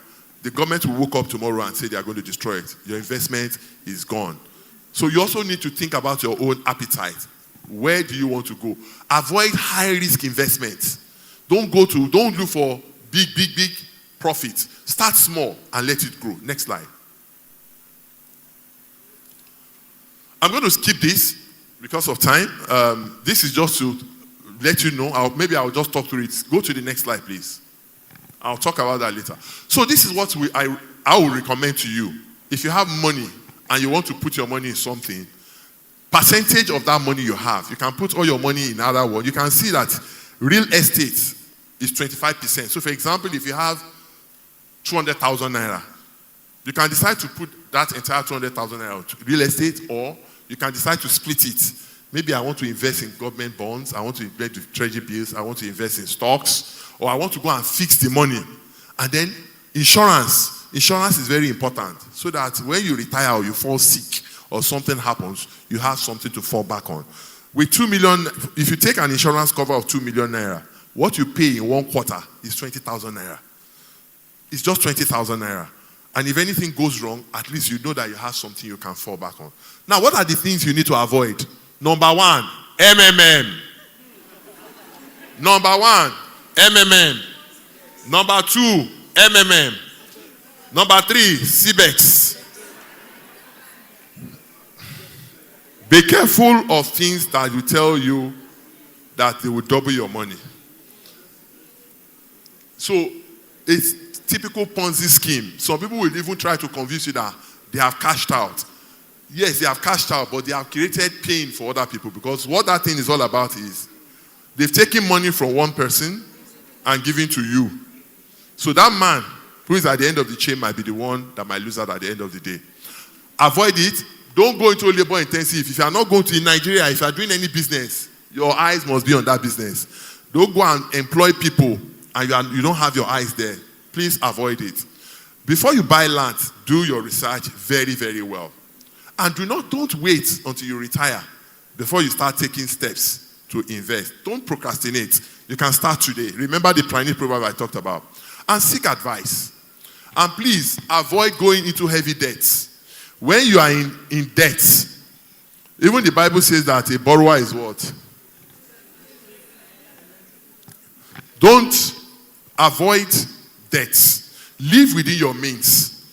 The government will wake up tomorrow and say they are going to destroy it. Your investment is gone. So you also need to think about your own appetite. Where do you want to go? Avoid high risk investments. Don't look for big profits. Start small and let it grow. Next slide. I'm going to skip this because of time. This is just to let you know. Maybe I'll just talk through it. Go to the next slide, please. I'll talk about that later. So this is what I will recommend to you. If you have money and you want to put your money in something, percentage of that money you have, you can put all your money in other words. You can see that real estate is 25%. So for example, if you have 200,000 naira, you can decide to put that entire 200,000 naira to real estate, or you can decide to split it. Maybe I want to invest in government bonds, I want to invest in treasury bills, I want to invest in stocks, or I want to go and fix the money. And then insurance is very important, so that when you retire or you fall sick or something happens, you have something to fall back on. With 2 million, if you take an insurance cover of 2 million naira, what you pay in 1 quarter is 20,000 naira. It's just 20,000 naira. And if anything goes wrong, at least you know that you have something you can fall back on. Now, what are the things you need to avoid? Number 1, MMM. Number 1, MMM. Number 2, MMM. Number 3, CBEX. Be careful of things that will tell you that they will double your money. So, it's typical Ponzi scheme. Some people will even try to convince you that they have cashed out. Yes, they have cashed out, but they have created pain for other people, because what that thing is all about is they've taken money from one person and given to you. So that man who is at the end of the chain might be the one that might lose out at the end of the day. Avoid it. Don't go into labor intensive. If you are not going to in Nigeria, if you are doing any business, your eyes must be on that business. Don't go and employ people and you don't have your eyes there. Please avoid it. Before you buy land, do your research very, very well. And don't wait until you retire before you start taking steps to invest. Don't procrastinate. You can start today. Remember the Chinese proverb I talked about. And seek advice. And please avoid going into heavy debts. When you are in debt, even the Bible says that a borrower is what? Don't avoid debts. Live within your means.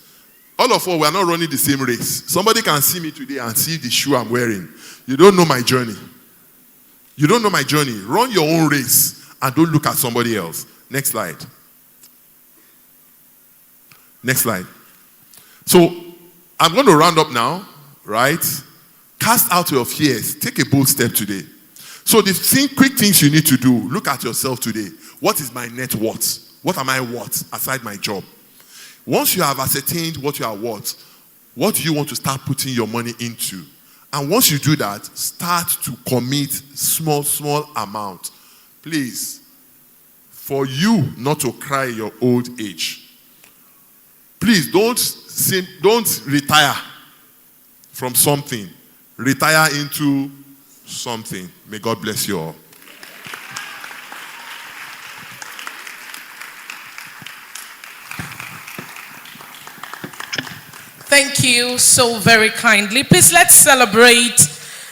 All of us, we are not running the same race. Somebody can see me today and see the shoe I'm wearing. You don't know my journey. You don't know my journey. Run your own race and don't look at somebody else. Next slide. Next slide. So, I'm going to round up now, right? Cast out your fears. Take a bold step today. So the quick things you need to do, look at yourself today. What is my net worth? What am I worth aside my job? Once you have ascertained what you are worth, what do you want to start putting your money into? And once you do that, start to commit small amount. Please, for you not to cry your old age. Please don't retire from something. Retire into something. May God bless you all. Thank you so very kindly. Please let's celebrate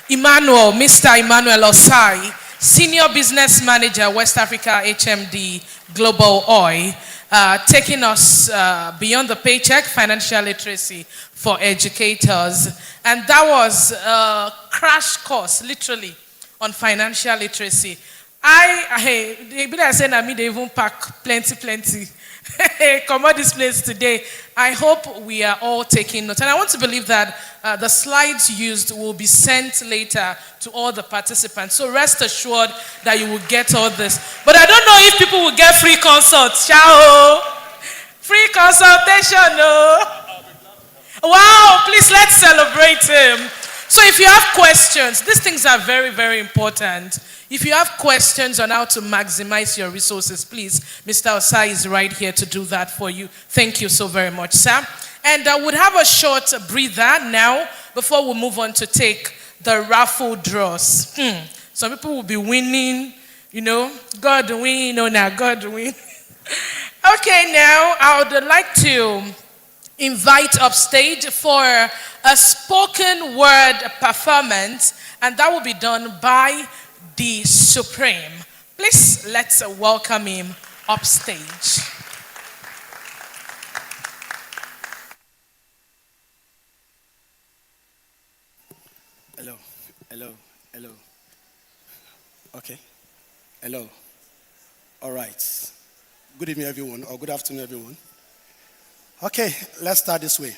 Mr. Emmanuel Osai, Senior Business Manager, West Africa HMD Global Oil, taking us beyond the paycheck, financial literacy for educators. And that was a crash course, literally, on financial literacy. I say, they even pack plenty. Come on this place today. I hope we are all taking notes. And I want to believe that the slides used will be sent later to all the participants. So rest assured that you will get all this. But I don't know if people will get free consults. Ciao! Free consultation, no? Wow, please let's celebrate him. So if you have questions, these things are very, very important. If you have questions on how to maximize your resources, please, Mr. Osai is right here to do that for you. Thank you so very much, sir. And I would have a short breather now before we move on to take the raffle draws. Some people will be winning, God win, now God win. Okay, now I would like to invite upstage for a spoken word performance, and that will be done by the Supreme. Please let's welcome him upstage. Hello. Okay. Hello. All right. Good evening, everyone, or good afternoon, everyone. Okay, let's start this way.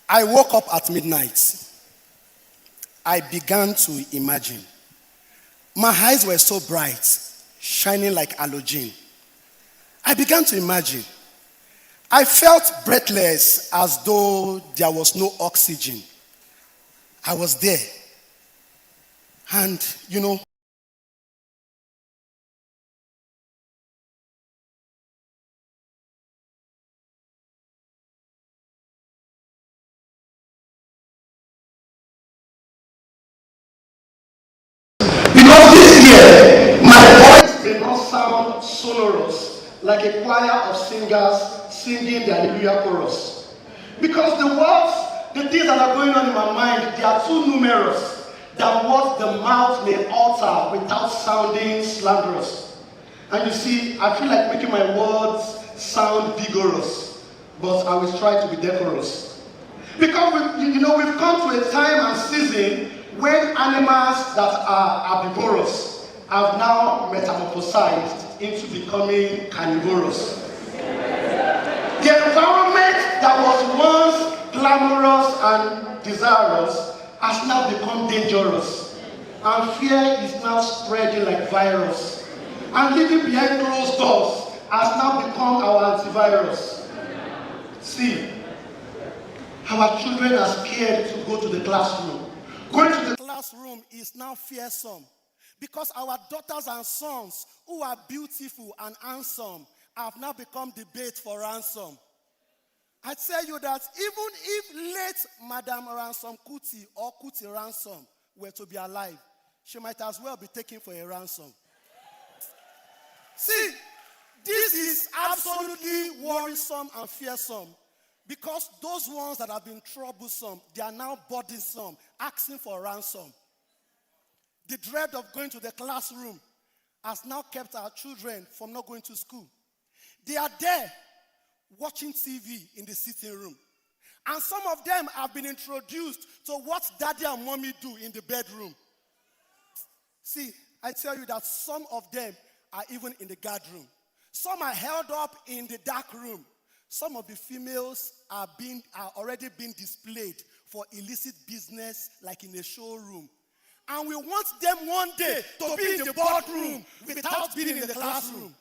I woke up at midnight. I began to imagine. My eyes were so bright, shining like halogen. I began to imagine. I felt breathless as though there was no oxygen. I was there. And, sonorous, like a choir of singers singing the Hallelujah chorus. Because the words, the things that are going on in my mind, they are too numerous than what the mouth may utter without sounding slanderous. And you see, I feel like making my words sound vigorous, but I will try to be decorous. Because we've come to a time and season when animals that are herbivorous have now metamorphosized into becoming carnivorous. The environment that was once glamorous and desirous has now become dangerous. And fear is now spreading like virus. And living behind closed doors has now become our antivirus. See, our children are scared to go to the classroom. Going to the classroom is now fearsome because our daughters and sons who are beautiful and handsome have now become debate for ransom. I tell you that even if late Madam Ransom Kuti or Kuti Ransom were to be alive, she might as well be taken for a ransom. See, this is absolutely worrisome and fearsome because those ones that have been troublesome, they are now burdensome, asking for ransom. The dread of going to the classroom has now kept our children from not going to school. They are there watching TV in the sitting room. And some of them have been introduced to what daddy and mommy do in the bedroom. See, I tell you that some of them are even in the guard room. Some are held up in the dark room. Some of the females are already being displayed for illicit business like in a showroom. And we want them one day to be in the boardroom without being in the classroom.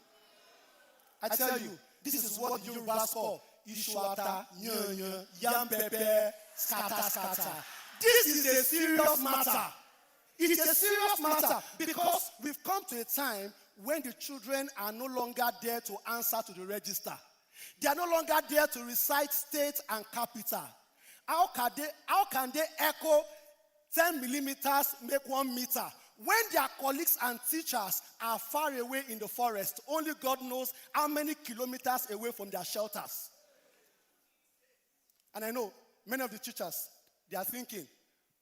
I tell you, this is what Yorubas call Ishuata, Nyanyan, Yampepe, Skata. This is a serious matter. It is a serious matter because we've come to a time when the children are no longer there to answer to the register. They are no longer there to recite state and capital. How can they echo 10 millimeters make 1 meter when their colleagues and teachers are far away in the forest? Only God knows how many kilometers away from their shelters. And I know many of the teachers, they are thinking,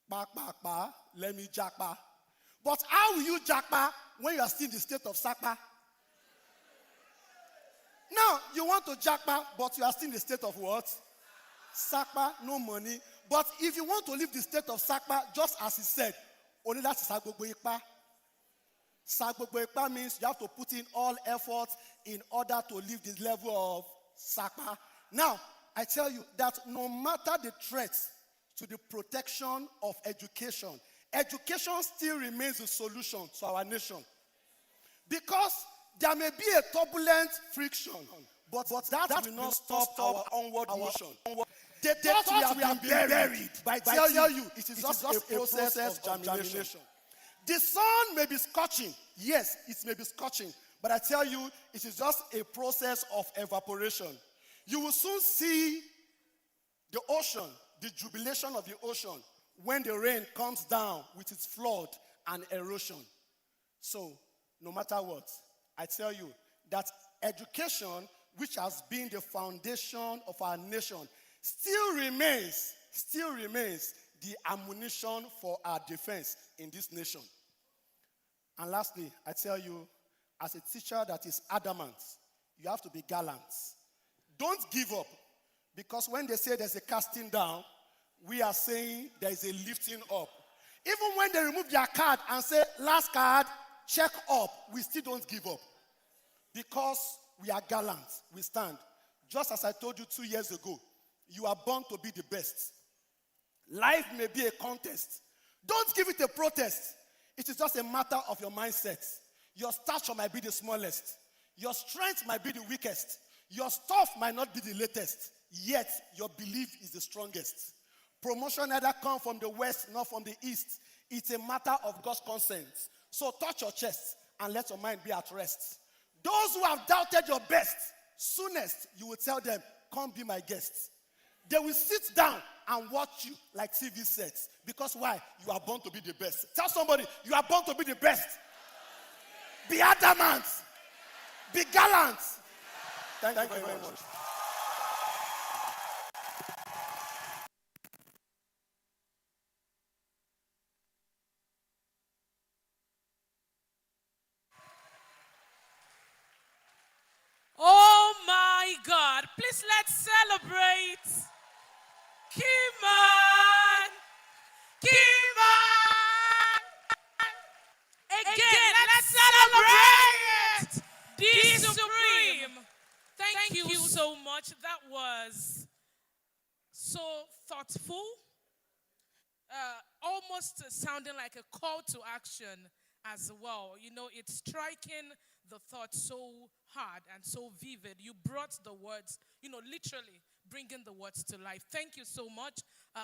let me jackpa. But how will you jackpa when you are still in the state of sakpa? Now, you want to jackpa, but you are still in the state of what? Sakpa, no money. But if you want to leave the state of sakpa, just as he said, only that's sagbogboikpa. Sagbogboikpa means you have to put in all effort in order to leave the level of sakpa. Now, I tell you that no matter the threats to the protection of education, education still remains the solution to our nation. Because there may be a turbulent friction, but that will not stop our onward motion. The thought we have been buried, but I tell you, it is just a process of germination. The sun may be scorching. Yes, it may be scorching. But I tell you, it is just a process of evaporation. You will soon see the ocean, the jubilation of the ocean, when the rain comes down with its flood and erosion. So, no matter what, I tell you that education, which has been the foundation of our nation, still remains the ammunition for our defense in this nation. And lastly, I tell you, as a teacher that is adamant, you have to be gallant. Don't give up, because when they say there's a casting down, we are saying there is a lifting up. Even when they remove their card and say, last card, check up, we still don't give up. Because we are gallant, we stand. Just as I told you 2 years ago, you are born to be the best. Life may be a contest. Don't give it a protest. It is just a matter of your mindset. Your stature might be the smallest. Your strength might be the weakest. Your stuff might not be the latest. Yet, your belief is the strongest. Promotion neither comes from the west nor from the east. It's a matter of God's consent. So touch your chest and let your mind be at rest. Those who have doubted your best, soonest you will tell them, come be my guest. They will sit down and watch you like TV sets. Because why? You are born to be the best. Tell somebody, you are born to be the best. Be adamant. Be gallant. Thank you very much. Oh my God. Please let's celebrate. Kiman. Kiman. Again, let's celebrate the Supreme. Thank you so much. That was so thoughtful, almost sounding like a call to action as well. You know, it's striking the thought so hard and so vivid. You brought the words, literally bringing the words to life. Thank you so much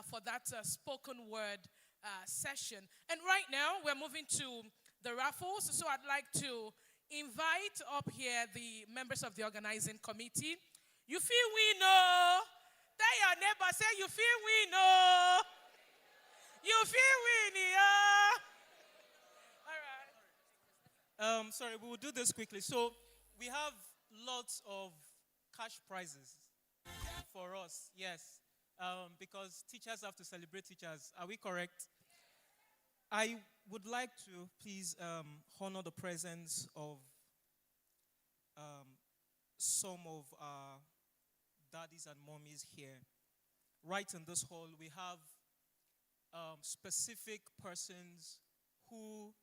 for that spoken word session. And right now, we're moving to the raffles. So I'd like to invite up here the members of the organizing committee. You feel we know. Tell your neighbor, say you feel we know. You feel we know. All right. Sorry, we will do this quickly. So we have lots of cash prizes for us, yes, because teachers have to celebrate teachers. Are we correct? I would like to please honor the presence of some of our daddies and mommies here. Right in this hall, we have specific persons who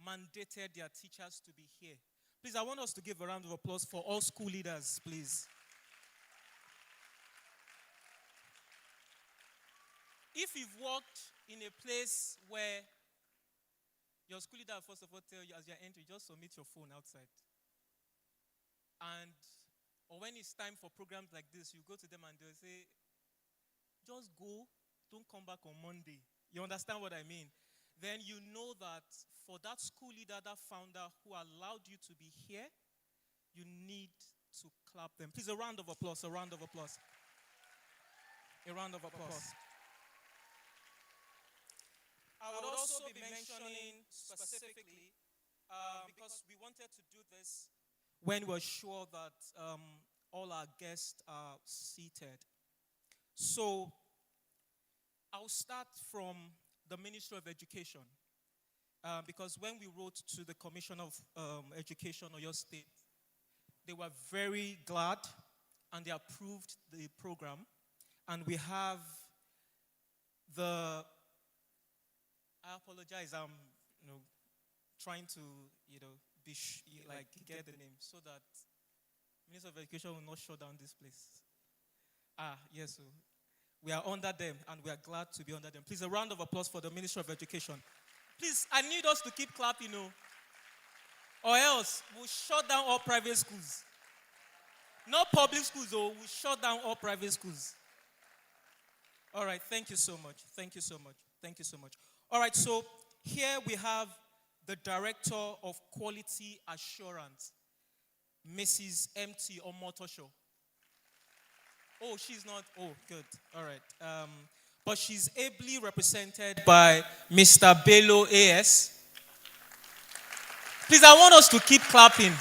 mandated their teachers to be here. Please, I want us to give a round of applause for all school leaders, please. If you've worked in a place where your school leader, first of all, tell you as you're entering, just submit your phone outside. Or when it's time for programs like this, you go to them and they'll say, just go, don't come back on Monday. You understand what I mean? Then you know that for that school leader, that founder who allowed you to be here, you need to clap them. Please, a round of applause, a round of applause. A round of applause. I would also be mentioning specifically, because we wanted to do this when we're sure that all our guests are seated. So I'll start from the Ministry of Education, because when we wrote to the Commission of Education of your state, they were very glad and they approved the program. And we have I apologize, I'm trying to get the name so that Minister of Education will not shut down this place. Yes, so we are under them and we are glad to be under them. Please, a round of applause for the Minister of Education. Please, I need us to keep clapping, or else we'll shut down all private schools. Not public schools, though, we'll shut down all private schools. All right, thank you so much. Thank you so much. Thank you so much. All right, so here we have the Director of Quality Assurance, Mrs. M.T. Omotosho. Oh, she's not. Oh, good. All right. But she's ably represented by Mr. Bello A.S. Please, I want us to keep clapping.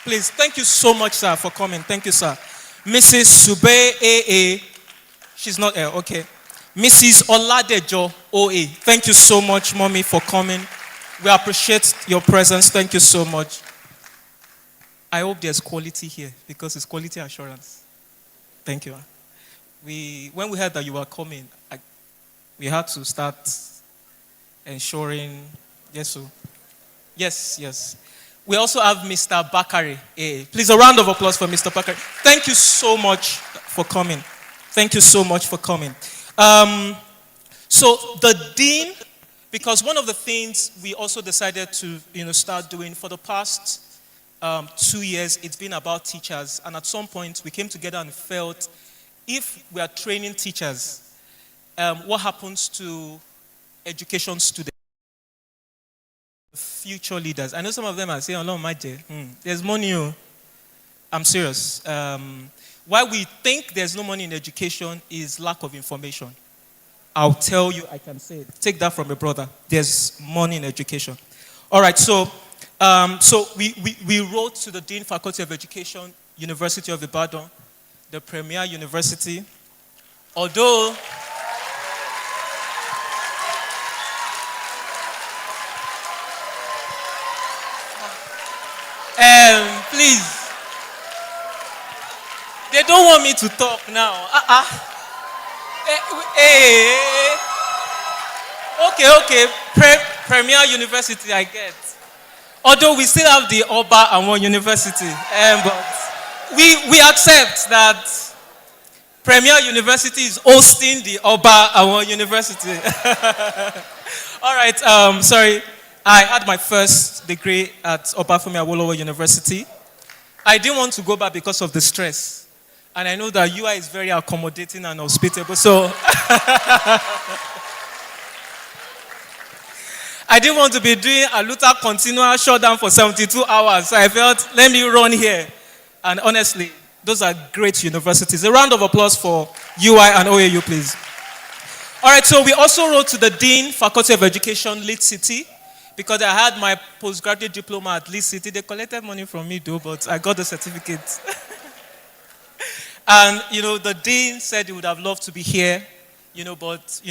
Please, thank you so much, sir, for coming. Thank you, sir. Mrs. Sube A.A. She's not here. Okay. Mrs. Oladejo O.A. Thank you so much, Mommy, for coming. We appreciate your presence. Thank you so much. I hope there's quality here because it's quality assurance. Thank you. When we heard that you were coming, we had to start ensuring. Yes, so. Yes. We also have Mr. Bakari A. Please, a round of applause for Mr. Bakari. Thank you so much for coming. Thank you so much for coming. So the dean, because one of the things we also decided to start doing for the past 2 years, it's been about teachers. And at some point, we came together and felt if we are training teachers, what happens to education students? Future leaders. I know some of them are saying, "Oh, my dear, there's money." I'm serious. Why we think there's no money in education is lack of information. I'll tell you, I can say it. Take that from a brother. There's money in education. All right, so So we wrote to the Dean Faculty of Education, University of Ibadan, the premier university. Although please, they don't want me to talk now. Okay. Premier University, I get. Although we still have the Oba and one university, but we accept that Premier University is hosting the Oba and one university. All right. Sorry, I had my first degree at Obafemi Awolowo University. I didn't want to go back because of the stress, and I know that UI is very accommodating and hospitable, so. I didn't want to be doing a Luther continual shutdown for 72 hours. So I felt, let me run here. And honestly, those are great universities. A round of applause for UI and OAU, please. All right, so we also wrote to the Dean, Faculty of Education, Leeds City, because I had my postgraduate diploma at Leeds City. They collected money from me, though, but I got the certificate. And, the Dean said he would have loved to be here, but,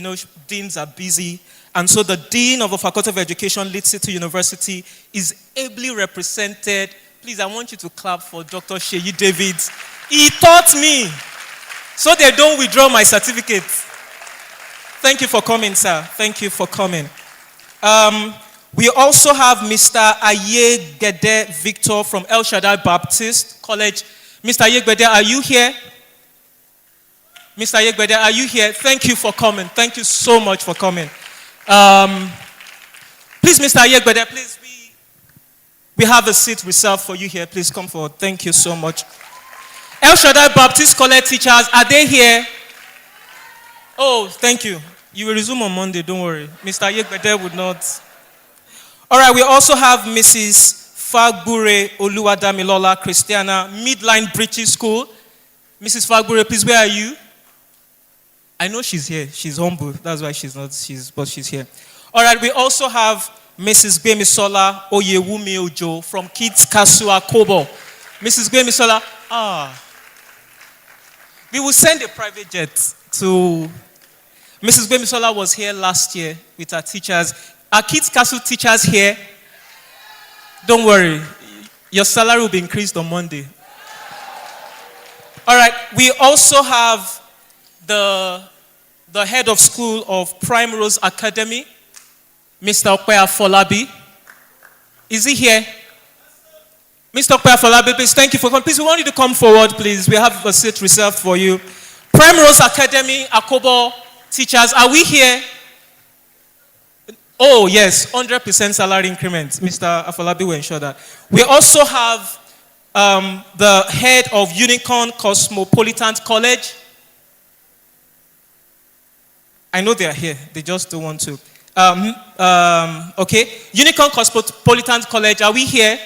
deans are busy. And so the Dean of the Faculty of Education, Leeds City University, is ably represented. Please, I want you to clap for Dr. Sheyi Davids. He taught me, so they don't withdraw my certificate. Thank you for coming, sir. Thank you for coming. We also have Mr. Ayegbede Victor from El Shaddai Baptist College. Mr. Ayegbede, are you here? Mr. Ayegbede, are you here? Thank you for coming. Thank you so much for coming. Please, Mr. Ayegbede, please, we have a seat reserved for you here. Please come forward. Thank you so much. El Shaddai Baptist College teachers, are they here? Oh, thank you. You will resume on Monday, don't worry. Mr. Ayegbede would not. All right, we also have Mrs. Fagbure Oluwadamilola Christiana, Midline British School. Mrs. Fagbure, please, where are you? I know she's here. She's humble. That's why but she's here. All right, we also have Mrs. Gbemisola Oyewumi Ojo from Kids Castle Akobo. Mrs. Gbemisola, we will send a private jet to... Mrs. Gbemisola was here last year with her teachers. Are Kids Castle teachers here? Don't worry. Your salary will be increased on Monday. All right, we also have the head of school of Primrose Academy, Mr. Okpeya Folabi. Is he here? Mr. Okpeya Folabi, please, thank you for coming. Please, we want you to come forward, please. We have a seat reserved for you. Primrose Academy, Akobo teachers, are we here? Oh, yes, 100% salary increment. Mr. Afolabi will ensure that. We also have the head of Unicorn Cosmopolitan College. I know they are here. They just don't want to. Okay. Unicorn Cosmopolitan College, are we here?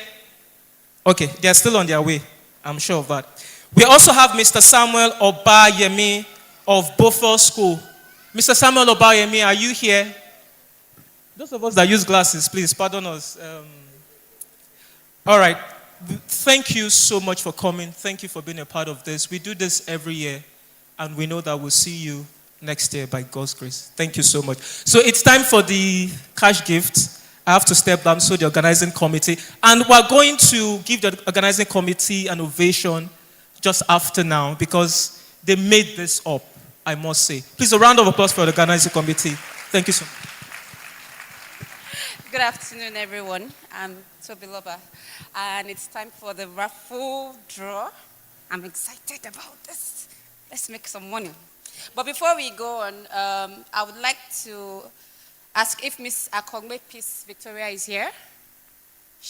Okay, they're still on their way. I'm sure of that. We also have Mr. Samuel Obayemi of Beaufort School. Mr. Samuel Obayemi, are you here? Those of us that use glasses, please pardon us. All right. Thank you so much for coming. Thank you for being a part of this. We do this every year, and we know that we'll see you next year by God's grace. Thank you so much. So it's time for the cash gift. I have to step down, so the organizing committee. And we're going to give the organizing committee an ovation just after now because they made this up, I must say. Please, a round of applause for the organizing committee. Thank you so much. Good afternoon, everyone. I'm Tobiloba, and it's time for the raffle draw. I'm excited about this. Let's make some money. But before we go on, I would like to ask if Miss Akongbe Peace Victoria is here.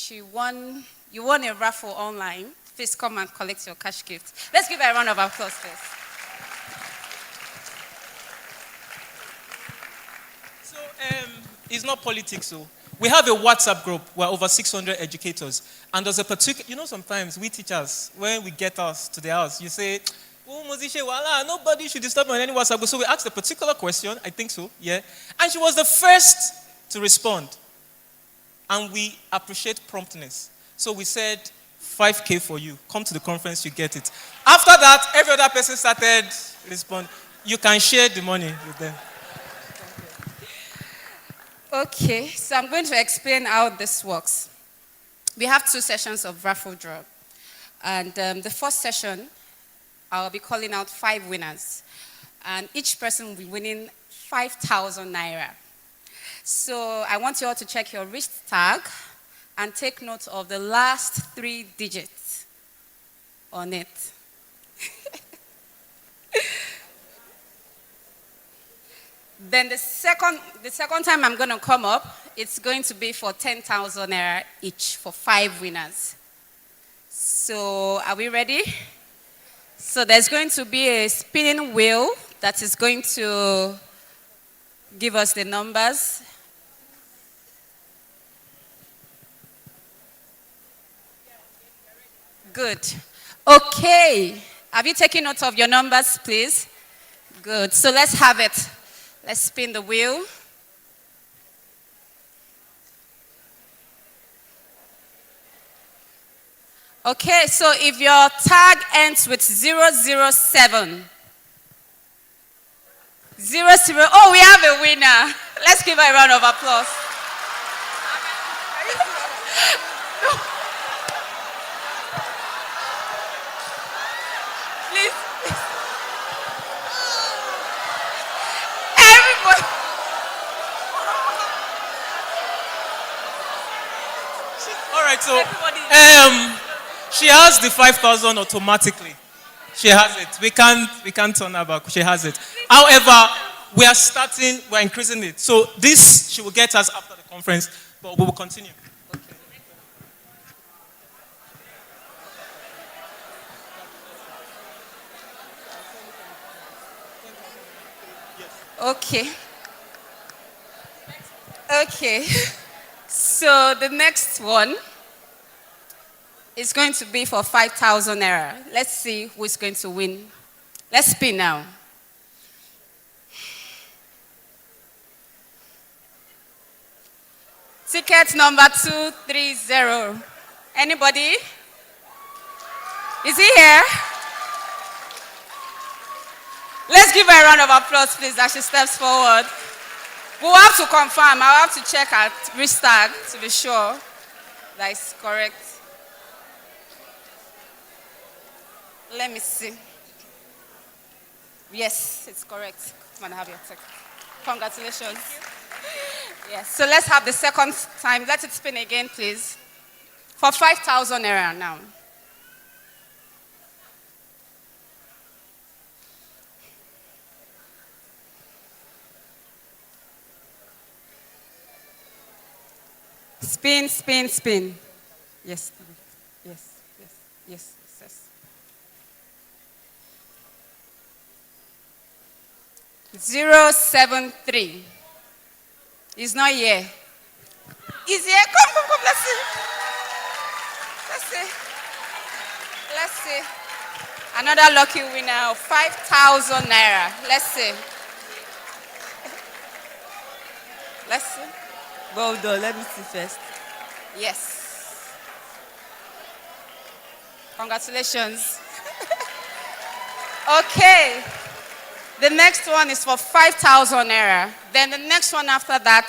You won a raffle online. Please come and collect your cash gift. Let's give her a round of applause first. So, it's not politics, so. We have a WhatsApp group. We're over 600 educators. And there's a particular, sometimes we teachers, when we get us to the house, you say, nobody should disturb me on any WhatsApp group. So we asked a particular question, I think so, yeah. And she was the first to respond. and we appreciate promptness. So we said 5K for you. Come to the conference, you get it. After that, every other person started responding. You can share the money with them. Okay, so I'm going to explain how this works. We have 2 sessions of raffle draw. And the first session, I'll be calling out 5 winners. And each person will be winning 5,000 naira. So I want you all to check your wrist tag and take note of the last 3 digits on it. Then the second time I'm going to come up, it's going to be for 10,000 naira each for 5 winners. So are we ready? So there's going to be a spinning wheel that is going to give us the numbers. Good. Okay. Have you taken note of your numbers, please? Good. So let's have it. Let's spin the wheel. Okay, so if your tag ends with 007, 00, oh, we have a winner. Let's give her a round of applause. Please. Everybody. All right, so she has the 5,000 automatically. She has it. We can't turn her back. She has it. However, we're increasing it. So this she will get us after the conference, but we will continue. Okay. Okay. So the next one is going to be for 5,000 naira. Let's see who's going to win. Let's spin now. Ticket number 230. Anybody? Is he here? Let's give her a round of applause, please, as she steps forward. We'll have to confirm. I'll have to check her wrist tag to be sure that it's correct. Let me see. Yes, it's correct. Come on, have your ticket. Congratulations. Yes, so let's have the second time. Let it spin again, please. For 5,000 naira now. Spin, spin, spin. Yes, yes, yes, yes, yes. 073. He's not here. He's here. Come. Let's see. Let's see. Let's see. Another lucky winner of 5,000 naira. Let's see. Let's see. Well done. Let me see first. Yes. Congratulations. Okay. The next one is for 5,000 naira. Then the next one after that,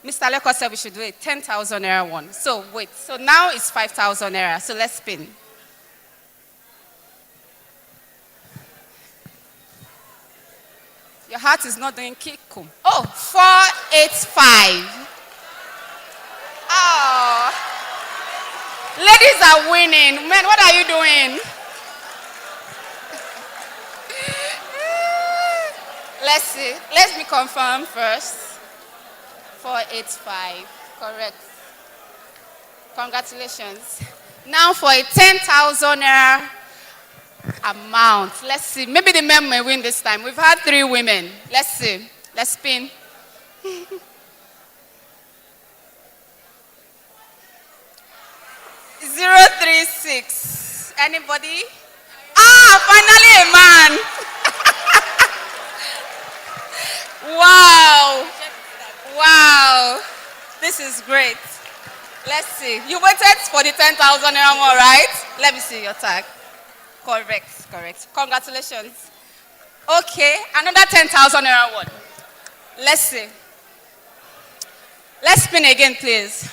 Mr. Leko said we should do a 10,000 naira one. So wait. So now it's 5,000 naira. So let's spin. Your heart is not doing kikum. Oh, 485. Oh. Ladies are winning. Men, what are you doing? Let's see. Let me confirm first. 485. Correct. Congratulations. Now for a 10,000 naira amount. Let's see. Maybe the men may win this time. We've had 3 women. Let's see. Let's spin. 036. Anybody? Ah, finally a man. Wow. Wow. This is great. Let's see. You waited for the 10,000 naira more, right? Let me see your tag. Correct, correct. Congratulations. Okay, another 10,000 naira one. Let's see. Let's spin again, please.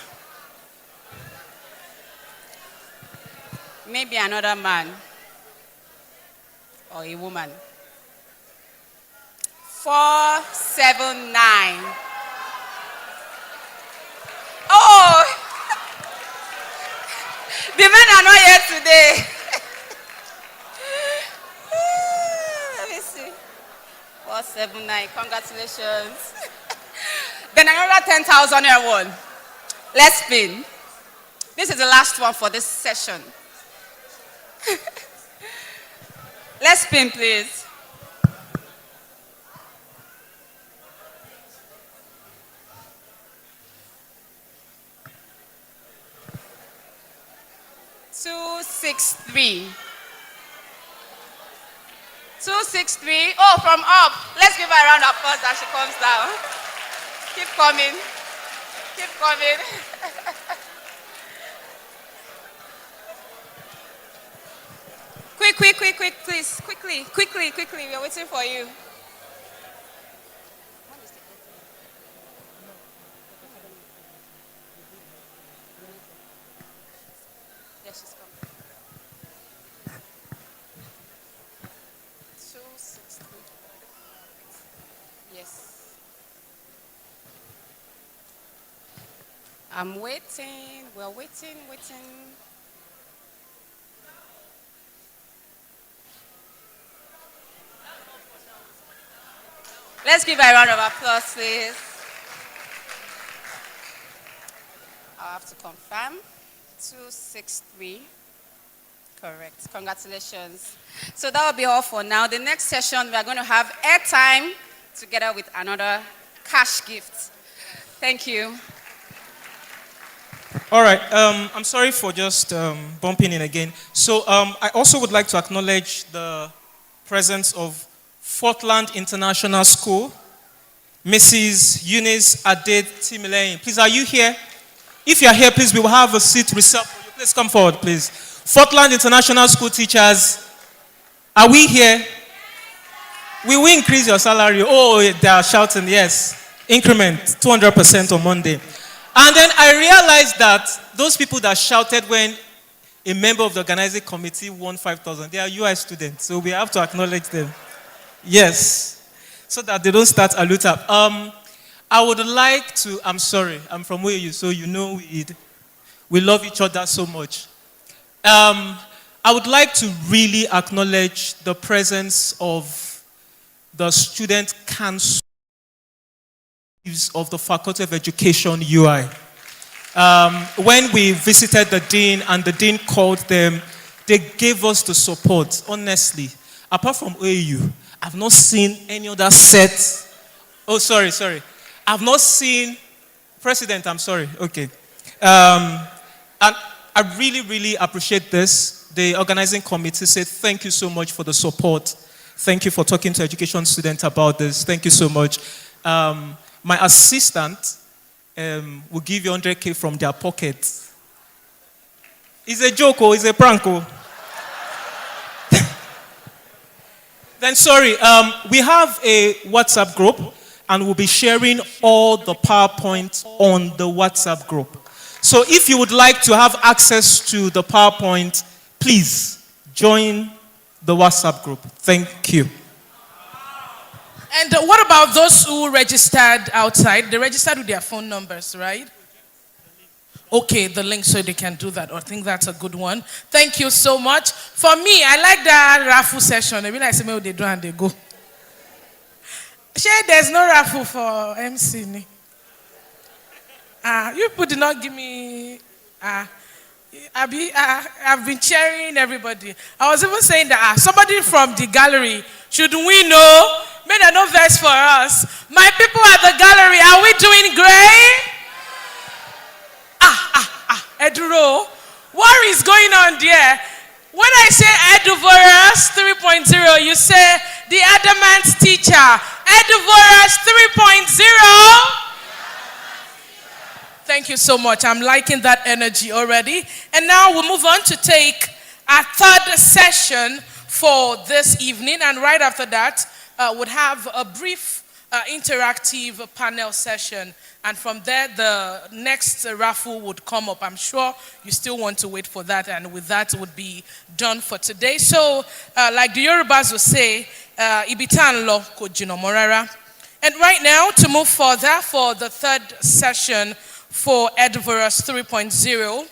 Maybe another man or a woman. 479. Oh, the men are not here today. Let me see. 479. Congratulations. Then another 10,000 here one. Let's spin. This is the last one for this session. Let's spin, please. $263. 263. Oh, from up. Let's give her a round of applause as she comes down. Keep coming. Keep coming. Quick, please. Quickly. We are waiting for you. Yes, she's coming. 260. Yes. I'm waiting. We're waiting. Let's give her a round of applause, please. I'll have to confirm. 263. Correct. Congratulations. So that will be all for now. The next session, we are going to have airtime together with another cash gift. Thank you. All right. I'm sorry for just bumping in again. So I also would like to acknowledge the presence of Fortland International School, Mrs. Eunice Aded Timilein. Please, are you here? If you are here, please, we will have a seat reserved for you. Please come forward, please. Fortland International School teachers, are we here? We will increase your salary. Oh, they are shouting, yes. Increment, 200% on Monday. And then I realized that those people that shouted when a member of the organizing committee won 5,000, they are UI students, so we have to acknowledge them. Yes, so that they don't start a loot up. I would like to, I'm sorry, I'm from where you, so you know we love each other so much. I would like to really acknowledge the presence of the student council of the Faculty of Education UI. When we visited the dean and the dean called them, they gave us the support, honestly. Apart from OAU, I've not seen any other set. Oh, sorry. I've not seen, President, I'm sorry, okay. And I really appreciate this. The organizing committee said, thank you so much for the support. Thank you for talking to education students about this. Thank you so much. My assistant will give you 100K from their pocket. It's a joke, it's a prank. Then sorry, we have a WhatsApp group and we'll be sharing all the PowerPoint on the WhatsApp group. So if you would like to have access to the PowerPoint, please join the WhatsApp group. Thank you. And what about those who registered outside? They registered with their phone numbers, right? Okay, the link so they can do that. I think that's a good one. Thank you so much. For me, I like that raffle session. I mean, I say, maybe they do and they go. Sure, there's no raffle for MC. You people did not give me. I've been cheering everybody. I was even saying that somebody from the gallery, should we know? May they no verse for us. My people at the gallery, are we doing great? Eduro, what is going on there? When I say Eduvorous 3.0, you say the Adamant teacher. Eduvorous 3.0. Thank you so much. I'm liking that energy already. And now we'll move on to take our third session for this evening. And right after that, we'll have a brief interactive panel session. And from there, the next raffle would come up. I'm sure you still want to wait for that. And with that, would be done for today. So, like the Yorubas will say, Ibitan lo kojino morara. And right now, to move further for the third session for Edverus 3.0,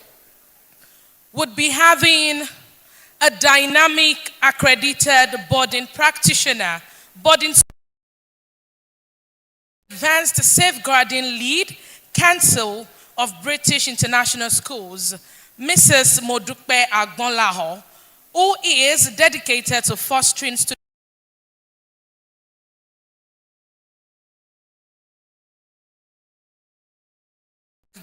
would be having a dynamic accredited boarding practitioner, boarding advanced safeguarding lead, Council of British International Schools, Mrs. Modupe Agbonlaho, who is dedicated to fostering students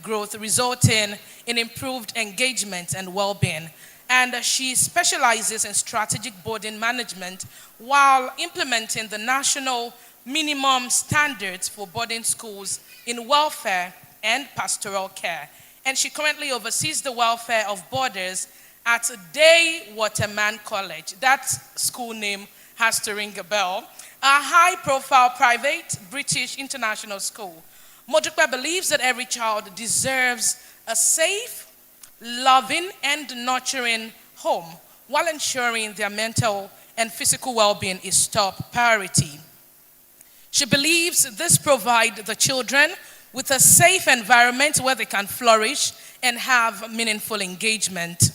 growth, resulting in improved engagement and well-being. And she specializes in strategic boarding management while implementing the national minimum standards for boarding schools in welfare and pastoral care. And she currently oversees the welfare of boarders at Day Waterman College. That school name has to ring a bell. A high-profile private British international school. Modupe believes that every child deserves a safe, loving, and nurturing home, while ensuring their mental and physical well-being is top priority. She believes this provides the children with a safe environment where they can flourish and have meaningful engagement.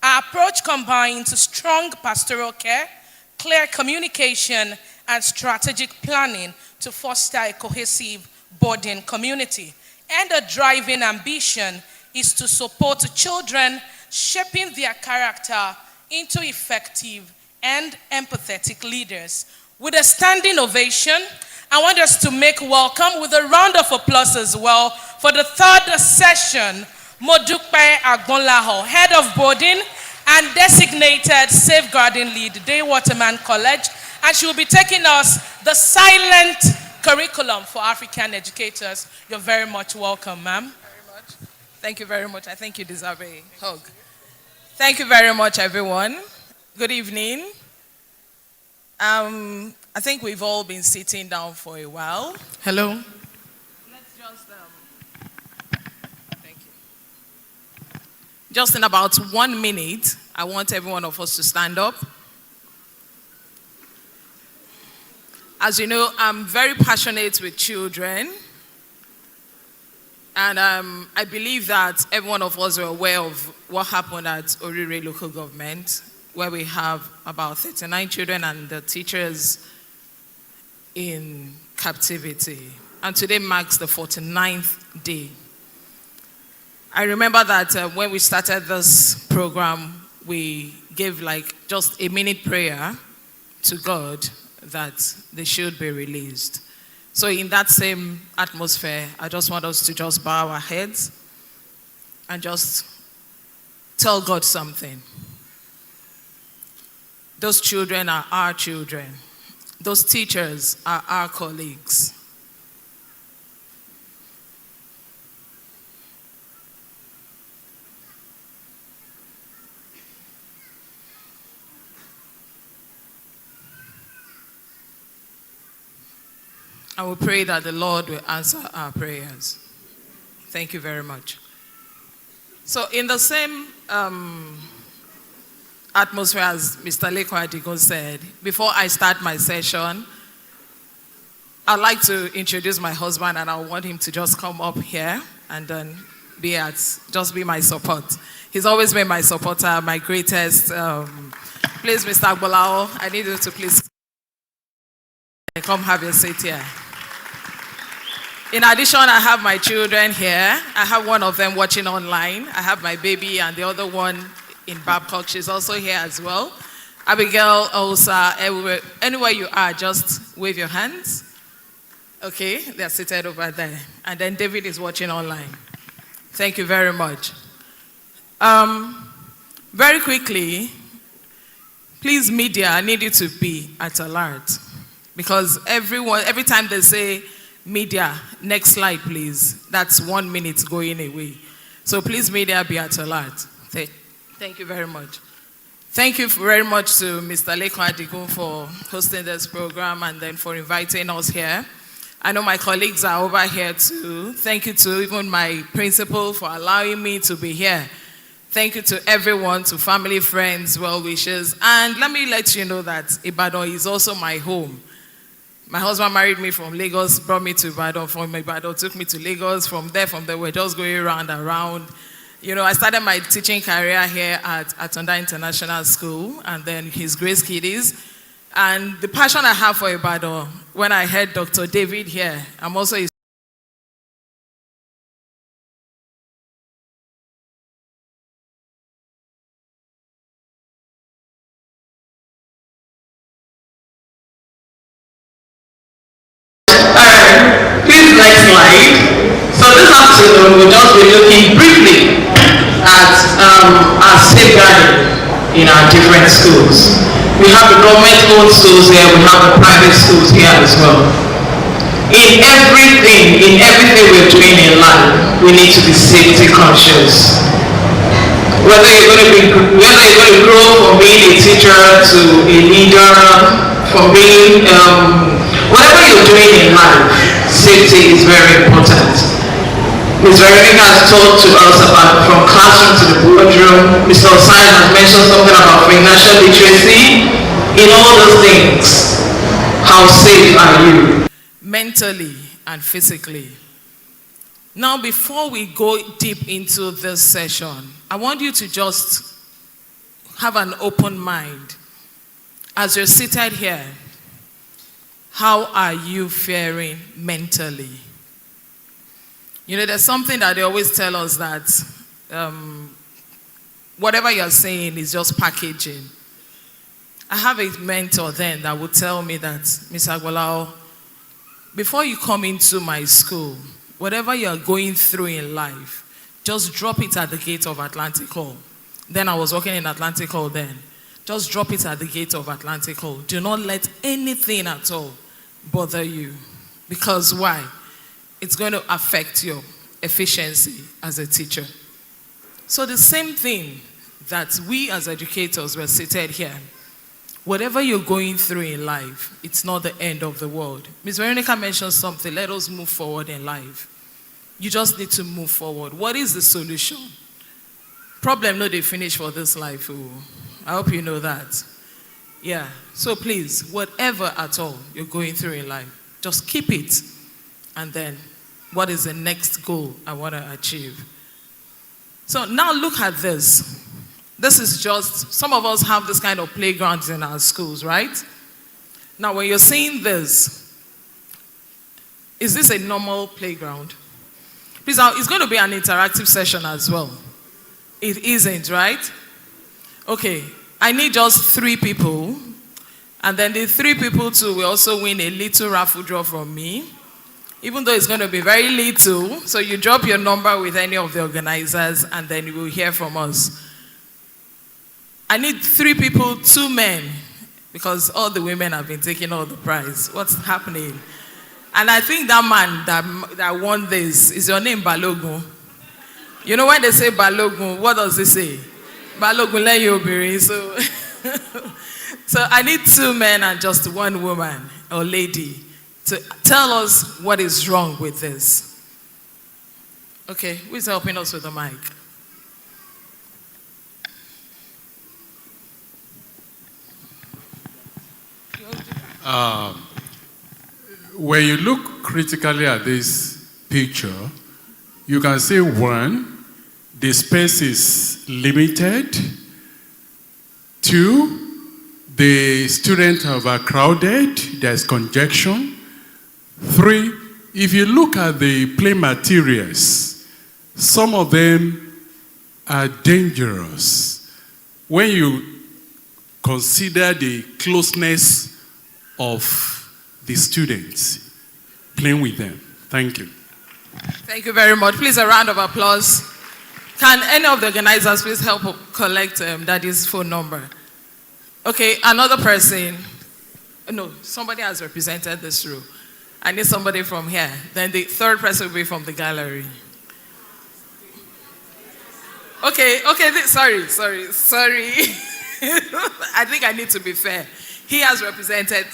Our approach combines strong pastoral care, clear communication, and strategic planning to foster a cohesive boarding community. And a driving ambition is to support children, shaping their character into effective and empathetic leaders. With a standing ovation, I want us to make welcome with a round of applause as well for the third session, Modupe Agbonlaho, Head of Boarding and Designated Safeguarding Lead, Day Waterman College. And she will be taking us the silent curriculum for African educators. You're very much welcome, ma'am. Very much. Thank you very much. I think you deserve a hug. Thank you very much, everyone. Good evening. I think we've all been sitting down for a while. Hello. Let's just, thank you. Just in about 1 minute, I want every one of us to stand up. As you know, I'm very passionate with children. And I believe that every one of us are aware of what happened at Orire local government, where we have about 39 children and the teachers in captivity. And today marks the 49th day. I remember that when we started this program, we gave like just a minute prayer to God that they should be released. So in that same atmosphere, I just want us to just bow our heads and just tell God something. Those children are our children. Those teachers are our colleagues. I will pray that the Lord will answer our prayers. Thank you very much. So in the same atmosphere as Mr. Leko Adigo said, before I start my session, I'd like to introduce my husband, and I want him to just come up here and then just be my support. He's always been my supporter, my greatest. Please, Mr. Agbolao, I need you to please come have your seat here. In addition, I have my children here. I have one of them watching online. I have my baby and the other one in Babcock. She's also here as well. Abigail, Osa, anywhere you are, just wave your hands. Okay, they're seated over there. And then David is watching online. Thank you very much. Very quickly, please, media, I need you to be at alert. Because every time they say Media, next slide, please. That's 1 minute going away. So please, media, be at alert. Thank you very much. Thank you very much to Mr. Leko Adigun for hosting this program and then for inviting us here. I know my colleagues are over here too. Thank you to even my principal for allowing me to be here. Thank you to everyone, to family, friends, well-wishers. And let me let you know that Ibadan is also my home. My husband married me from Lagos, brought me to Ibadan, from Ibadan took me to Lagos. From there, we're just going around and around. You know, I started my teaching career here at Atonda International School and then His Grace Kiddies. And the passion I have for Ibadan, when I heard Dr. David here, I'm also his Please, next slide. So this afternoon, we'll just be looking briefly at our safeguarding in our different schools. We have the government-owned schools here, we have the private schools here as well. In everything we're doing in life, we need to be safety conscious. Whether you're going to grow from being a teacher to a leader, from being whatever you're doing in life, safety is very important. Ms. Veronica has talked to us about from classroom to the boardroom. Mr. Osai has mentioned something about financial literacy. In all those things, how safe are you? mentally and physically. Now, before we go deep into this session, I want you to just have an open mind. As you're seated here, how are you faring mentally? You know, there's something that they always tell us that whatever you're saying is just packaging. I have a mentor then that would tell me that, Ms. Agbolao, before you come into my school, whatever you're going through in life, just drop it at the gate of Atlantic Hall. Then I was working in Atlantic Hall then. Just drop it at the gate of Atlantic Hall. Do not let anything at all bother you. Because why? It's going to affect your efficiency as a teacher. So the same thing that we as educators were seated here, whatever you're going through in life, it's not the end of the world. Ms. Veronica mentioned something, let us move forward in life. You just need to move forward. What is the solution? Problem no they finish for this life. Oh. I hope you know that. Yeah, so please, whatever at all you're going through in life, just keep it. And then, what is the next goal I want to achieve? So now look at this. This is just, some of us have this kind of playgrounds in our schools, right? Now when you're seeing this, is this a normal playground? Please, it's going to be an interactive session as well. It isn't, right? Okay, I need just 3 people. And then the 3 people too will also win a little raffle draw from me. Even though it's going to be very little. So you drop your number with any of the organizers and then you will hear from us. I need 3 people, 2 men, because all the women have been taking all the prize. What's happening? And I think that man that won this, is your name Balogun? You know when they say Balogun, what does it say? Balogun Leyobiri. So I need 2 men and just 1 woman or lady to tell us what is wrong with this. Okay, who's helping us with the mic? When you look critically at this picture, you can see 1, the space is limited. 2, the students are overcrowded, there's congestion. 3, if you look at the play materials, some of them are dangerous. When you consider the closeness of the students, playing with them. Thank you. Thank you very much. Please, a round of applause. Can any of the organizers please help collect Daddy's phone number? Okay, another person. No, somebody has represented this row. I need somebody from here. Then the third person will be from the gallery. Okay, sorry. I think I need to be fair. He has represented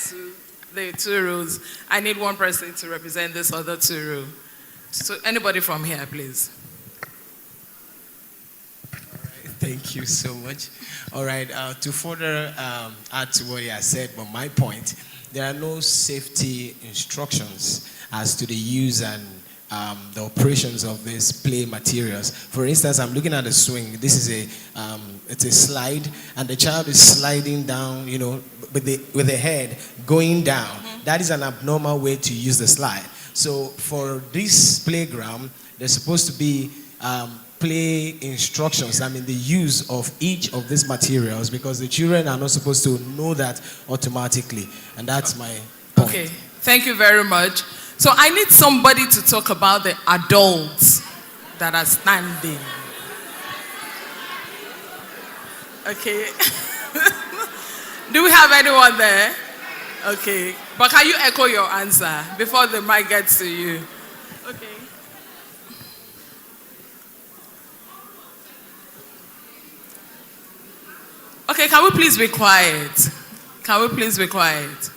the two rows. I need one person to represent this other two rows. So anybody from here, please. Thank you so much. All right, to further add to what he has said, but my point, there are no safety instructions as to the use and the operations of these play materials. For instance, I'm looking at a swing. This is it's a slide, and the child is sliding down, with the head going down. Mm-hmm. That is an abnormal way to use the slide. So for this playground, there's supposed to be play instructions, the use of each of these materials, because the children are not supposed to know that automatically. And that's my point. Okay, thank you very much. So I need somebody to talk about the adults that are standing. Okay. Do we have anyone there? Okay. But can you echo your answer before the mic gets to you? Okay. Okay, can we please be quiet? Can we please be quiet?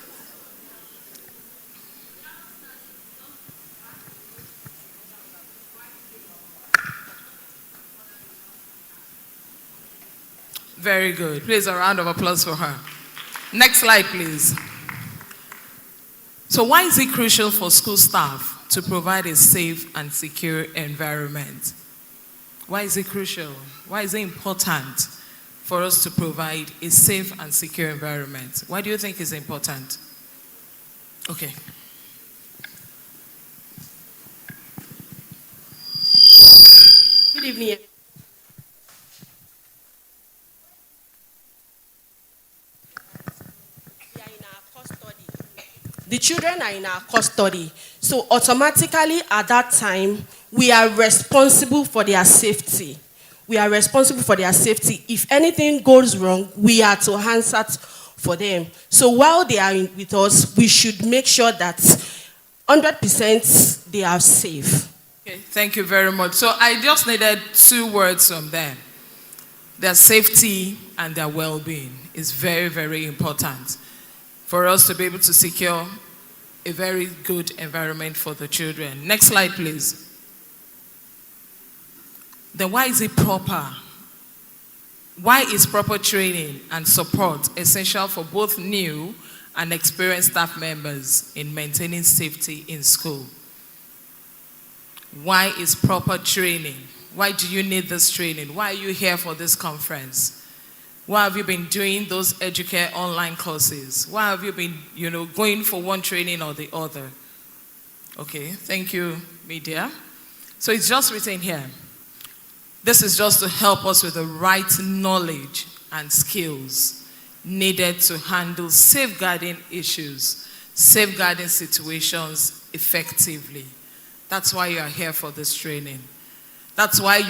Very good. Please, a round of applause for her. Next slide, please. So why is it crucial for school staff to provide a safe and secure environment? Why is it crucial? Why is it important for us to provide a safe and secure environment? Why do you think it's important? Okay. Good evening. The children are in our custody. So automatically at that time, we are responsible for their safety. We are responsible for their safety. If anything goes wrong, we are to answer for them. So while they are with us, we should make sure that 100% they are safe. Okay, thank you very much. So I just needed 2 words from them. Their safety and their well-being is very, very important for us to be able to secure a very good environment for the children. Next slide, please. Then why is it proper? Why is proper training and support essential for both new and experienced staff members in maintaining safety in school? Why is proper training? Why do you need this training? Why are you here for this conference? Why have you been doing those Educare online courses? Why have you been, going for one training or the other? Okay, thank you, media. So it's just written here. This is just to help us with the right knowledge and skills needed to handle safeguarding issues, safeguarding situations effectively. That's why you are here for this training. That's why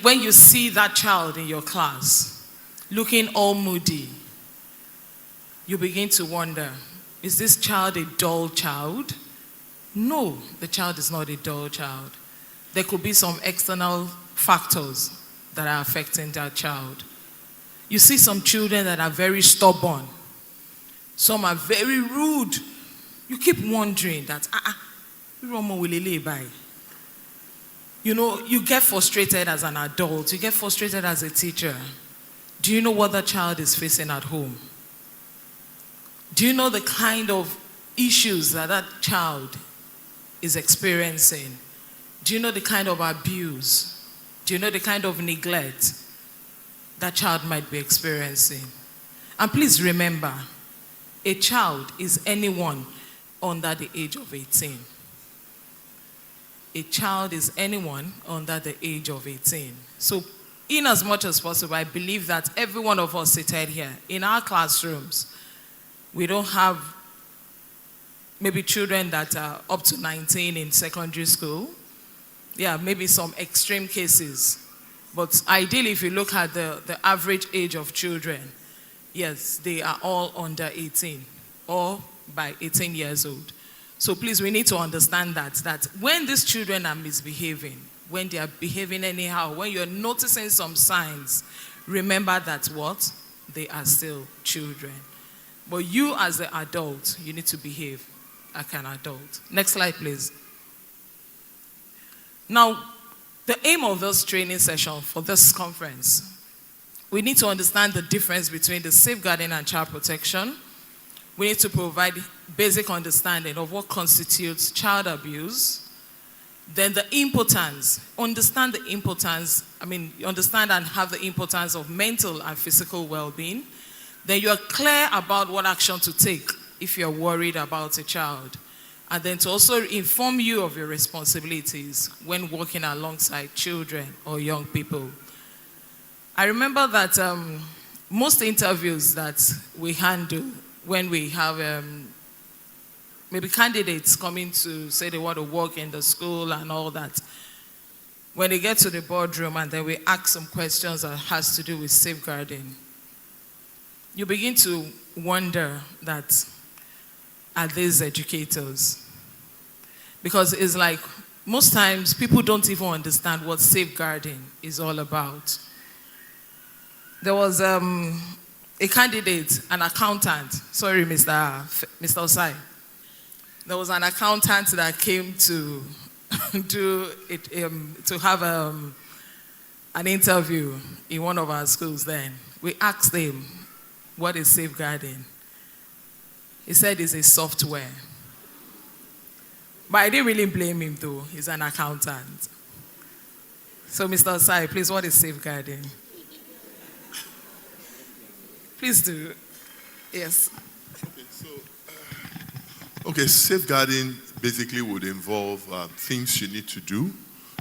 when you see that child in your class looking all moody, you begin to wonder, is this child a dull child? No, the child is not a dull child. There could be some external factors that are affecting that child. You see some children that are very stubborn. Some are very rude. You keep wondering that, you get frustrated as an adult. You get frustrated as a teacher. Do you know what that child is facing at home? Do you know the kind of issues that that child is experiencing? Do you know the kind of abuse? Do you know the kind of neglect that child might be experiencing? And please remember, a child is anyone under the age of 18. A child is anyone under the age of 18. So, in as much as possible, I believe that every one of us seated here, in our classrooms, we don't have maybe children that are up to 19 in secondary school. Yeah, maybe some extreme cases. But ideally, if you look at the average age of children, yes, they are all under 18 or by 18 years old. So please, we need to understand that when these children are misbehaving, when they are behaving anyhow, when you're noticing some signs, remember that what? They are still children. But you as the adult, you need to behave like an adult. Next slide, please. Now, the aim of this training session for this conference, we need to understand the difference between the safeguarding and child protection. We need to provide basic understanding of what constitutes child abuse. Then the importance, understand the importance, understand and have the importance of mental and physical well-being. Then you are clear about what action to take if you're worried about a child. And then to also inform you of your responsibilities when working alongside children or young people. I remember that most interviews that we handle when we have maybe candidates coming to say they want to work in the school and all that, when they get to the boardroom and then we ask some questions that has to do with safeguarding, you begin to wonder that, are these educators? Because it's like most times people don't even understand what safeguarding is all about. There was a candidate, an accountant, sorry, Mr. Osai. There was an accountant that came to do it, to have an interview in one of our schools then. We asked him, what is safeguarding? He said it's a software. But I didn't really blame him though, he's an accountant. So Mr. Osai, please, what is safeguarding? Please do. Yes. Okay, safeguarding basically would involve things you need to do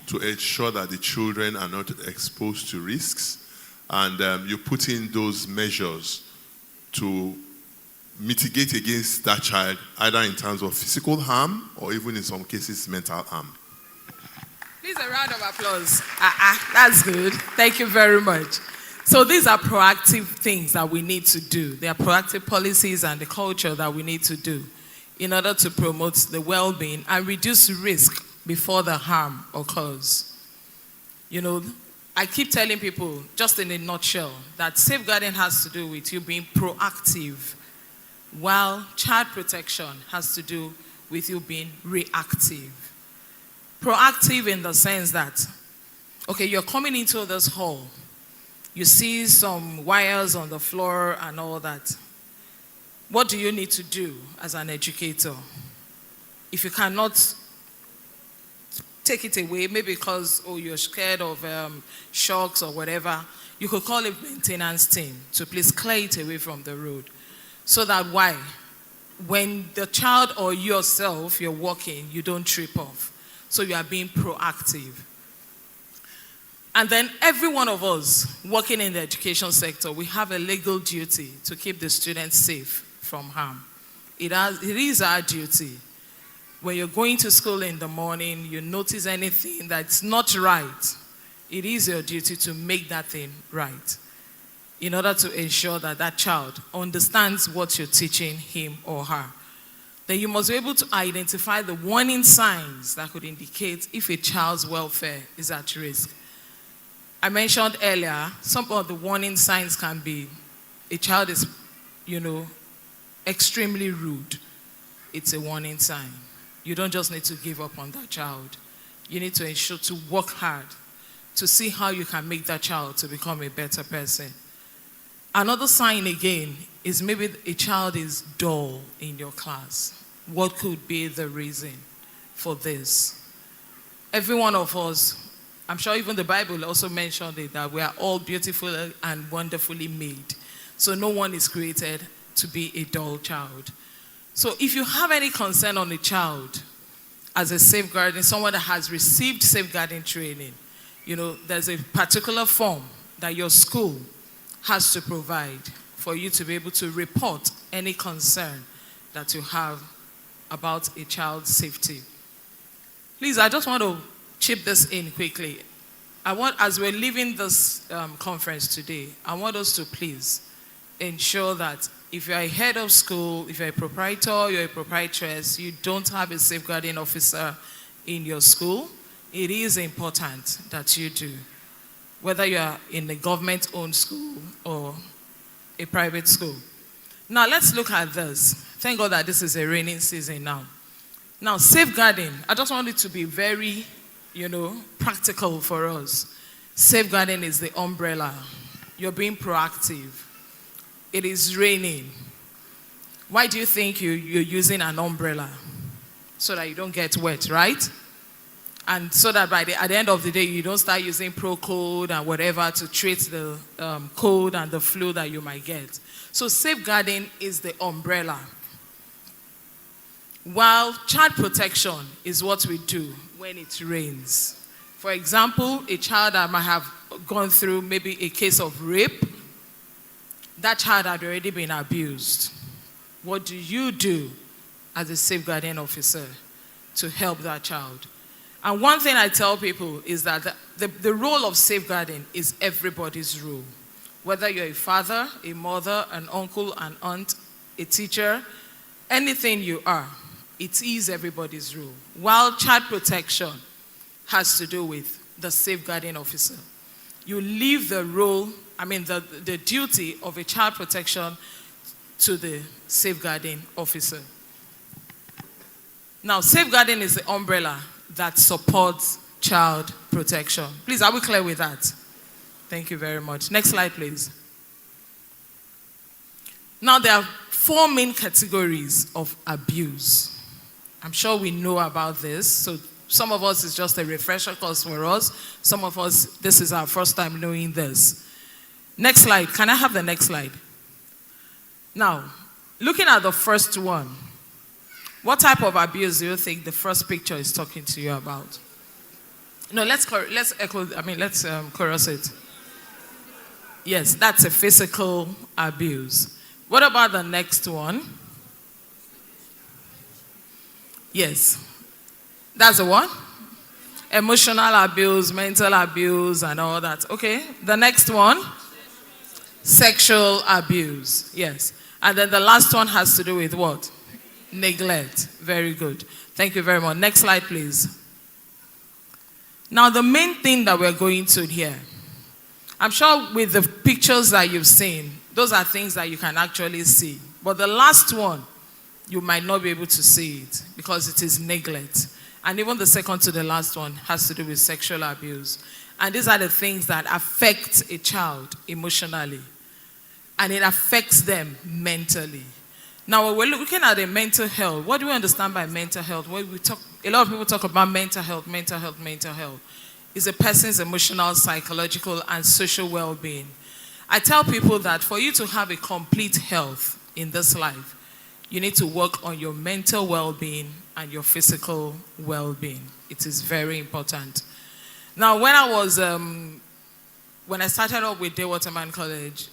to ensure that the children are not exposed to risks. And you put in those measures to mitigate against that child, either in terms of physical harm or even in some cases mental harm. Please, a round of applause. That's good. Thank you very much. So these are proactive things that we need to do. They are proactive policies and the culture that we need to do in order to promote the well-being and reduce risk before the harm occurs. You know, I keep telling people, just in a nutshell, that safeguarding has to do with you being proactive, while child protection has to do with you being reactive. Proactive in the sense that, okay, you're coming into this hall, you see some wires on the floor and all that. What do you need to do as an educator? If you cannot take it away, maybe because you're scared of shocks or whatever, you could call a maintenance team to please clear it away from the road. So that why? When the child or yourself, you're walking, you don't trip off. So you are being proactive. And then every one of us working in the education sector, we have a legal duty to keep the students safe from harm. It is our duty. When you're going to school in the morning, you notice anything that's not right, it is your duty to make that thing right in order to ensure that that child understands what you're teaching him or her. Then you must be able to identify the warning signs that could indicate if a child's welfare is at risk. I mentioned earlier, some of the warning signs can be a child is, extremely rude. It's a warning sign. You don't just need to give up on that child. You need to ensure to work hard to see how you can make that child to become a better person. Another sign again is maybe a child is dull in your class. What could be the reason for this? Every one of us, I'm sure even the Bible also mentioned it, that we are all beautiful and wonderfully made. So no one is created to be a dull child. So if you have any concern on a child as a safeguarding, someone that has received safeguarding training, there's a particular form that your school has to provide for you to be able to report any concern that you have about a child's safety. Please, I just want to chip this in quickly. As we're leaving this conference today, I want us to please ensure that if you're a head of school, if you're a proprietor, you're a proprietress, you don't have a safeguarding officer in your school, it is important that you do. Whether you are in a government-owned school or a private school. Now let's look at this. Thank God that this is a raining season now. Now safeguarding, I just want it to be very, practical for us. Safeguarding is the umbrella. You're being proactive. It is raining. Why do you think you're using an umbrella? So that you don't get wet, right? And so that at the end of the day, you don't start using Pro Code and whatever to treat the cold and the flu that you might get. So safeguarding is the umbrella. While child protection is what we do when it rains. For example, a child that might have gone through maybe a case of rape, that child had already been abused. What do you do as a safeguarding officer to help that child? And one thing I tell people is that the role of safeguarding is everybody's role. Whether you're a father, a mother, an uncle, an aunt, a teacher, anything you are, it is everybody's role. While child protection has to do with the safeguarding officer. You leave the role, the duty of a child protection to the safeguarding officer. Now, safeguarding is the umbrella that supports child protection. Please, are we clear with that? Thank you very much. Next slide, please. Now, there are 4 main categories of abuse. I'm sure we know about this. So some of us, it's just a refresher course for us. Some of us, this is our first time knowing this. Next slide. Can I have the next slide? Now, looking at the first one, what type of abuse do you think the first picture is talking to you about? No, let's chorus it. Yes, that's a physical abuse. What about the next one? Yes. That's the one? Emotional abuse, mental abuse, and all that. Okay. The next one? Sexual abuse. Yes. And then the last one has to do with what? Neglect. Very good. Thank you very much. Next slide, please. Now, the main thing that we're going to here, I'm sure with the pictures that you've seen, those are things that you can actually see. But the last one, you might not be able to see it because it is neglect. And even the second to the last one has to do with sexual abuse. And these are the things that affect a child emotionally. And it affects them mentally. Now, when we're looking at the mental health, what do we understand by mental health? When a lot of people talk about mental health. It's a person's emotional, psychological, and social well-being. I tell people that for you to have a complete health in this life, you need to work on your mental well-being and your physical well-being. It is very important. Now, when I started up with Day Waterman College,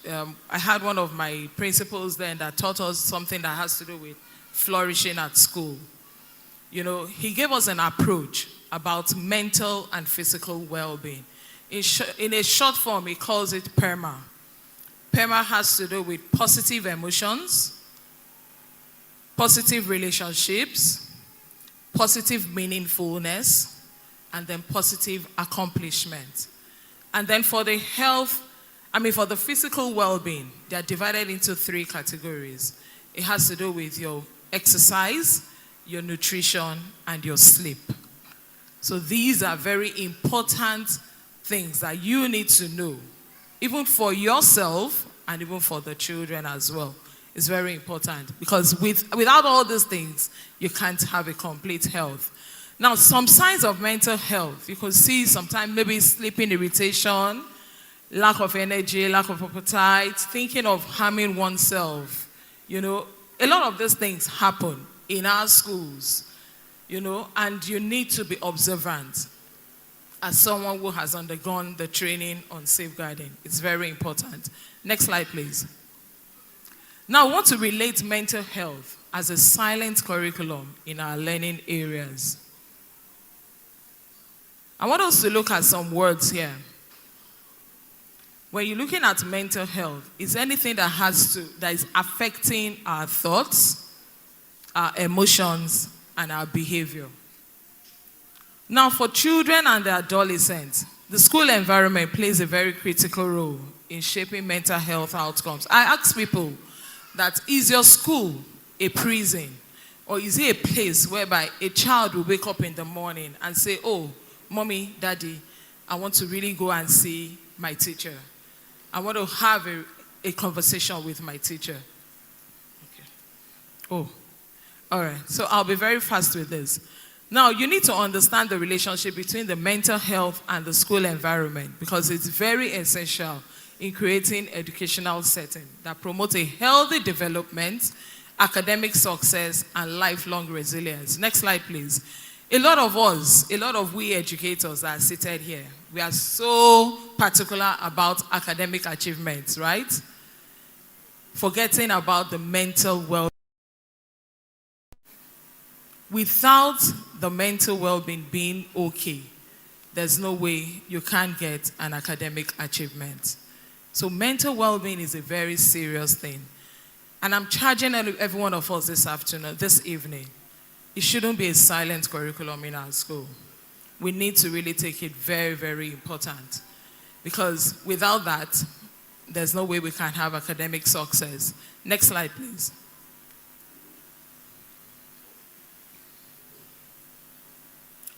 I had one of my principals then that taught us something that has to do with flourishing at school. He gave us an approach about mental and physical well-being. In a short form, he calls it PERMA. PERMA has to do with positive emotions, positive relationships, positive meaningfulness, and then positive accomplishment. And then for the physical well-being, they are divided into 3 categories. It has to do with your exercise, your nutrition, and your sleep. So these are very important things that you need to know, even for yourself and even for the children as well. It's very important because without all these things, you can't have a complete health. Now, some signs of mental health, you could see sometimes maybe sleeping irritation, lack of energy, lack of appetite, thinking of harming oneself. A lot of these things happen in our schools, and you need to be observant as someone who has undergone the training on safeguarding. It's very important. Next slide, please. Now, I want to relate mental health as a silent curriculum in our learning areas. I want us to look at some words here. When you're looking at mental health, it's anything that is affecting our thoughts, our emotions, and our behavior. Now, for children and the adolescents, the school environment plays a very critical role in shaping mental health outcomes. I ask people that, is your school a prison? Or is it a place whereby a child will wake up in the morning and say, oh, mommy, daddy, I want to really go and see my teacher. I want to have a conversation with my teacher. Okay. Oh, all right. So I'll be very fast with this. Now, you need to understand the relationship between the mental health and the school environment, because it's very essential in creating educational setting that promote a healthy development, academic success, and lifelong resilience. Next slide, please. A lot of we educators that are seated here, we are so particular about academic achievements, right? Forgetting about the mental well-being. Without the mental well-being being okay, there's no way you can get an academic achievement. So mental well-being is a very serious thing. And I'm charging every one of us this evening. It shouldn't be a silent curriculum in our school. We need to really take it very, very important. Because without that, there's no way we can have academic success. Next slide, please.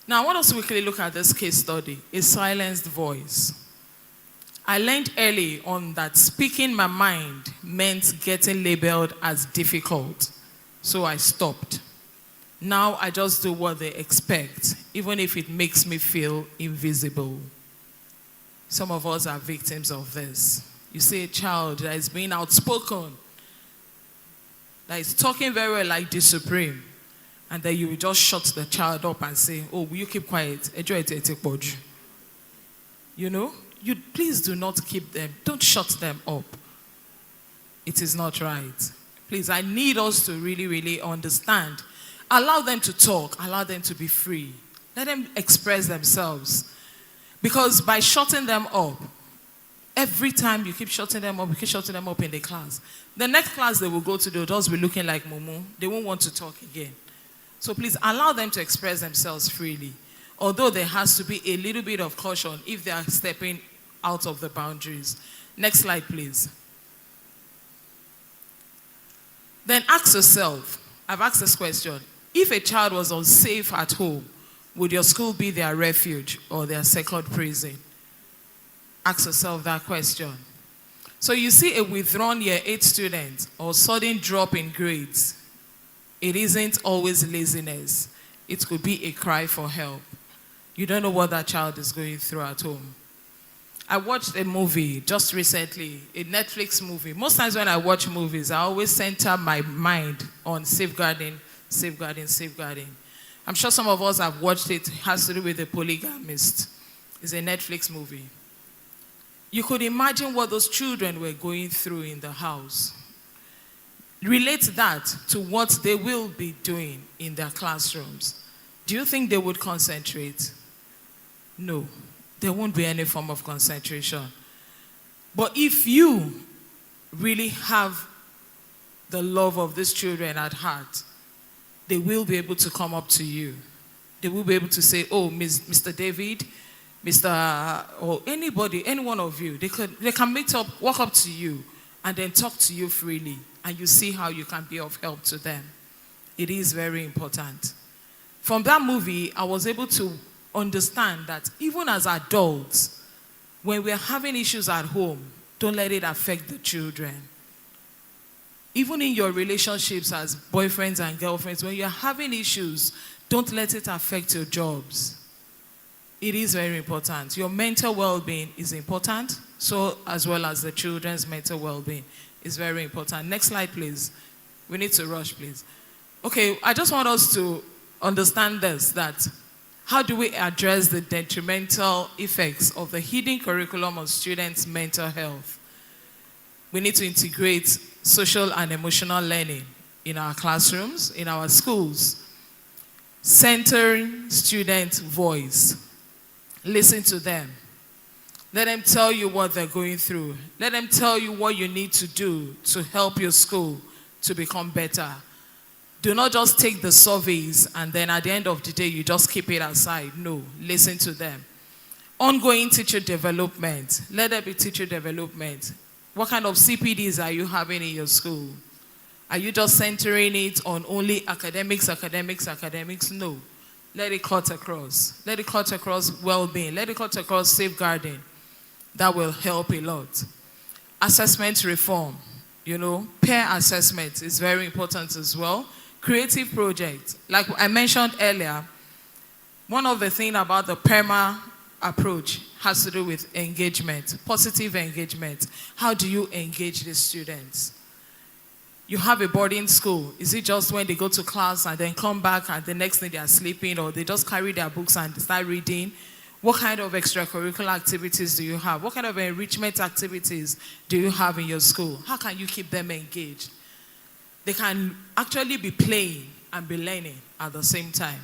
Now, I want us to quickly look at this case study, a silenced voice. I learned early on that speaking my mind meant getting labeled as difficult, so I stopped. Now I just do what they expect, even if it makes me feel invisible. Some of us are victims of this. You see a child that is being outspoken, that is talking very well like the Supreme, and then you will just shut the child up and say, oh, will you keep quiet? You know, you please do not keep them. Don't shut them up. It is not right. Please, I need us to really, really understand. Allow them to talk. Allow them to be free. Let them express themselves. Because by shutting them up, every time you keep shutting them up, you keep shutting them up in the class, the next class they will go to, they'll just be looking like Mumu. They won't want to talk again. So please allow them to express themselves freely. Although there has to be a little bit of caution if they are stepping out of the boundaries. Next slide, please. Then ask yourself, I've asked this question, if a child was unsafe at home, would your school be their refuge or their second prison? Ask yourself that question. So you see a withdrawn year 8 student or sudden drop in grades. It isn't always laziness. It could be a cry for help. You don't know what that child is going through at home. I watched a movie just recently, a Netflix movie. Most times when I watch movies, I always center my mind on safeguarding, safeguarding, safeguarding. I'm sure some of us have watched it. It has to do with a polygamist. It's a Netflix movie. You could imagine what those children were going through in the house. Relate that to what they will be doing in their classrooms. Do you think they would concentrate? No, there won't be any form of concentration. But if you really have the love of these children at heart, they will be able to come up to you. They will be able to say, oh, Mr. David, Mr. or anybody, any one of you, they can walk up to you and then talk to you freely, and you see how you can be of help to them. It is very important. From that movie, I was able to understand that even as adults, when we're having issues at home, don't let it affect the children. Even in your relationships as boyfriends and girlfriends, when you're having issues, don't let it affect your jobs. It is very important. Your mental well-being is important, so as well as the children's mental well-being is very important. Next slide, please. We need to rush, please. Okay, I just want us to understand this, that how do we address the detrimental effects of the hidden curriculum on students' mental health? We need to integrate social and emotional learning in our classrooms, in our schools, centering student voice. Listen to them. Let them tell you what they're going through. Let them tell you what you need to do to help your school to become better. Do not just take the surveys and then at the end of the day, you just keep it aside. No, listen to them. Ongoing teacher development. Let there be teacher development. What kind of CPDs are you having in your school? Are you just centering it on only academics? No. Let it cut across. Let it cut across well-being. Let it cut across safeguarding. That will help a lot. Assessment reform. Peer assessment is very important as well. Creative project. Like I mentioned earlier, one of the things about the PERMA approach has to do with engagement, positive engagement. How do you engage the students? You have a boarding school. Is it just when they go to class and then come back and the next thing they are sleeping, or they just carry their books and start reading? What kind of extracurricular activities do you have? What kind of enrichment activities do you have in your school? How can you keep them engaged? They can actually be playing and be learning at the same time.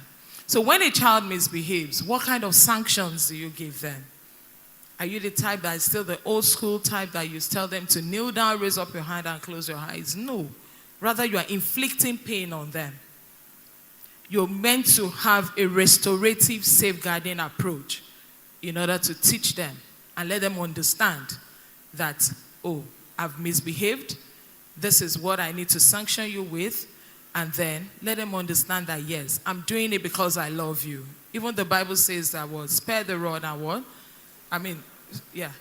So when a child misbehaves, what kind of sanctions do you give them? Are you the type that is still the old school type that you tell them to kneel down, raise up your hand and close your eyes? No. Rather, you are inflicting pain on them. You're meant to have a restorative safeguarding approach in order to teach them and let them understand that, oh, I've misbehaved. This is what I need to sanction you with. And then let them understand that, yes, I'm doing it because I love you. Even the Bible says that what? Spare the rod and what? Yeah.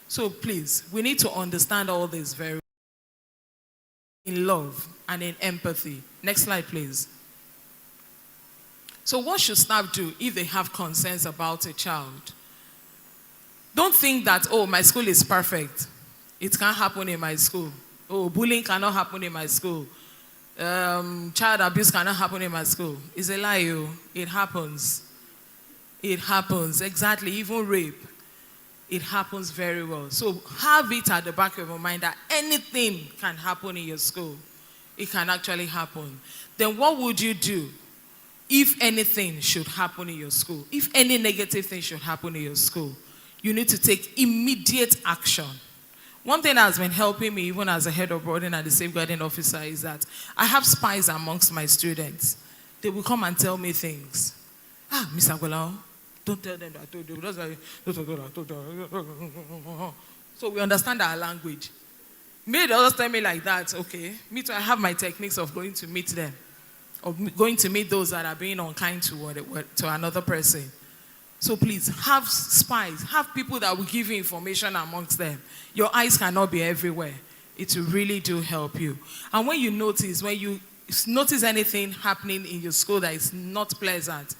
So please, we need to understand all this very in love and in empathy. Next slide, please. So what should staff do if they have concerns about a child? Don't think that, oh, my school is perfect. It can't happen in my school. Oh, bullying cannot happen in my school. Child abuse cannot happen in my school. It's a lie. It happens. It happens. Exactly. Even rape. It happens very well. So have it at the back of your mind that anything can happen in your school. It can actually happen. Then what would you do if anything should happen in your school? If any negative thing should happen in your school, you need to take immediate action. One thing that has been helping me, even as a head of boarding and the safeguarding officer, is that I have spies amongst my students. They will come and tell me things. Mr. Agolao, don't tell them that I told you. So we understand our language. May they just tell me like that, okay. Me too, I have my techniques of going to meet them. Or going to meet those that are being unkind to another person. So please, have spies, have people that will give you information amongst them. Your eyes cannot be everywhere. It will really do help you. And when you notice anything happening in your school that is not pleasant,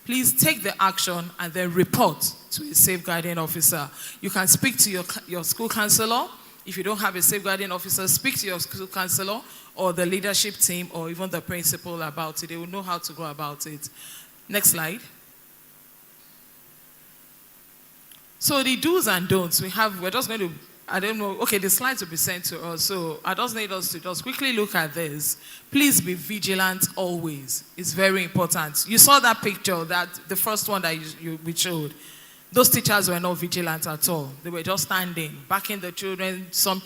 please take the action and then report to a safeguarding officer. You can speak to your school counselor. If you don't have a safeguarding officer, speak to your school counselor or the leadership team or even the principal about it. They will know how to go about it. Next slide. So the do's and don'ts we're just going to, I don't know, okay, the slides will be sent to us. So I just need us to just quickly look at this. Please be vigilant always. It's very important. You saw that picture, the first one that we showed. Those teachers were not vigilant at all. They were just standing, backing the children, some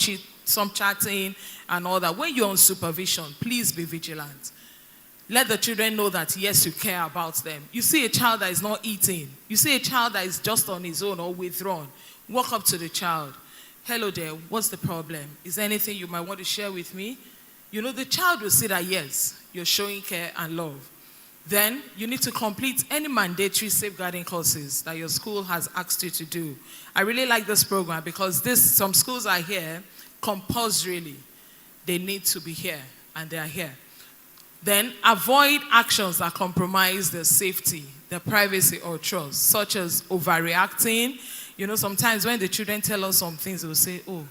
chatting and all that. When you're on supervision, please be vigilant. Let the children know that, yes, you care about them. You see a child that is not eating. You see a child that is just on his own or withdrawn. Walk up to the child. Hello there, what's the problem? Is there anything you might want to share with me? The child will see that, yes, you're showing care and love. Then you need to complete any mandatory safeguarding courses that your school has asked you to do. I really like this program because some schools are here compulsorily. They need to be here, and they are here. Then avoid actions that compromise the safety, the privacy or trust, such as overreacting. Sometimes when the children tell us some things, they'll say, oh,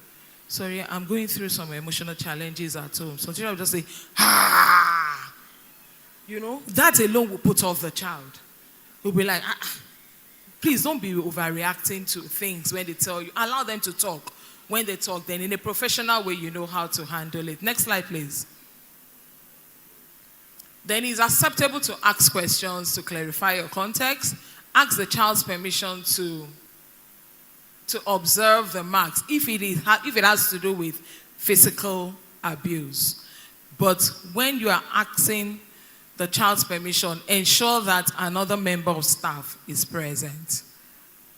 sorry, I'm going through some emotional challenges at home. So children will just say, ah. That alone will put off the child. We'll be like, please don't be overreacting to things when they tell you. Allow them to talk. When they talk, then in a professional way, you know how to handle it. Next slide, please. Then it's acceptable to ask questions to clarify your context. Ask the child's permission to to observe the marks if it has to do with physical abuse. But when you are asking the child's permission, ensure that another member of staff is present.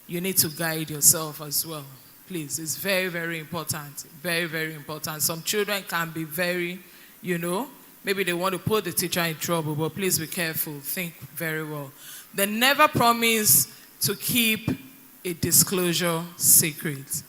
You need to guide yourself as well. Please, it's very, very important. Very, very important. Some children can be very, maybe they want to put the teacher in trouble, but please be careful. Think very well. They never promise to keep a disclosure secret.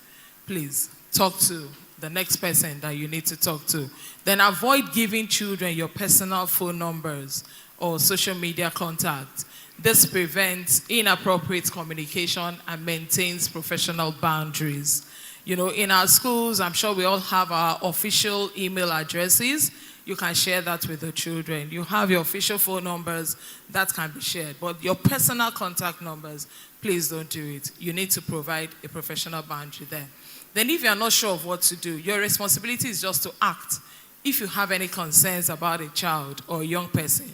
Please, talk to the next person that you need to talk to. Then avoid giving children your personal phone numbers or social media contacts. This prevents inappropriate communication and maintains professional boundaries. In our schools, I'm sure we all have our official email addresses. You can share that with the children. You have your official phone numbers that can be shared. But your personal contact numbers, please don't do it. You need to provide a professional boundary there. Then if you're not sure of what to do, your responsibility is just to act if you have any concerns about a child or a young person.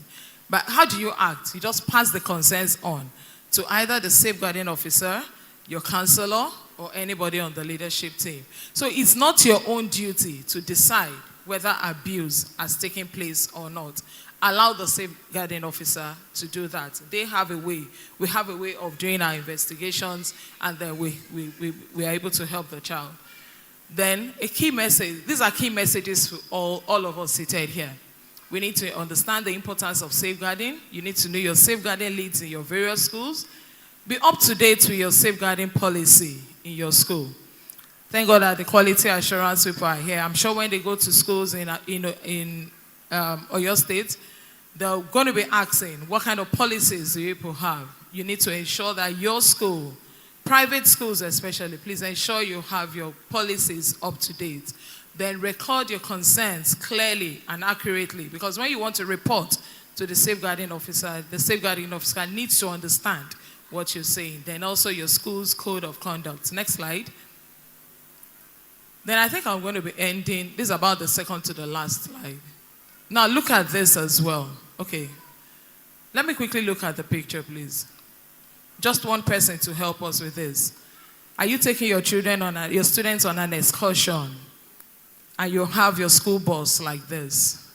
But how do you act? You just pass the concerns on to either the safeguarding officer, your counselor, or anybody on the leadership team. So it's not your own duty to decide whether abuse has taken place or not. Allow the safeguarding officer to do that. They have a way. We have a way of doing our investigations, and then we are able to help the child. Then a key message. These are key messages for all of us seated here. We need to understand the importance of safeguarding. You need to know your safeguarding leads in your various schools. Be up to date with your safeguarding policy in your school. Thank God that the quality assurance people are here. I'm sure when they go to schools in Oyo State, they're going to be asking, what kind of policies do you people have? You need to ensure that your school, private schools especially, please ensure you have your policies up to date. Then record your concerns clearly and accurately, because when you want to report to the safeguarding officer needs to understand what you're saying. Then also your school's code of conduct. Next slide. Then I think I'm going to be ending. This is about the second to the last slide. Now look at this as well. Okay. Let me quickly look at the picture, please. Just one person to help us with this. Are you taking your students on an excursion? And you have your school bus like this?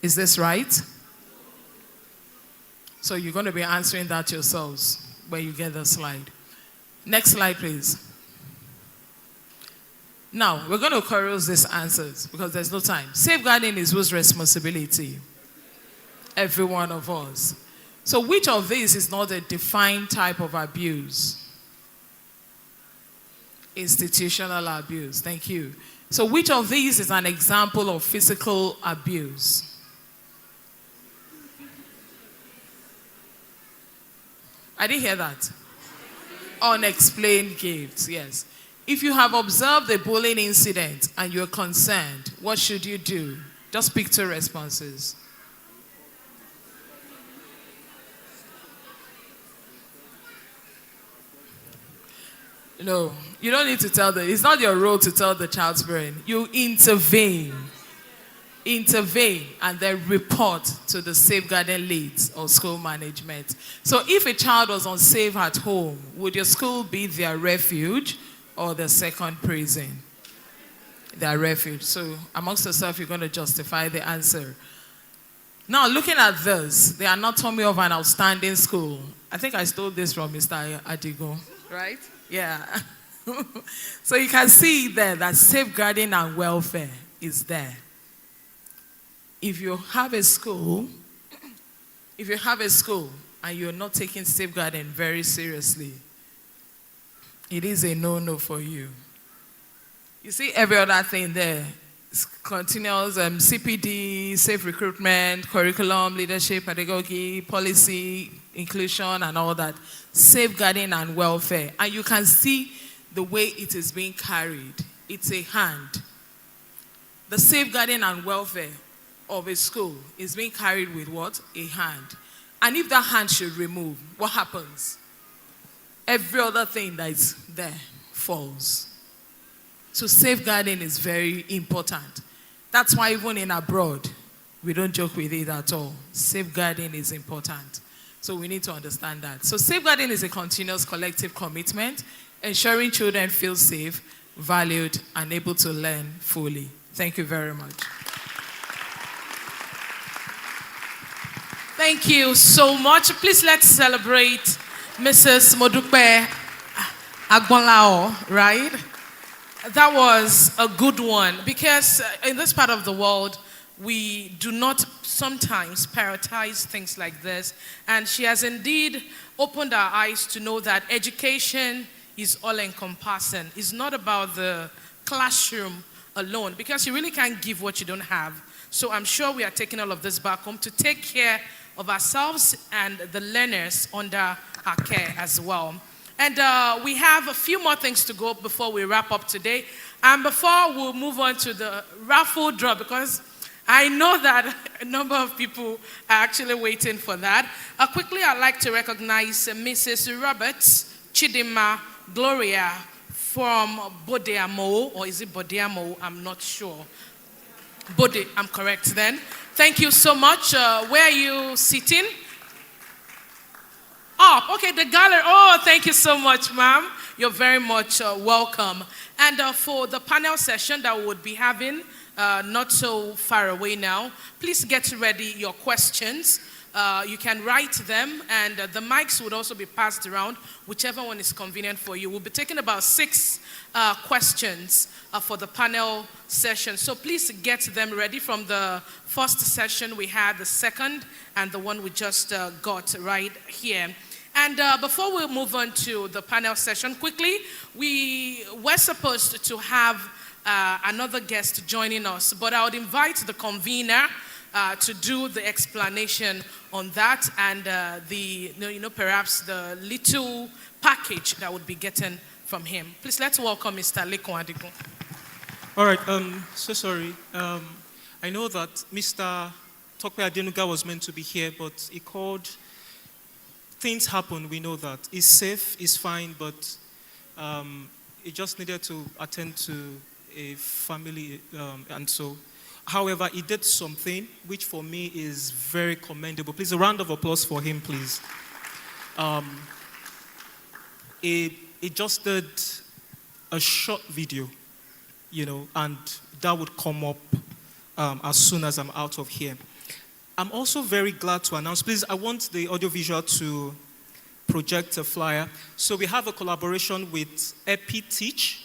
Is this right? So you're going to be answering that yourselves when you get the slide. Next slide, please. Now, we're going to chorus these answers because there's no time. Safeguarding is whose responsibility? Every one of us. So which of these is not a defined type of abuse? Institutional abuse. Thank you. So which of these is an example of physical abuse? I didn't hear that. Unexplained gifts, yes. If you have observed a bullying incident and you're concerned, what should you do? Just pick two responses. No, you don't need to tell them. It's not your role to tell the child's parent. You intervene. Intervene and then report to the safeguarding leads or school management. So if a child was unsafe at home, would your school be their refuge or the second prison? Their refuge. So amongst yourself, you're going to justify the answer. Now, looking at this, the anatomy of an outstanding school. I think I stole this from Mr. Adigo, right? Yeah. So you can see there that safeguarding and welfare is there. If you have a school and you're not taking safeguarding very seriously, it is a no-no for you. You see every other thing there. It's continuous CPD, safe recruitment, curriculum, leadership, pedagogy, policy, inclusion, and all that. Safeguarding and welfare. And you can see the way it is being carried. It's a hand. The safeguarding and welfare of a school is being carried with what? A hand. And if that hand should remove, what happens? Every other thing that is there falls. So safeguarding is very important. That's why even in abroad, we don't joke with it at all. Safeguarding is important. So we need to understand that. So safeguarding is a continuous collective commitment, ensuring children feel safe, valued, and able to learn fully. Thank you very much. Thank you so much. Please let's celebrate Mrs. Modupe Agbonlao, right? That was a good one because in this part of the world, we do not sometimes prioritize things like this. And she has indeed opened our eyes to know that education is all-encompassing. It's not about the classroom alone because you really can't give what you don't have. So I'm sure we are taking all of this back home to take care of ourselves and the learners under our care as well. And we have a few more things to go before we wrap up today. And before we move on to the raffle draw, because I know that a number of people are actually waiting for that. Quickly, I'd like to recognize Mrs. Roberts Chidima Gloria from Bodeamo, or is it Bodeamo? I'm not sure. Bode, I'm correct then. Thank you so much. Where are you sitting? Oh, okay, the gallery. Oh, thank you so much, ma'am. You're very much welcome. And for the panel session that we would be having not so far away now, please get ready your questions. You can write them, and the mics would also be passed around, whichever one is convenient for you. We'll be taking about 6 questions for the panel session. So please get them ready from the first session we had, the second, and the one we just got right here. And before we move on to the panel session, quickly, we were supposed to have another guest joining us, but I would invite the convener to do the explanation on that and perhaps the little package that would be getting from him. Please let's welcome Mr. Lekon Adigun. All right, so sorry. I know that Mr. Tope Adenuga was meant to be here, but he called. Things happen, we know that. He's safe, he's fine, but he just needed to attend to a family, and so. However, he did something which for me is very commendable. Please, a round of applause for him, please. He just did a short video, and that would come up as soon as I'm out of here. I'm also very glad to announce, please, I want the audiovisual to project a flyer. So we have a collaboration with EpiTeach.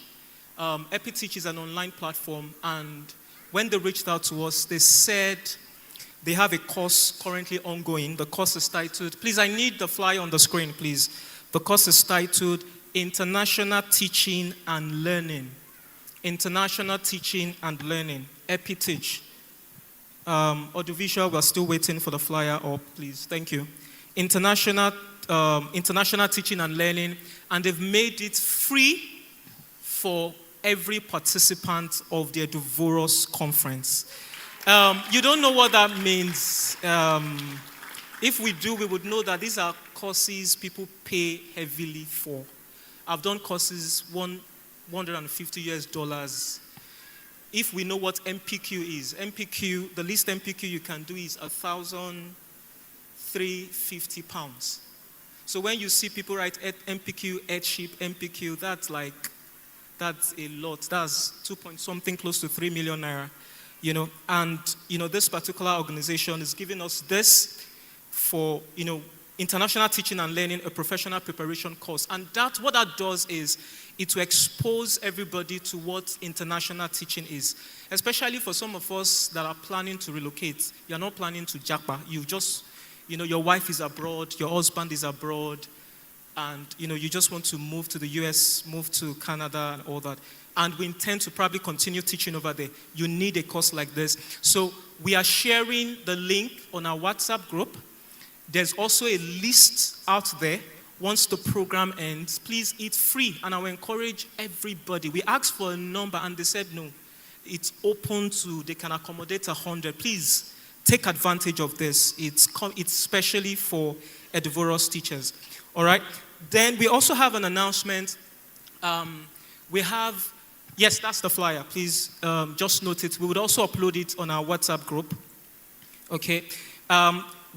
EpiTeach is an online platform, and when they reached out to us, they said they have a course currently ongoing. The course is titled, please, I need the flyer on the screen, please. The course is titled International Teaching and Learning. International Teaching and Learning, EpiTeach. Audiovisual, we're still waiting for the flyer up, please. Thank you. International Teaching and Learning, and they've made it free for every participant of the Eduvoros conference. You don't know what that means. If we do, we would know that these are courses people pay heavily for. I've done courses, $150. If we know what MPQ is, MPQ, the least MPQ you can do is £1,350. So when you see people write MPQ, headship, MPQ, that's a lot. That's 2-point-something, close to 3 million naira. And this particular organization is giving us this for, International Teaching and Learning, a professional preparation course. And what that does is it will expose everybody to what international teaching is, especially for some of us that are planning to relocate. You're not planning to japa. You've just, your wife is abroad, your husband is abroad, and, you just want to move to the US, move to Canada and all that. And we intend to probably continue teaching over there. You need a course like this. So we are sharing the link on our WhatsApp group. There's also a list out there. Once the program ends, please, it's free, and I will encourage everybody. We asked for a number, and they said no. It's open to, they can accommodate 100. Please, take advantage of this. It's specially for Eduvoros teachers. All right? Then we also have an announcement. We have, yes, that's the flyer. Please just note it. We would also upload it on our WhatsApp group. Okay?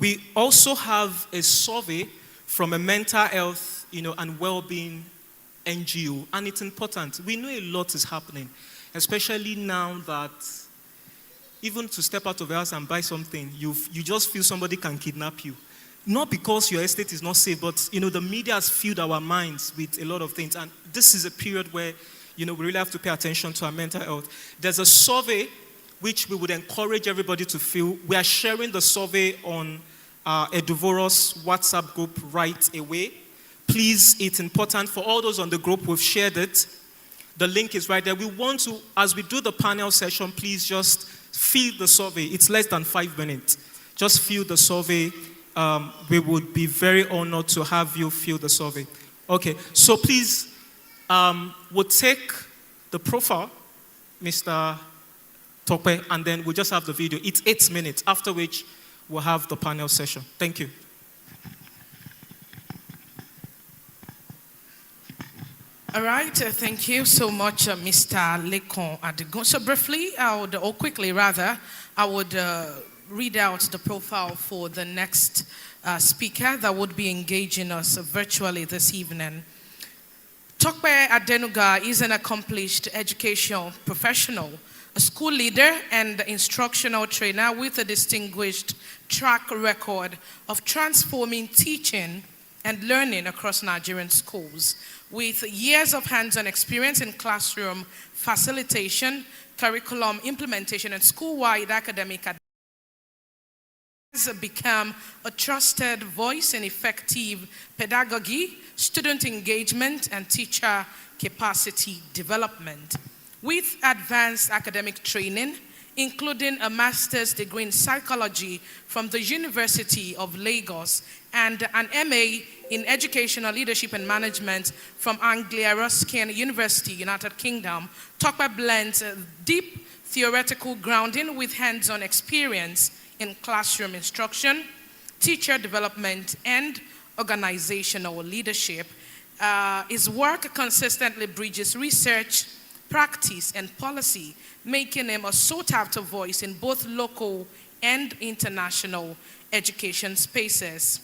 We also have a survey from a mental health, and well-being NGO, and it's important. We know a lot is happening, especially now that even to step out of the house and buy something, you just feel somebody can kidnap you. Not because your estate is not safe, but the media has filled our minds with a lot of things, and this is a period where we really have to pay attention to our mental health. There's a survey which we would encourage everybody to fill. We are sharing the survey on Eduvoros WhatsApp group right away. Please, it's important for all those on the group. We've shared it. The link is right there. We want to, as we do the panel session, please just fill the survey. It's less than 5 minutes. Just fill the survey. We would be very honored to have you fill the survey. Okay, so please, we'll take the profile, Mr. Tope, and then we'll just have the video. It's 8 minutes, after which we'll have the panel session. Thank you. All right, thank you so much, Mr. Lekon Adigun. So briefly, I would read out the profile for the next speaker that would be engaging us virtually this evening. Tope Adenuga is an accomplished educational professional, a school leader and instructional trainer with a distinguished track record of transforming teaching and learning across Nigerian schools. With years of hands-on experience in classroom facilitation, curriculum implementation, and school-wide academic advice, has become a trusted voice in effective pedagogy, student engagement, and teacher capacity development. With advanced academic training, including a master's degree in psychology from the University of Lagos and an MA in educational leadership and management from Anglia Ruskin University, United Kingdom, Tope blends deep theoretical grounding with hands-on experience in classroom instruction, teacher development, and organizational leadership. His work consistently bridges research, practice, and policy, making him a sought-after voice in both local and international education spaces.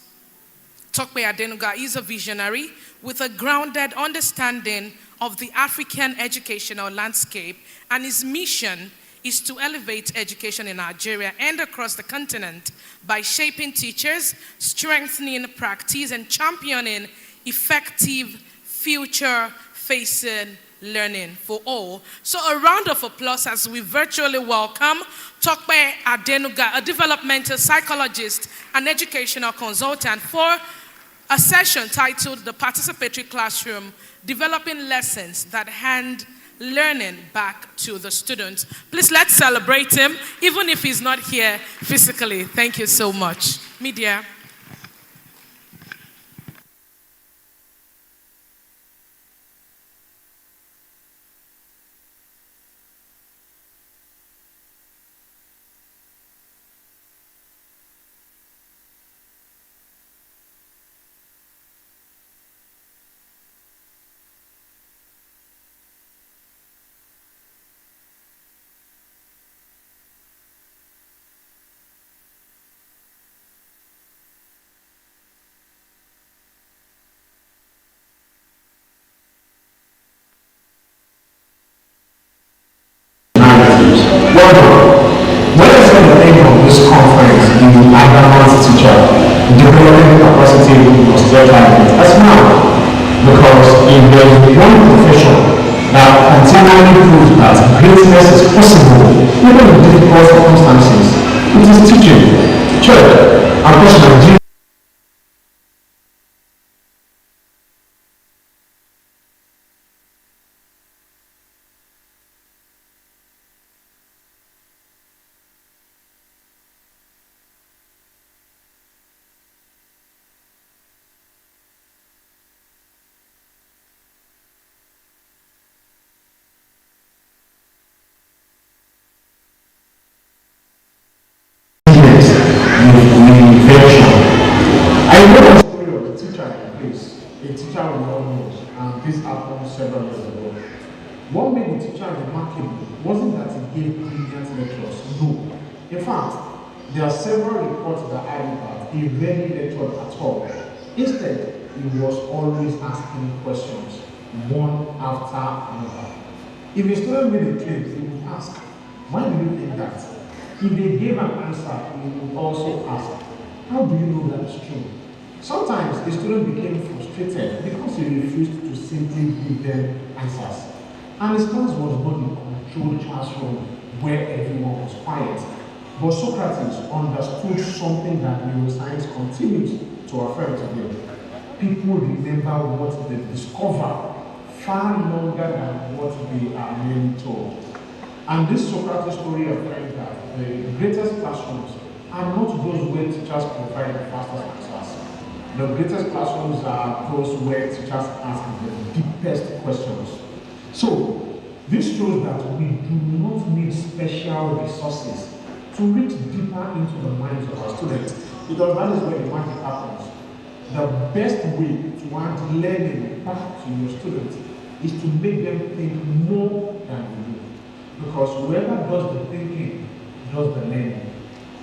Tope Adenuga is a visionary with a grounded understanding of the African educational landscape, and his mission is to elevate education in Nigeria and across the continent by shaping teachers, strengthening practice, and championing effective future-facing learning for all. So a round of applause as we virtually welcome Tope Adenuga, a developmental psychologist and educational consultant, for a session titled The Participatory Classroom, Developing Lessons That Hand Learning Back to the Students. Please let's celebrate him, even if he's not here physically. Thank you so much. Media. What is the aim of this conference, the Ibadan Teacher, developing capacity of their talent as now? Because if there is one profession that continually proves that greatness is possible, even in difficult circumstances, it is teaching. Church, across Nigeria, I know the story of the teacher in place, a teacher we all know, and this happened several years ago. What made the teacher remarkable wasn't that he gave brilliant lectures, no. In fact, There are several reports that I looked at. He rarely lectured at all. Instead, he was always asking questions, one after another. If a student made a claim, he would ask, why do you think that? If they gave an answer, he would also ask, how do you know that is true? Sometimes a student became frustrated because he refused to simply give them answers. And his class was not a controlled classroom where everyone was quiet. But Socrates understood something that neuroscience continues to affirm today. People remember what they discover far longer than what they are merely told. And this Socrates story affirms that the greatest classrooms are not those where teachers provide the fastest answers. The greatest classrooms are those where teachers ask the deepest questions. So, this shows that we do not need special resources to reach deeper into the minds of our students, because that is where the magic happens. The best way to add learning back to your students is to make them think more than you do. Because whoever does the thinking does the learning.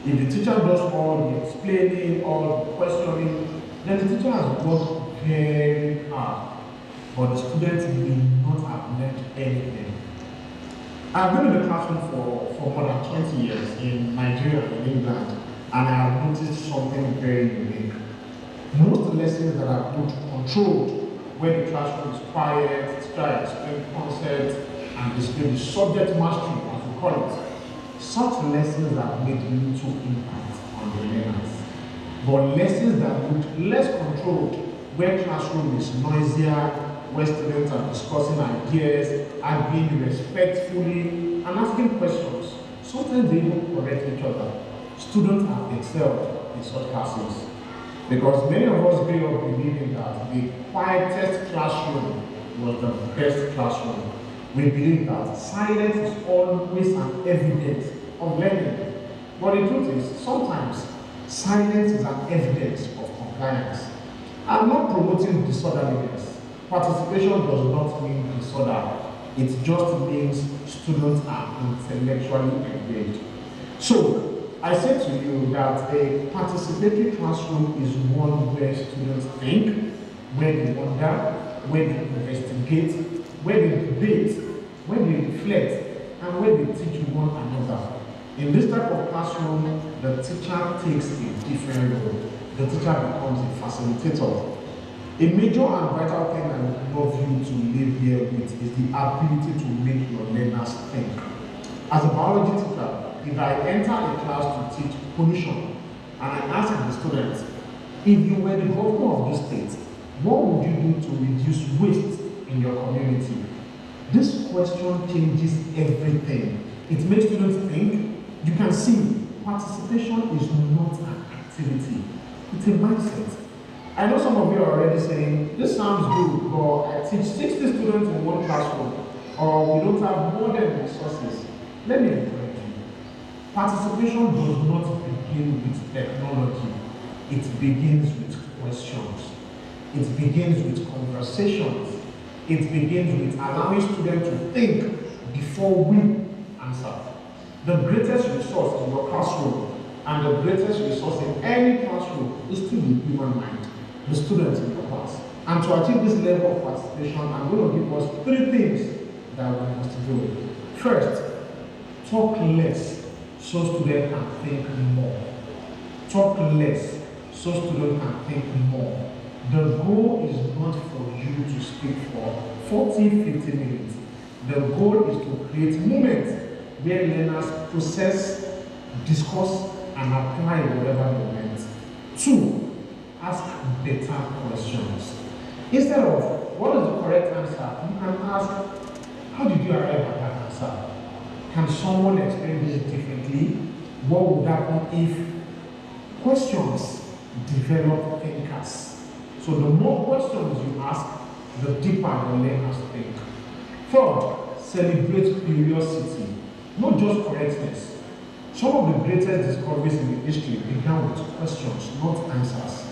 If the teacher does all the explaining, all the questioning, then the teacher has worked very hard, but the students may not have learned anything. I've been in the classroom for more than 20 years in Nigeria and England, and I have noticed something very unique. Most lessons that are good controlled, where the classroom is quiet, teacher explain concepts, and display the subject mastery, as we call it, such lessons have made little impact on the learners. But lessons that look less controlled, where classroom is noisier, where students are discussing ideas, arguing respectfully, and asking questions. Sometimes they even correct each other. Students have excelled in such classes. Because many of us grew up believing that the quietest classroom was the best classroom. We believe that silence is always an evidence of learning. But the truth is, sometimes silence is an evidence of compliance. I'm not promoting disorderliness. Participation does not mean disorder. It just means students are intellectually engaged. So, I said to you that a participatory classroom is one where students think, where they wonder, where they investigate, where they debate, where they reflect, and where they teach one another. In this type of classroom, the teacher takes a different role. The teacher becomes a facilitator. A major and vital thing I would love you to live here with is the ability to make your learners think. As a biology teacher, if I enter a class to teach pollution, and I ask the students, if you were the governor of this state, what would you do to reduce waste in your community? This question changes everything. It makes students think. You can see, participation is not an activity, it's a mindset. I know some of you are already saying, this sounds good, but I teach 60 students in one classroom, or we don't have more than resources. Let me encourage you. Participation does not begin with technology. It begins with questions. It begins with conversations. It begins with allowing students to think before we answer. The greatest resource in your classroom and the greatest resource in any classroom is still the human mind, the students in your class. And to achieve this level of participation, I'm going to give us 3 things that we must do. First, talk less so students can think more. Talk less so students can think more. The goal is not for you to speak for 40, 50 minutes. The goal is to create moments where learners process, discuss, and apply whatever they learned. 2, ask better questions. Instead of, what is the correct answer? You can ask, how did you arrive at that answer? Can someone explain this differently? What would happen if? Questions develop thinkers. So the more questions you ask, the deeper the learners think. 3rd, celebrate curiosity, not just correctness. Some of the greatest discoveries in the history began with questions, not answers.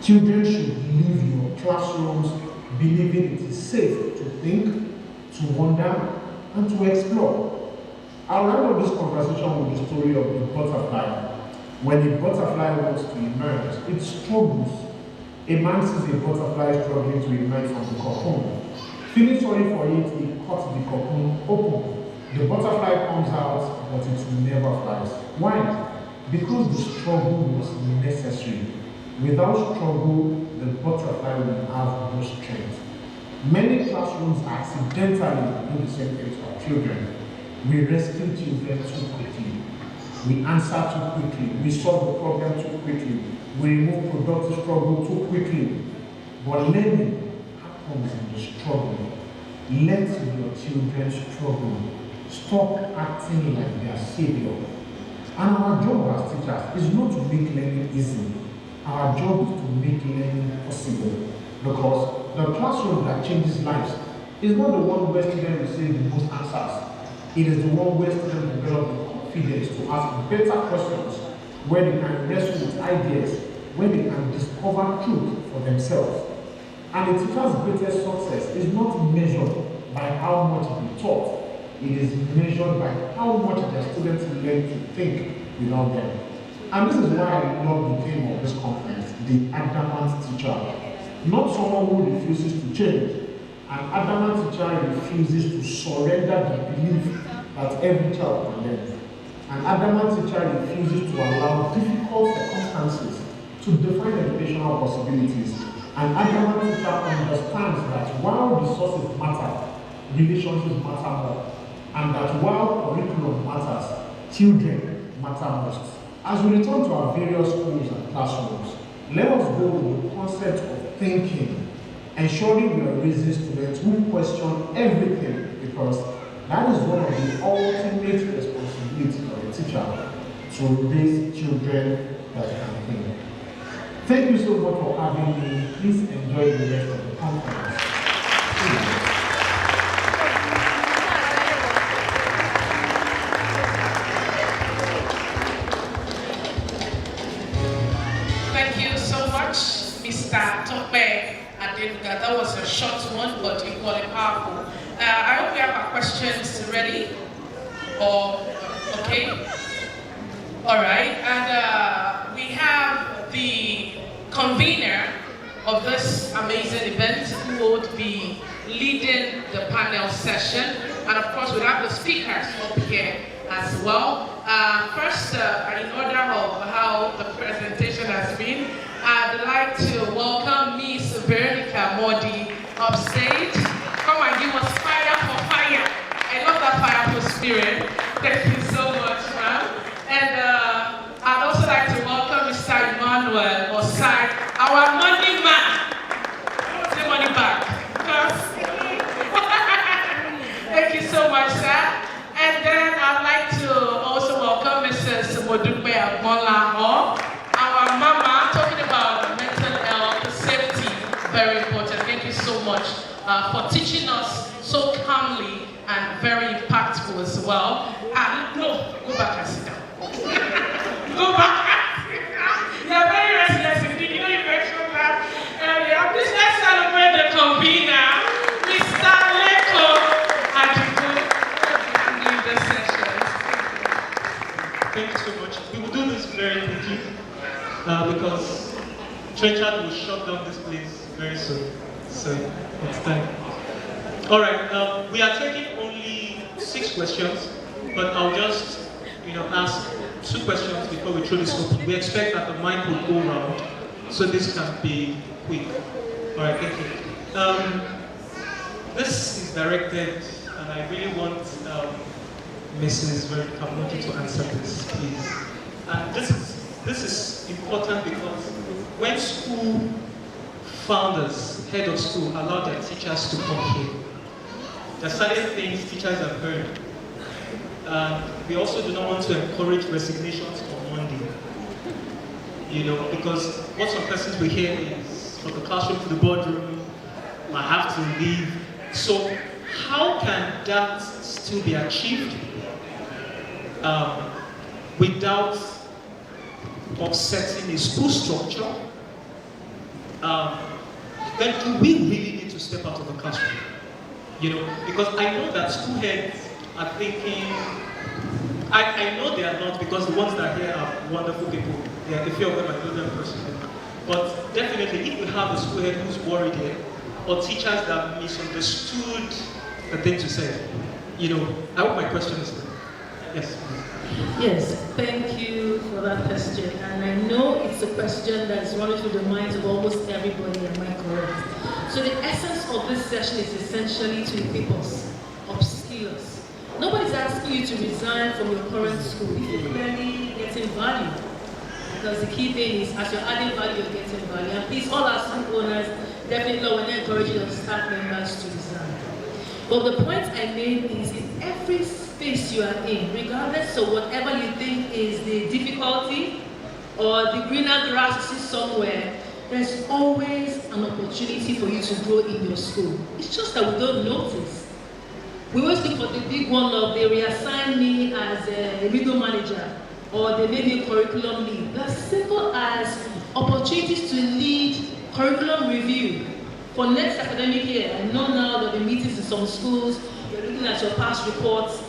Children should leave your classrooms believing it is safe to think, to wonder, and to explore. I'll round up this conversation with the story of the butterfly. When a butterfly wants to emerge, it struggles. A man sees a butterfly struggling to emerge from the cocoon. Feeling sorry for it, he cuts the cocoon open. The butterfly comes out, but it never flies. Why? Because the struggle was necessary. Without struggle, the butterfly will have no strength. Many classrooms accidentally do the same thing to our children. We rescue children too quickly. We answer too quickly. We solve the problem too quickly. We remove productive struggle too quickly. But learning happens in the struggle. Let your children struggle. Stop acting like their savior. And our job as teachers is not to make learning easy. Our job is to make learning possible. Because the classroom that changes lives is not the one where students receive the most answers. It is the one where students develop the confidence to ask better questions, where they can wrestle with ideas, where they can discover truth for themselves. And a teacher's greatest success is not measured by how much they taught. It is measured by how much their students learn to think without them. And this is why I love the theme of this conference, the adamant teacher. Not someone who refuses to change. An adamant teacher refuses to surrender the belief that every child can learn. An adamant teacher refuses to allow difficult circumstances to define educational possibilities. An adamant teacher understands that while resources matter, relationships matter more. And that while curriculum matters, children matter most. As we return to our various schools and classrooms, let us go with the concept of thinking, ensuring we are raising students who question everything, because that is one of the ultimate responsibilities of a teacher, to raise children that can think. Thank you so much for having me. Please enjoy the rest of the conference. Mr. Tope Adenuga. That was a short one, but equally powerful. I hope we have our questions ready. Okay? All right. And we have the convener of this amazing event who would be leading the panel session. And of course, we have the speakers up here as well. First, in order of how the presentation has been, I'd like to welcome Miss Veronica Modi upstage. Come and give us fire for fire. I love that fireful spirit. Thank you so much, ma'am. And I'd also like to welcome Mr. Emmanuel Osai, our money man. Say money back. Thank you so much, sir. And then I'd like to also welcome Mrs. Modupe Agmonla, our mama, talking about mental health, safety, very important. Thank you so much for teaching us so calmly and very impactful as well. No, go back and sit down. Go back and sit down. You're very restless. Did you know you mentioned that earlier? Please let's celebrate the convener, Mr. Leko Adigo, handling the sessions. Thank you so much. We will do this very quickly. Because Trenchard will shut down this place very soon. So it's time. All right, we are taking only 6 questions, but I'll just ask 2 questions before we throw this open. We expect that the mic will go round, so this can be quick. All right, thank you. This is directed, and I really want Mrs. Veronica Modi to answer this, please. And this is important because when school founders, head of school, allow their teachers to come here, there are certain things teachers have heard. We also do not want to encourage resignations on Monday. Because what some persons will hear is from the classroom to the boardroom, I have to leave. So how can that still be achieved without upsetting a school structure? Then do we really need to step out of the classroom? Because I know that school heads are thinking, I know they are not, because the ones that are here are wonderful people. Yeah, a few of them I know them personally. But definitely, if we have a school head who's worried here, or teachers that misunderstood the thing to say, you know, I hope my question is clear. Yes. Yes, thank you for that question. And I know it's a question that is running through the minds of almost everybody, am I correct? So the essence of this session is essentially to equip us, upskill us. Nobody's asking you to resign from your current school if you're clearly getting value. Because the key thing is, as you're adding value, you're getting value. And please, all our school owners, definitely when they encourage your staff members to resign. But the point I made is, in every space you are in, regardless of whatever you think is the difficulty or the greener grass you see somewhere, there's always an opportunity for you to grow in your school. It's just that we don't notice. We always look for the big one of they reassign me as a middle manager, or they made me a curriculum lead. As simple as opportunities to lead curriculum review for next academic year. I know now that the meetings in some schools, you're looking at your past reports.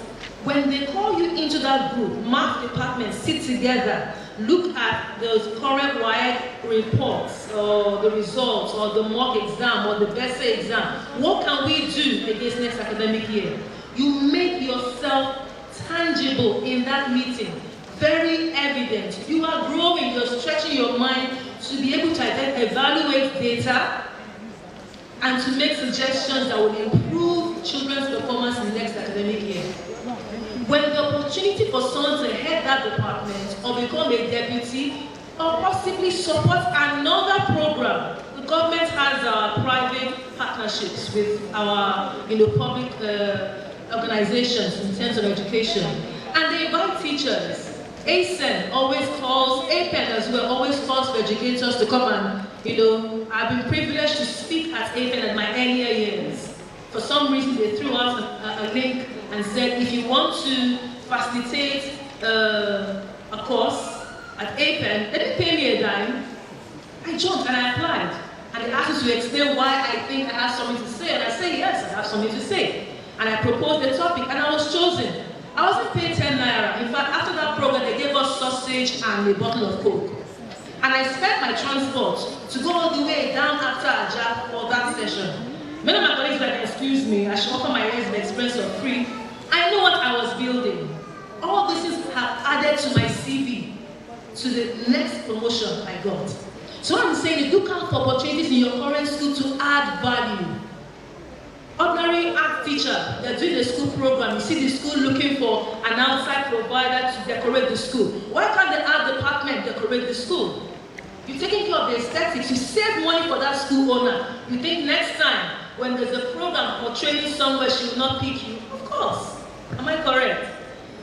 When they call you into that group, math department, sit together, look at those current WIAC reports, or the results, or the mock exam, or the BESA exam. What can we do against next academic year? You make yourself tangible in that meeting, very evident. You are growing, you're stretching your mind to be able to evaluate data and to make suggestions that will improve children's performance in the next academic year. When the opportunity for someone to head that department or become a deputy or possibly support another program, the government has private partnerships with our public organizations in terms of education, and they invite teachers. ASEN always calls, APEN as well, always calls for educators to come and, I've been privileged to speak at APEN in my earlier years. For some reason, they threw out a link and said, if you want to facilitate a course at APEN, they didn't pay me a dime. I jumped and I applied. And they asked me to explain why I think I have something to say. And I say, yes, I have something to say. And I proposed the topic, and I was chosen. I wasn't paid 10 naira. In fact, after that program, they gave us sausage and a bottle of Coke. And I spent my transport to go all the way down after Aja for that session. Many of my colleagues like, excuse me, I should offer my heads an expense of free. I know what I was building. All these things have added to my CV, to the next promotion I got. So what I'm saying is, look out for opportunities in your current school to add value. Ordinary art teacher, they're doing a school program. You see the school looking for an outside provider to decorate the school. Why can't the art department decorate the school? You're taking care of the aesthetics. You save money for that school owner. You think next time, when there's a program for training somewhere, she will not pick you? Of course. Am I correct?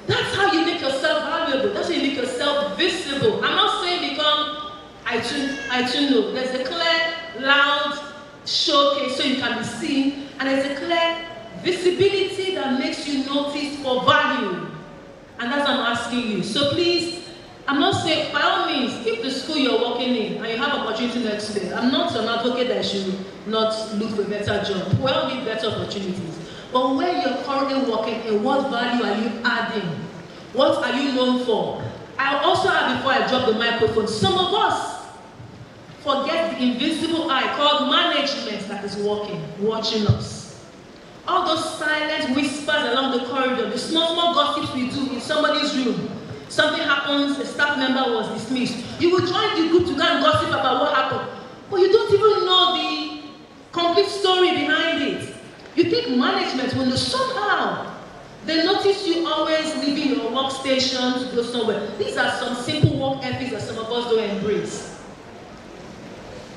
That's how you make yourself valuable. That's how you make yourself visible. I'm not saying become I too know. There's a clear, loud showcase so you can be seen. And there's a clear visibility that makes you noticed for value. And that's what I'm asking you. So please, I'm not saying, by all means, if the school you're working in and you have opportunity next year, I'm not an advocate that you should not look for a better job. We all need better opportunities. But where you're currently working, and what value are you adding? What are you known for? I also add before I drop the microphone, some of us forget the invisible eye called management that is watching us. All those silent whispers along the corridor, the small gossips we do in somebody's room. Something happens, a staff member was dismissed. You will join the group to go and gossip about what happened, but you don't even know the complete story behind it. You think management will know somehow. They notice you always leaving your workstation to go somewhere. These are some simple work ethics that some of us don't embrace.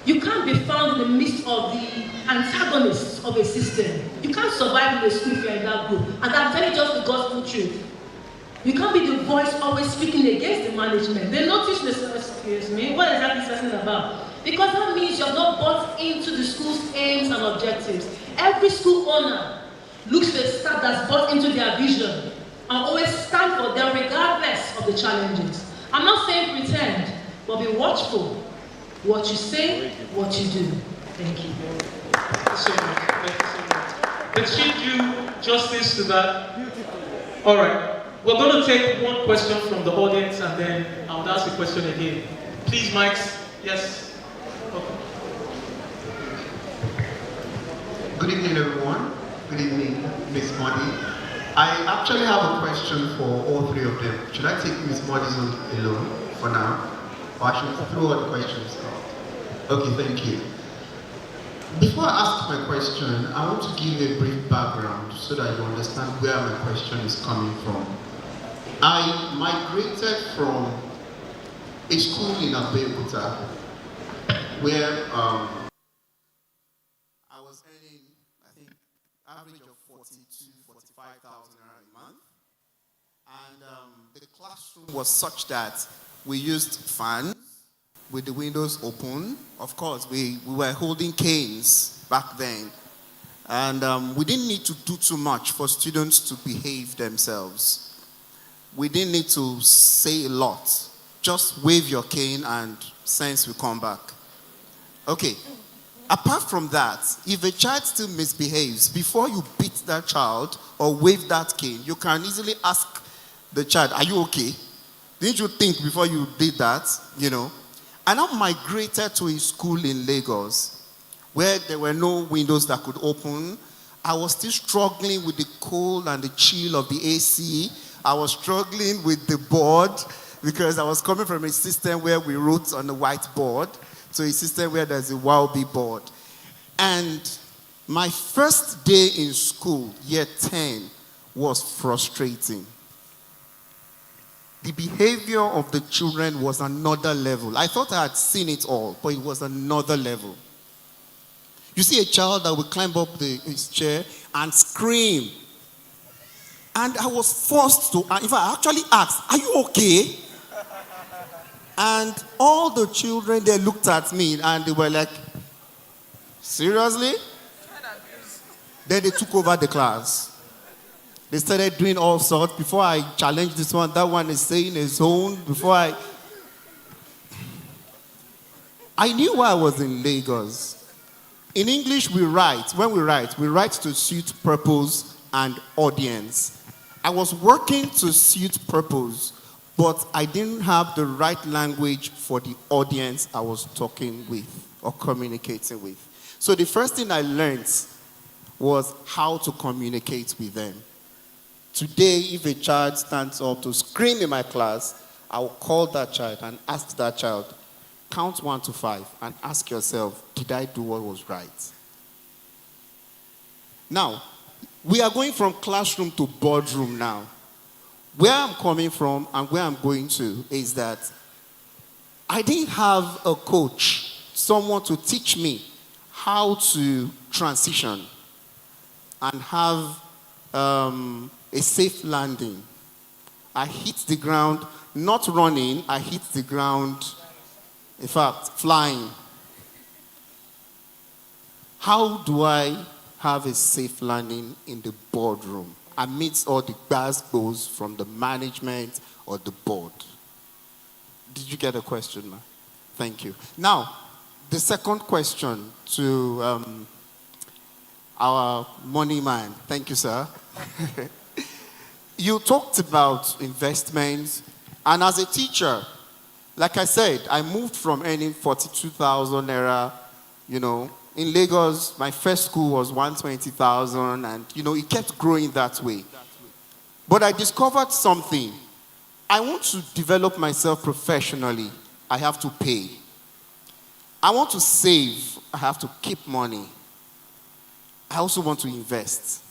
You can't be found in the midst of the antagonists of a system. You can't survive in a school if you're in that group. And I'm telling you just the gospel truth. You can't be the voice always speaking against the management. They notice this, excuse me, what is that person about? Because that means you're not bought into the school's aims and objectives. Every school owner looks for a staff that's bought into their vision and always stand for them regardless of the challenges. I'm not saying pretend, but be watchful. What you say, what you do. Thank you. Thank you so much. Thank you so much. Did she do justice to that? All right. We're going to take one question from the audience and then I'll ask the question again. Please, mics. Yes. Okay. Good evening, everyone. Good evening, Miss Modi. I actually have a question for all three of them. Should I take Miss Modi's own alone for now? Or I should throw all the questions out? Okay, thank you. Before I ask my question, I want to give a brief background so that you understand where my question is coming from. I migrated from a school in Ibadan Educator where I was earning, I think, average of 45,000 a month. And the classroom was such that we used fans with the windows open. Of course, we were holding canes back then. And we didn't need to do too much for students to behave themselves. We didn't need to say a lot. Just wave your cane and sense will come back. Okay. Apart from that, if a child still misbehaves, before you beat that child or wave that cane, you can easily ask the child, are you okay? Didn't you think before you did that? You know? I now migrated to a school in Lagos where there were no windows that could open. I was still struggling with the cold and the chill of the AC. I was struggling with the board because I was coming from a system where we wrote on the whiteboard to a system where there's a WowB board. And my first day in school, year 10, was frustrating. The behavior of the children was another level. I thought I had seen it all, but it was another level. You see a child that will climb up his chair and scream. And I was forced to, in fact, I actually asked, are you okay? And all the children, they looked at me and they were like, seriously? Then they took over the class. They started doing all sorts. Before I challenged this one, that one is saying his own. I knew why I was in Lagos. In English, when we write to suit purpose and audience. I was working to suit purpose, but I didn't have the right language for the audience I was talking with or communicating with. So the first thing I learned was how to communicate with them. Today, if a child stands up to scream in my class, I will call that child and ask that child, count 1 to 5 and ask yourself, did I do what was right? Now, we are going from classroom to boardroom now. Where I'm coming from and where I'm going to is that I didn't have a coach, someone to teach me how to transition and have a safe landing. I hit the ground, not running, I hit the ground, in fact, flying. How do I have a safe landing in the boardroom amidst all the goes from the management or the board? Did you get a question, ma'am? Thank you. Now, the second question to our money man. Thank you, sir. You talked about investments, and as a teacher, like I said, I moved from earning 42,000 naira, in Lagos, my first school was 120,000, and it kept growing that way. But I discovered something. I want to develop myself professionally. I have to pay. I want to save. I have to keep money. I also want to invest.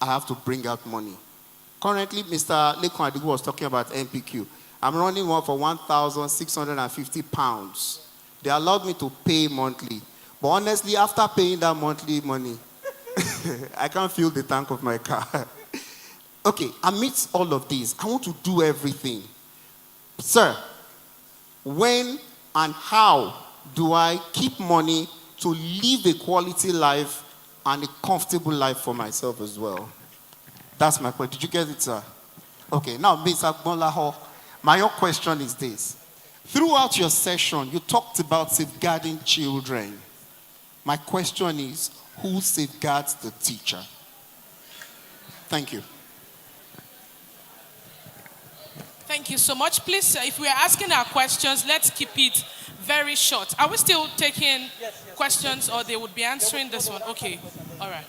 I have to bring out money. Currently, Mr. Lekon Adigu was talking about MPQ. I'm running one for 1,650 pounds. They allowed me to pay monthly. But honestly, after paying that monthly money, I can't fill the tank of my car. Okay, amidst all of this, I want to do everything. Sir, when and how do I keep money to live a quality life and a comfortable life for myself as well? That's my point. Did you get it, sir? Okay, now, Ms. Agbonlaho, my own question is this. Throughout your session, you talked about safeguarding children. My question is, who safeguards the teacher? Thank you. Thank you so much. Please, if we are asking our questions, let's keep it very short. Are we still taking questions, or they would be answering this one? Okay, all right.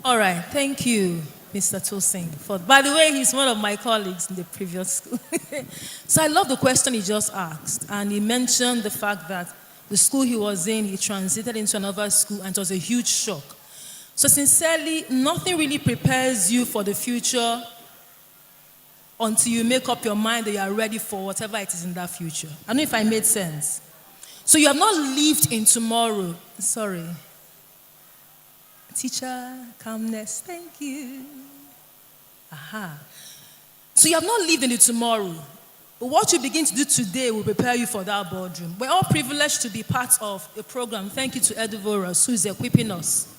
All right, thank you, Mr. Tosin. By the way, he's one of my colleagues in the previous school. So I love the question he just asked, and he mentioned the fact that the school he was in, he transited into another school, and it was a huge shock. So sincerely, nothing really prepares you for the future until you make up your mind that you are ready for whatever it is in that future. I don't know if I made sense. So you have not lived in tomorrow. Sorry. Teacher, calmness, thank you. Aha. So you have not lived in the tomorrow. But what you begin to do today will prepare you for that boardroom. We're all privileged to be part of a program. Thank you to Edivorus, who is equipping us.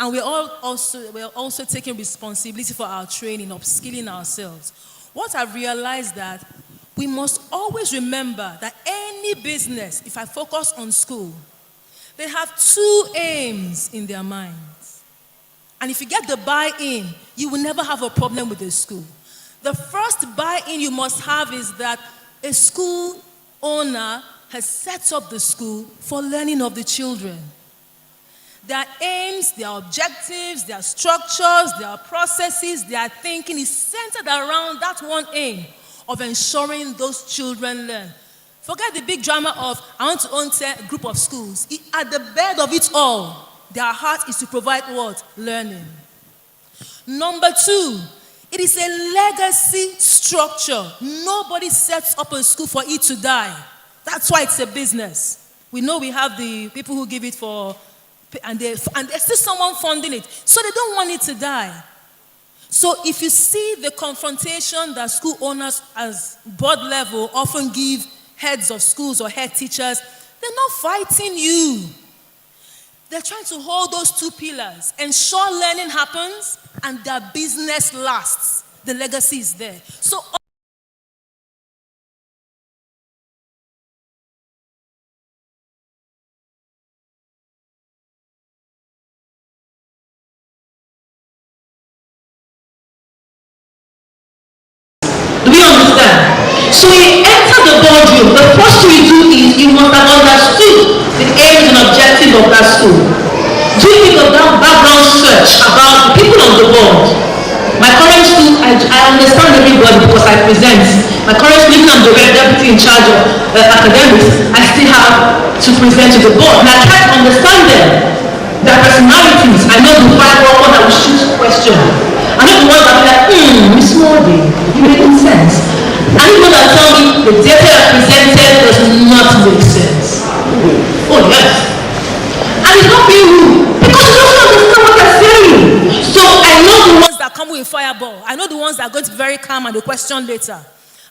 And we're also taking responsibility for our training, upskilling ourselves. What I've realized that we must always remember that any business, if I focus on school, they have two aims in their minds. And if you get the buy-in, you will never have a problem with the school. The first buy-in you must have is that a school owner has set up the school for learning of the children. Their aims, their objectives, their structures, their processes, their thinking is centered around that one aim of ensuring those children learn. Forget the big drama of, I want to own a group of schools. At the bed of it all, their heart is to provide what? Learning. Number two, it is a legacy structure. Nobody sets up a school for it to die. That's why it's a business. We know we have the people who give it for, and there's still someone funding it. So they don't want it to die. So if you see the confrontation that school owners as board level often give heads of schools or head teachers, they're not fighting you. They're trying to hold those two pillars, ensure learning happens and their business lasts. The legacy is there. So do we understand? So when you enter the boardroom, the first thing you do is you must have understood the aims and objectives of that school. Do you think of that background search about the people on the board? My current school, I understand everybody because I present. My current school, even I'm the deputy in charge of academics, I still have to present to the board. And I try to understand them, their personalities. I know the 511 that will shoot question. I know the ones that are like, Miss Mordy, you making sense. I know the ones that tell me the data I presented does not make sense. Oh yes. And it's not being rude because you don't understand what they're saying. So I know the ones that come with fireball. I know the ones that are going to be very calm and the question later.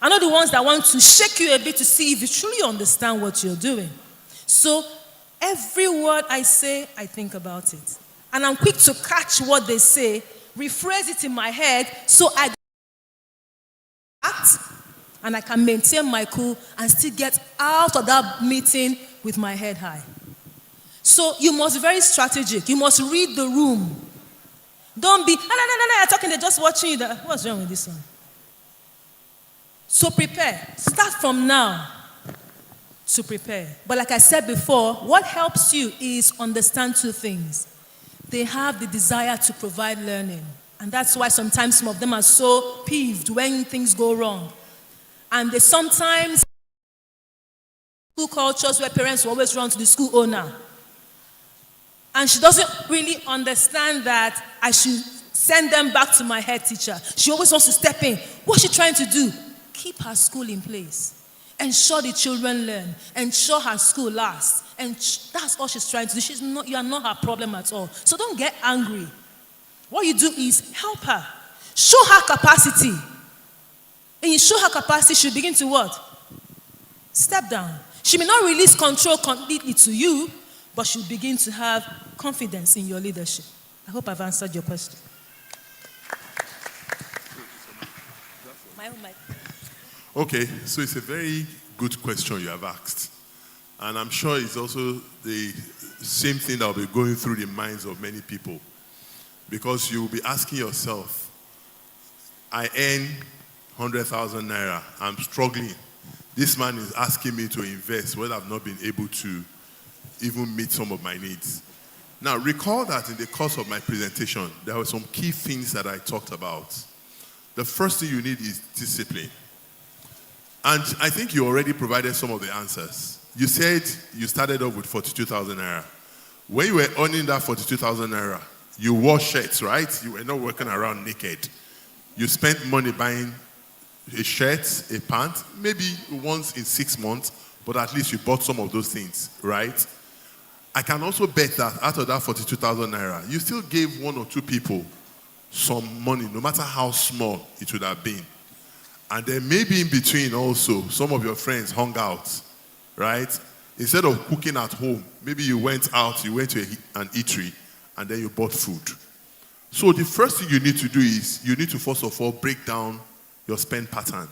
I know the ones that want to shake you a bit to see if you truly understand what you're doing. So every word I say, I think about it. And I'm quick to catch what they say, rephrase it in my head so I act and I can maintain my cool and still get out of that meeting with my head high. So you must be very strategic. You must read the room. Don't be, no, you're talking, they're just watching you. What's wrong with this one? So prepare. Start from now to prepare. But like I said before, what helps you is understand two things. They have the desire to provide learning. And that's why sometimes some of them are so peeved when things go wrong. And they sometimes school cultures where parents will always run to the school owner. And she doesn't really understand that I should send them back to my head teacher. She always wants to step in. What's she trying to do? Keep her school in place. Ensure the children learn. Ensure her school lasts. And that's all she's trying to do. You are not her problem at all. So don't get angry. What you do is help her. Show her capacity. And you show her capacity, she'll begin to what? Step down. She may not release control completely to you, but she'll begin to have confidence in your leadership. I hope I've answered your question. Okay, so it's a very good question you have asked. And I'm sure it's also the same thing that will be going through the minds of many people. Because you will be asking yourself, I earn 100,000 naira, I'm struggling. This man is asking me to invest when I've not been able to even meet some of my needs. Now, recall that in the course of my presentation, there were some key things that I talked about. The first thing you need is discipline. And I think you already provided some of the answers. You said you started off with 42,000 naira. When you were earning that 42,000 naira, you wore shirts, right? You were not walking around naked. You spent money buying a shirt, a pant, maybe once in 6 months, but at least you bought some of those things, right? I can also bet that out of that 42,000 naira, you still gave 1 or 2 people some money, no matter how small it would have been. And then maybe in between also, some of your friends hung out, right? Instead of cooking at home, maybe you went out, you went to an eatery, and then you bought food. So the first thing you need to do is, you need to first of all break down your spend pattern.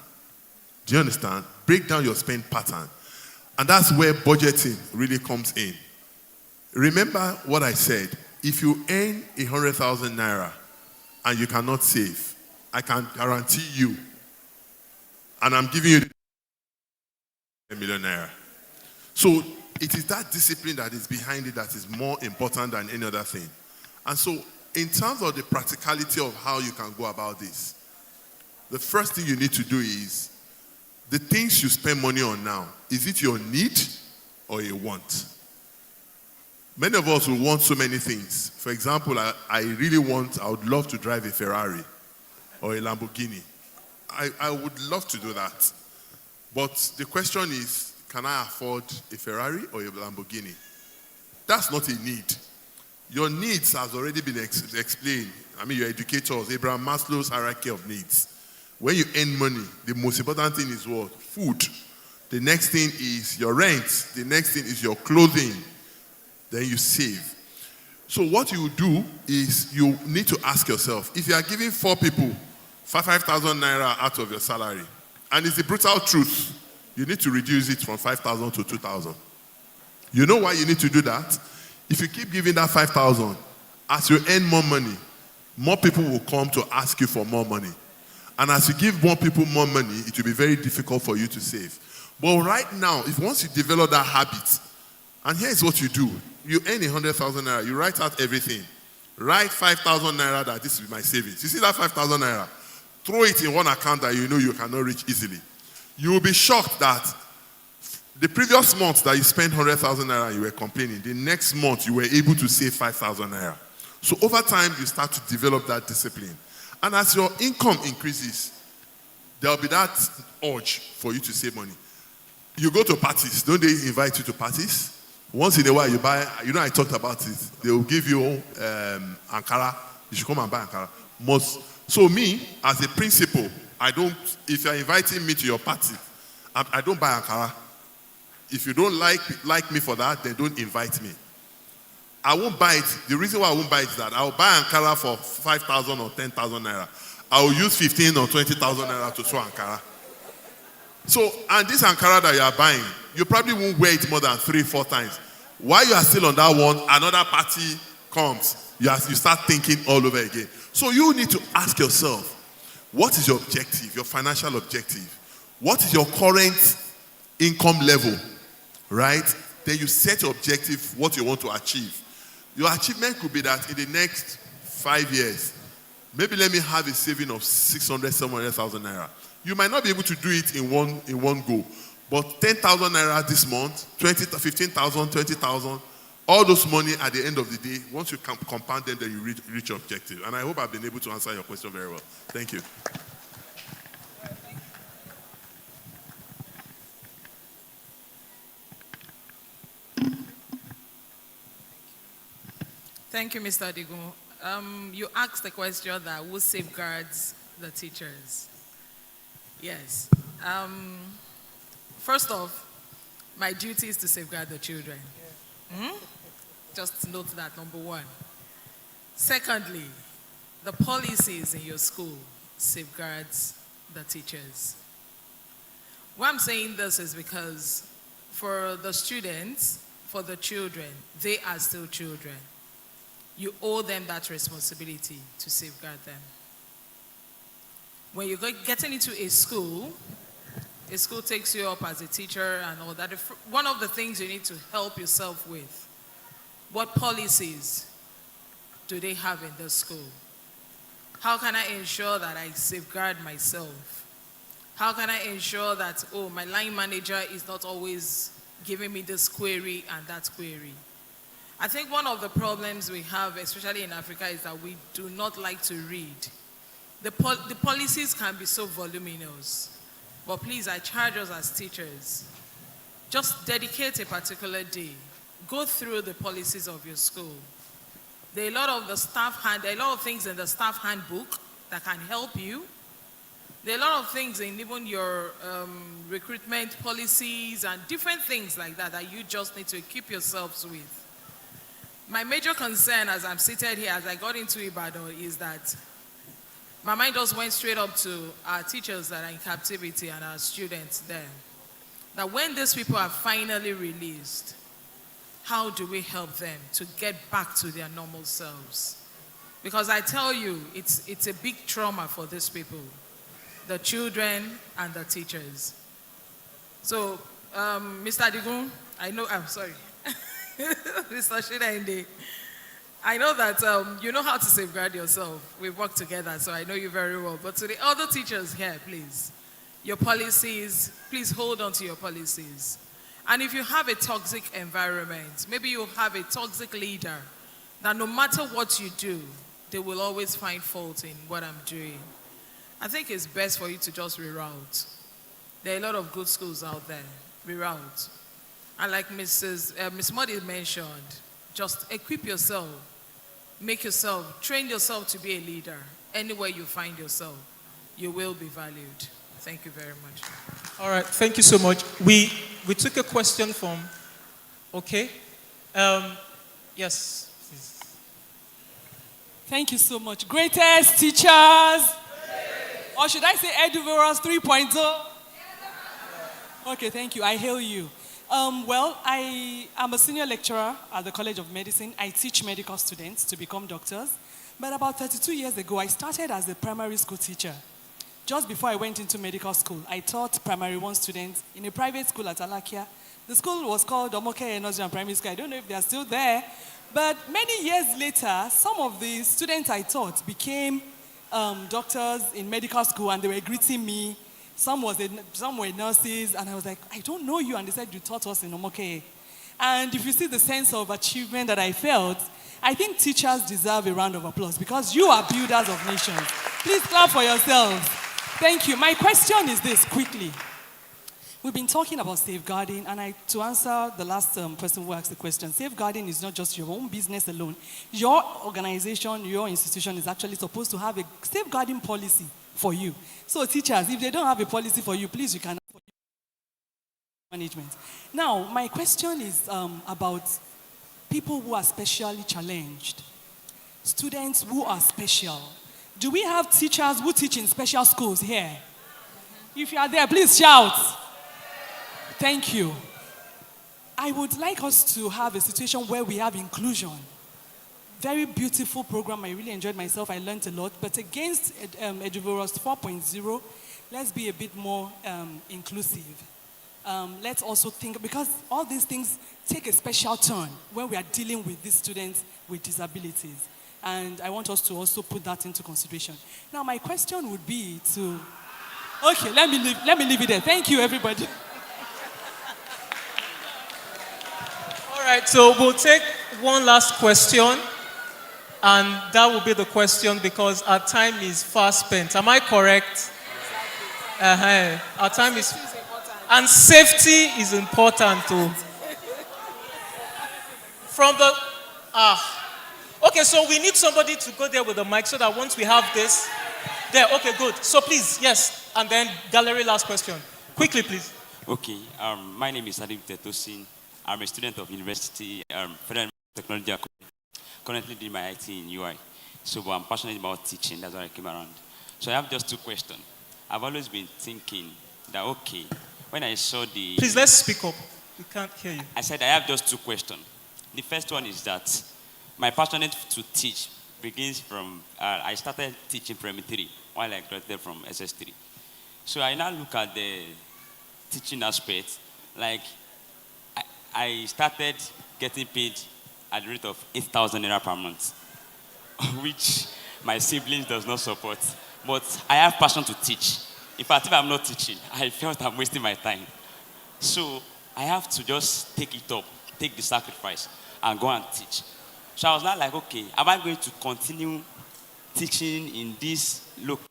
Do you understand? Break down your spend pattern. And that's where budgeting really comes in. Remember what I said. If you earn 100,000 naira and you cannot save, I can guarantee you, and I'm giving you 1 million naira. So it is that discipline that is behind it that is more important than any other thing. And so in terms of the practicality of how you can go about this, the first thing you need to do is, the things you spend money on now, is it your need or a want? Many of us will want so many things. For example, I would love to drive a Ferrari or a Lamborghini. I would love to do that. But the question is, can I afford a Ferrari or a Lamborghini? That's not a need. Your needs has already been explained. I mean, your educators, Abraham Maslow's hierarchy of needs. When you earn money, the most important thing is what? Food. The next thing is your rent. The next thing is your clothing. Then you save. So what you do is, you need to ask yourself, if you are giving 4 people 5,000 naira out of your salary, and it's the brutal truth, you need to reduce it from 5,000 to 2,000. You know why you need to do that? If you keep giving that 5,000, as you earn more money, more people will come to ask you for more money. And as you give more people more money, it will be very difficult for you to save. But right now, if once you develop that habit, and here's what you do. You earn 100,000 naira, you write out everything. Write 5,000 naira that this is my savings. You see that 5,000 naira? Throw it in one account that you know you cannot reach easily. You will be shocked that the previous month that you spent 100,000 naira and you were complaining, the next month you were able to save 5,000 naira. So over time, you start to develop that discipline. And as your income increases, there will be that urge for you to save money. You go to parties. Don't they invite you to parties? Once in a while you buy, I talked about it. They will give you Ankara. You should come and buy Ankara. So me, as a principal, if you're inviting me to your party, I don't buy Ankara. If you don't like me for that, then don't invite me. I won't buy it. The reason why I won't buy it is that I'll buy Ankara for 5,000 or 10,000 naira. I'll use 15 or 20,000 naira to sew Ankara. So, and this Ankara that you are buying, you probably won't wear it more than 3-4 times. While you are still on that one, another party comes. You start thinking all over again. So you need to ask yourself, what is your objective, your financial objective? What is your current income level, right? Then you set your objective, what you want to achieve. Your achievement could be that in the next 5 years, maybe let me have a saving of 600, 700,000 naira. You might not be able to do it in one go, but 10,000 naira this month, 15,000, 20,000, all those money at the end of the day, once you compound them, then you reach your objective. And I hope I've been able to answer your question very well. Thank you. Thank you, Mr. Adigun. You asked the question that who safeguards the teachers? Yes. First off, my duty is to safeguard the children. Just note that, number one. Secondly, the policies in your school safeguards the teachers. Why I'm saying this is because for the students, for the children, they are still children. you owe them that responsibility to safeguard them. When you're getting into a school takes you up as a teacher and all that. One of the things you need to help yourself with, what policies do they have in the school? How can I ensure that I safeguard myself? How can I ensure that, oh, my line manager is not always giving me this query and that query? I think one of the problems we have, especially in Africa, is that we do not like to read. The policies can be so voluminous, but please, I charge us as teachers, just dedicate a particular day, go through the policies of your school. There are a lot of things in the staff handbook that can help you. There are a lot of things in even your recruitment policies and different things like that that you just need to equip yourselves with. My major concern as I'm seated here, as I got into Ibadan, is that my mind just went straight up to our teachers that are in captivity and our students there. That when these people are finally released, how do we help them to get back to their normal selves? Because I tell you, it's a big trauma for these people, the children and the teachers. So, Mr. Adigun, I'm sorry. Mr. Shinainde, I know that you know how to safeguard yourself. We've worked together, so I know you very well. But to the other teachers here, please, your policies, please hold on to your policies. And if you have a toxic environment, maybe you have a toxic leader, that no matter what you do, they will always find fault in what I'm doing. I think it's best for you to just reroute. There are a lot of good schools out there. Reroute. And like Miss Modi mentioned, just equip yourself, train yourself to be a leader. Anywhere you find yourself, you will be valued. Thank you very much. All right, thank you so much. We took a question from, okay. Yes, please. Thank you so much. Greatest teachers, or should I say Eduverals 3.0? Okay, thank you. I hail you. Well, I am a senior lecturer at the College of Medicine. I teach medical students to become doctors. But about 32 years ago, I started as a primary school teacher. Just before I went into medical school, I taught primary 1 students in a private school at Alakia. The school was called Omoke Nursery Primary School. I don't know if they are still there. But many years later, some of the students I taught became doctors in medical school, and they were greeting me. Some were nurses, and I was like, I don't know you. And they said, you taught us in Omoke. And if you see the sense of achievement that I felt, I think teachers deserve a round of applause because you are builders of nations. Please clap for yourselves. Thank you. My question is this, quickly. We've been talking about safeguarding, and to answer the last person who asked the question, safeguarding is not just your own business alone. Your organization, your institution is actually supposed to have a safeguarding policy for you. So teachers, if they don't have a policy for you, please, you can management. Now, my question is about people who are specially challenged, students who are special. Do we have teachers who teach in special schools here? If you are there, please shout. Thank you. I would like us to have a situation where we have inclusion. Very beautiful program. I really enjoyed myself. I learned a lot. But against Eduverals 4.0, let's be a bit more inclusive. Let's also think, because all these things take a special turn when we are dealing with these students with disabilities. And I want us to also put that into consideration. Now, my question would be to... Okay, let me leave it there. Thank you, everybody. All right, so we'll take one last question. And that will be the question because our time is fast spent. Am I correct? Our time is... And safety is important too. From the... Okay, so we need somebody to go there with the mic so that once we have this... There, okay, good. So please, yes. And then gallery last question. Quickly, please. Okay, my name is Adim Tetosin. I'm a student of University Federal Technology Academy. Currently doing my IT in UI. So I'm passionate about teaching. That's why I came around. So I have just 2 questions. I've always been thinking that, okay, when I saw the... Please, let's speak up. We can't hear you. I said I have just 2 questions. The first one is that my passion to teach begins from, I started teaching primary 3 while I graduated from SS3. So I now look at the teaching aspect, like I started getting paid at the rate of 8,000 naira per month, which my siblings does not support. But I have passion to teach. In fact, if I'm not teaching, I felt I'm wasting my time. So I have to just take it up, take the sacrifice, and go and teach. So I was not like, okay, am I going to continue teaching in this local?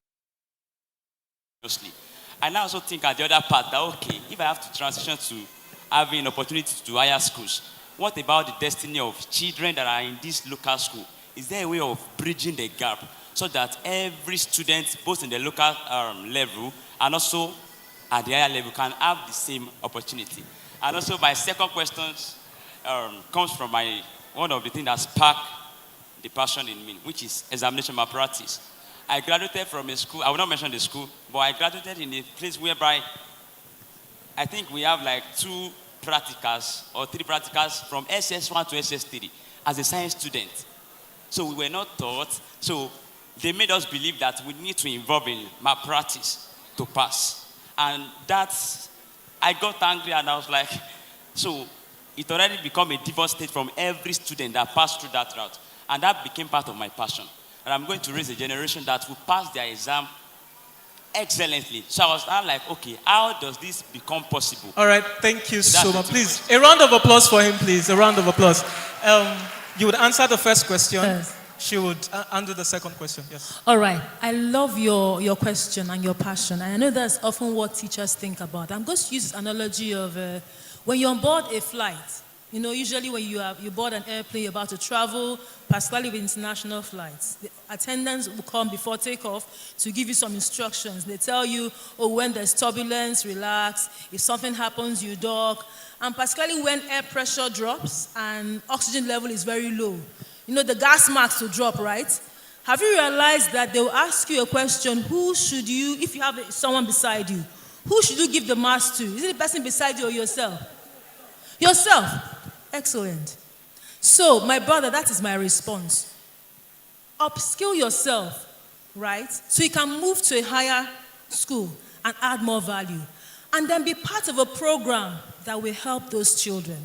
I now also think at the other part that, okay, if I have to transition to having an opportunity to higher schools, what about the destiny of children that are in this local school? Is there a way of bridging the gap so that every student, both in the local level and also at the higher level, can have the same opportunity? And also my second question comes from one of the things that sparked the passion in me, which is examination malpractice. I graduated from a school, I will not mention the school, but I graduated in a place whereby I think we have like 2 practicals or 3 practicals from SS1 to SS3 as a science student. So we were not taught. So they made us believe that we need to involve in malpractice to pass. And that's, I got angry and I was like, so it already became a divorce state from every student that passed through that route. And that became part of my passion. And I'm going to raise a generation that will pass their exam excellently. So I was now like, okay, how does this become possible? All right, thank you so much. Please, a round of applause for him, please. A round of applause. You would answer the first question. Yes. She would answer the second question. Yes. All right. I love your question and your passion. And I know that's often what teachers think about. I'm going to use this analogy of when you're on board a flight. You know, usually when you board an airplane, you're about to travel, particularly with international flights, the attendants will come before takeoff to give you some instructions. They tell you, oh, when there's turbulence, relax. If something happens, you dock. And particularly when air pressure drops and oxygen level is very low. You know, the gas masks will drop, right? Have you realized that they will ask you a question, who should you, if you have someone beside you, who should you give the mask to? Is it the person beside you or yourself? Yourself. Excellent. So, my brother, that is my response. Upskill yourself, right? So you can move to a higher school and add more value. And then be part of a program that will help those children.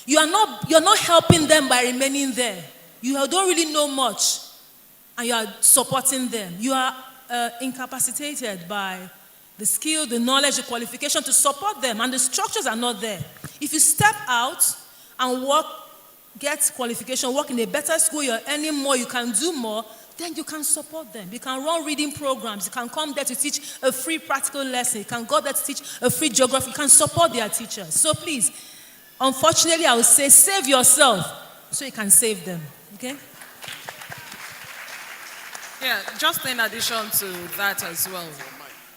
You're not helping them by remaining there. You don't really know much, and you are supporting them. You are incapacitated by the skill, the knowledge, the qualification to support them, and the structures are not there. If you step out and work, get qualification, work in a better school, you're earning more, you can do more, then you can support them. You can run reading programs. You can come there to teach a free practical lesson. You can go there to teach a free geography. You can support their teachers. So please, unfortunately, I would say save yourself so you can save them. Okay? Yeah, just in addition to that as well,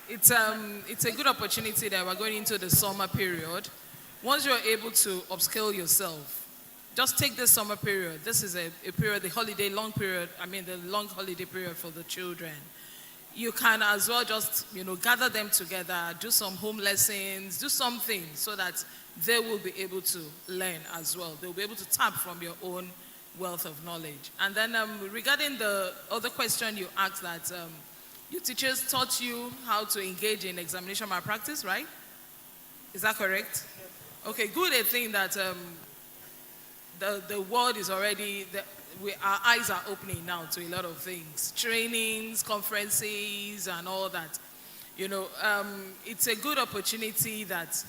it's a good opportunity that we're going into the summer period. Once you're able to upskill yourself, just take this summer period. This is a period, the long holiday period for the children. You can as well just, gather them together, do some home lessons, do something so that they will be able to learn as well. They'll be able to tap from your own wealth of knowledge. And then regarding the other question you asked, that your teachers taught you how to engage in examination malpractice, right? Is that correct? Okay, good. I think that the world is already, our eyes are opening now to a lot of things. Trainings, conferences, and all that. It's a good opportunity that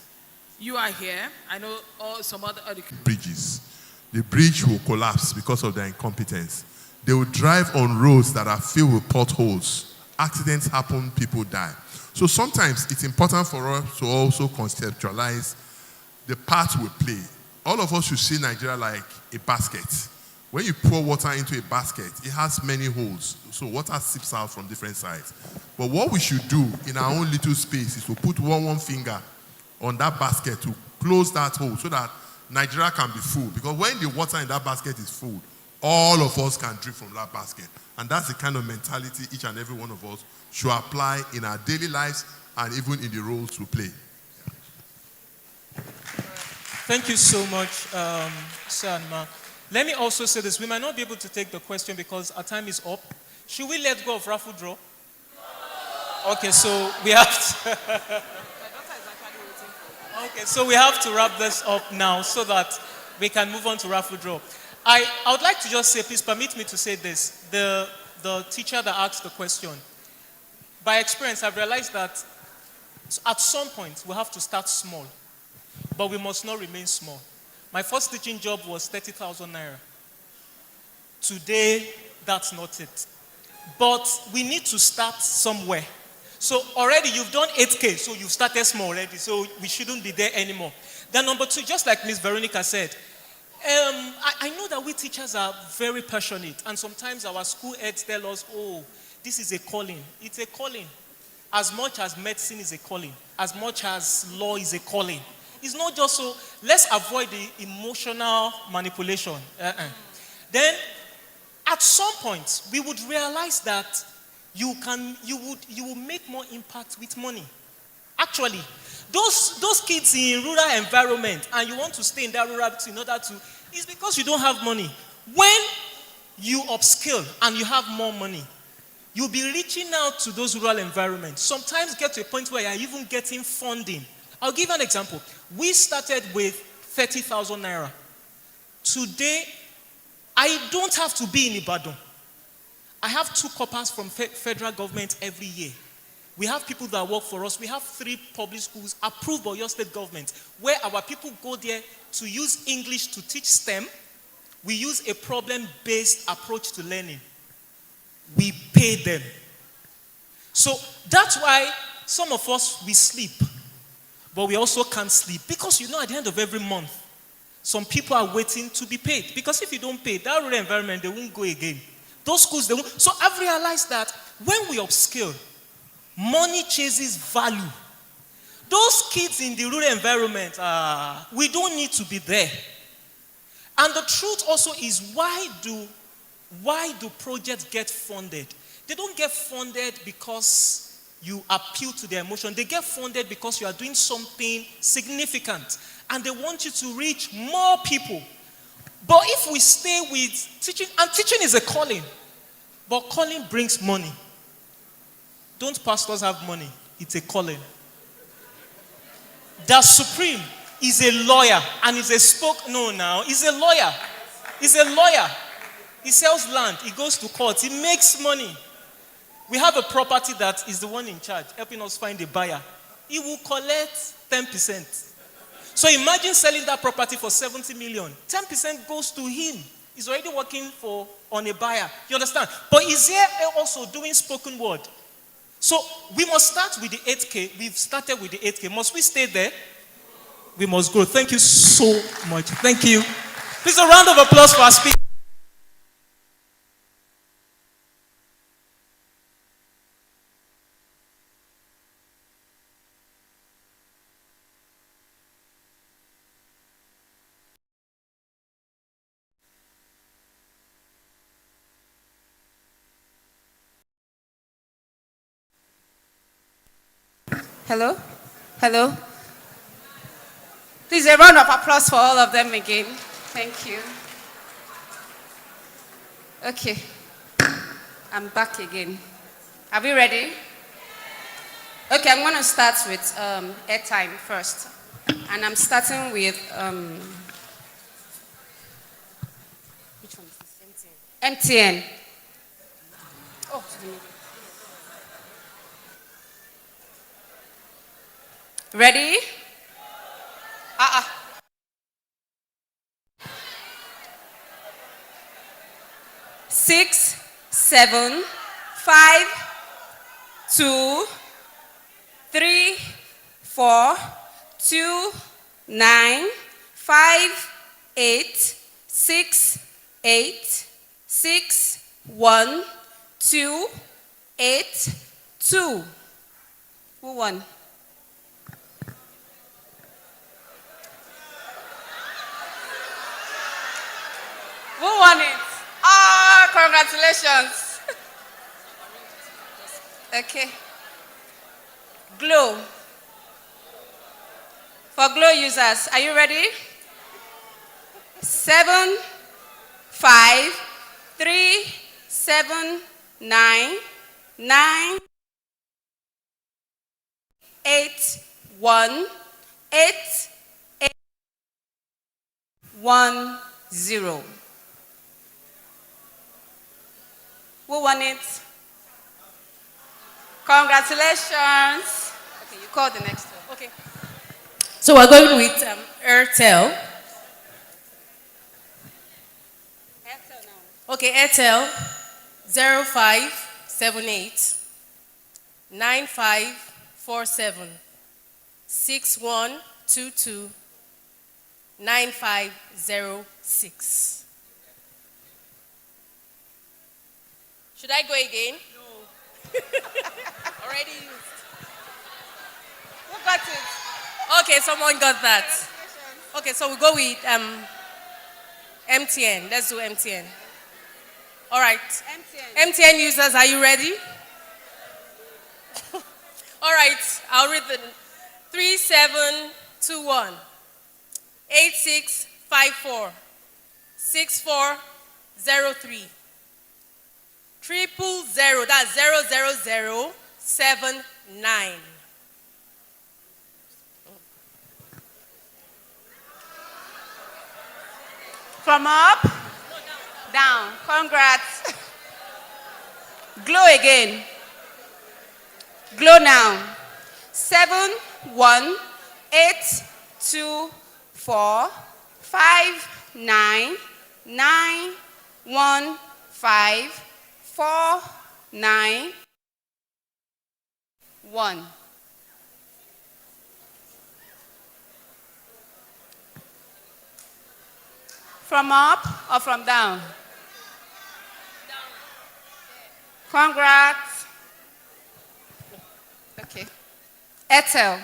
you are here. I know some other bridges. The bridge will collapse because of their incompetence. They will drive on roads that are filled with potholes. Accidents happen, people die. So sometimes it's important for us to also conceptualize the part we play. All of us should see Nigeria like a basket. When you pour water into a basket, it has many holes. So water seeps out from different sides. But what we should do in our own little space is to put one finger on that basket to close that hole so that Nigeria can be full. Because when the water in that basket is full, all of us can drink from that basket. And that's the kind of mentality each and every one of us should apply in our daily lives and even in the roles we play. Thank you so much, Sir and Ma. Let me also say this. We might not be able to take the question because our time is up. Should we let go of raffle draw? Okay, so we have to okay, so we have to wrap this up now so that we can move on to raffle draw. I would like to just say, please permit me to say this. The teacher that asked the question, by experience, I've realized that at some point we have to start small, but we must not remain small. My first teaching job was 30,000 naira. Today, that's not it. But we need to start somewhere. So already you've done 8K, so you've started small already, so we shouldn't be there anymore. Then number two, just like Miss Veronica said, I know that we teachers are very passionate, and sometimes our school heads tell us, oh, this is a calling. It's a calling. As much as medicine is a calling, as much as law is a calling. It's not just so, let's avoid the emotional manipulation. Then, at some point, we would realize that you will make more impact with money. Actually, those kids in rural environment, and you want to stay in that rural in order to, it's because you don't have money. When you upskill and you have more money, you'll be reaching out to those rural environments. Sometimes get to a point where you're even getting funding. I'll give you an example. We started with 30,000 naira. Today, I don't have to be in Ibadan. I have 2 coppers from federal government every year. We have people that work for us. We have 3 public schools approved by your state government, where our people go there to use English to teach STEM. We use a problem-based approach to learning. We pay them. So that's why some of us, we sleep, but we also can't sleep. Because at the end of every month, some people are waiting to be paid. Because if you don't pay, that rural environment, they won't go again. Those schools, they won't. So I've realized that when we upskill, money chases value. Those kids in the rural environment, we don't need to be there. And the truth also is, why do projects get funded? They don't get funded because you appeal to their emotion. They get funded because you are doing something significant. And they want you to reach more people. But if we stay with teaching, and teaching is a calling, but calling brings money. Don't pastors have money? It's a calling. The Supreme is a lawyer and is a now. He's a lawyer. He's a lawyer. He sells land. He goes to court. He makes money. We have a property that is the one in charge, helping us find a buyer. He will collect 10%. So imagine selling that property for 70 million. 10% goes to him. He's already working on a buyer. You understand? But he's here also doing spoken word. So we must start with the 8K. We've started with the 8K. Must we stay there? We must grow. Thank you so much. Thank you. Please a round of applause for our speaker. Hello? Hello? Please, a round of applause for all of them again. Thank you. Okay. I'm back again. Are we ready? Okay, I'm going to start with airtime first. And I'm starting with... which one is this? MTN. Oh, ready? 6, 7, 5, 2, 3, 4, 2, 9, 5, 8, 6, 8, 6, 1, 2, 8, 2. Who won? Who won it? Congratulations. Okay. Glow. For Glow users, are you ready? 7, 7 9 9 8 1 8 8 1 0. Who won it? Congratulations. Okay, you call the next one. Okay. So we're going with Airtel. Okay, Airtel 0578 9547 6122 9506. Should I go again? No. Already used. Who got it? Okay, someone got that. Okay, so we go with MTN. Let's do MTN. All right. MTN users, are you ready? All right, I'll read the 3721 8654 6403 000, that's 00079. From up? Down. Congrats. Glow again. Glow now. 7 1 8 2 4 5 9 9 1 5 4 9 1. From up or from down? Congrats. Okay. Airtel.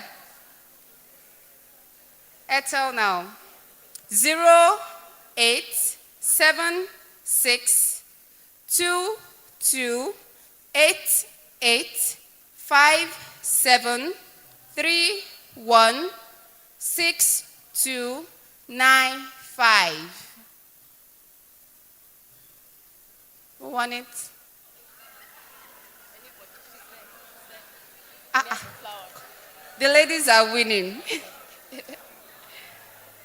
Airtel now. 0876 22 88 57 31 6295. Who won it? The ladies are winning.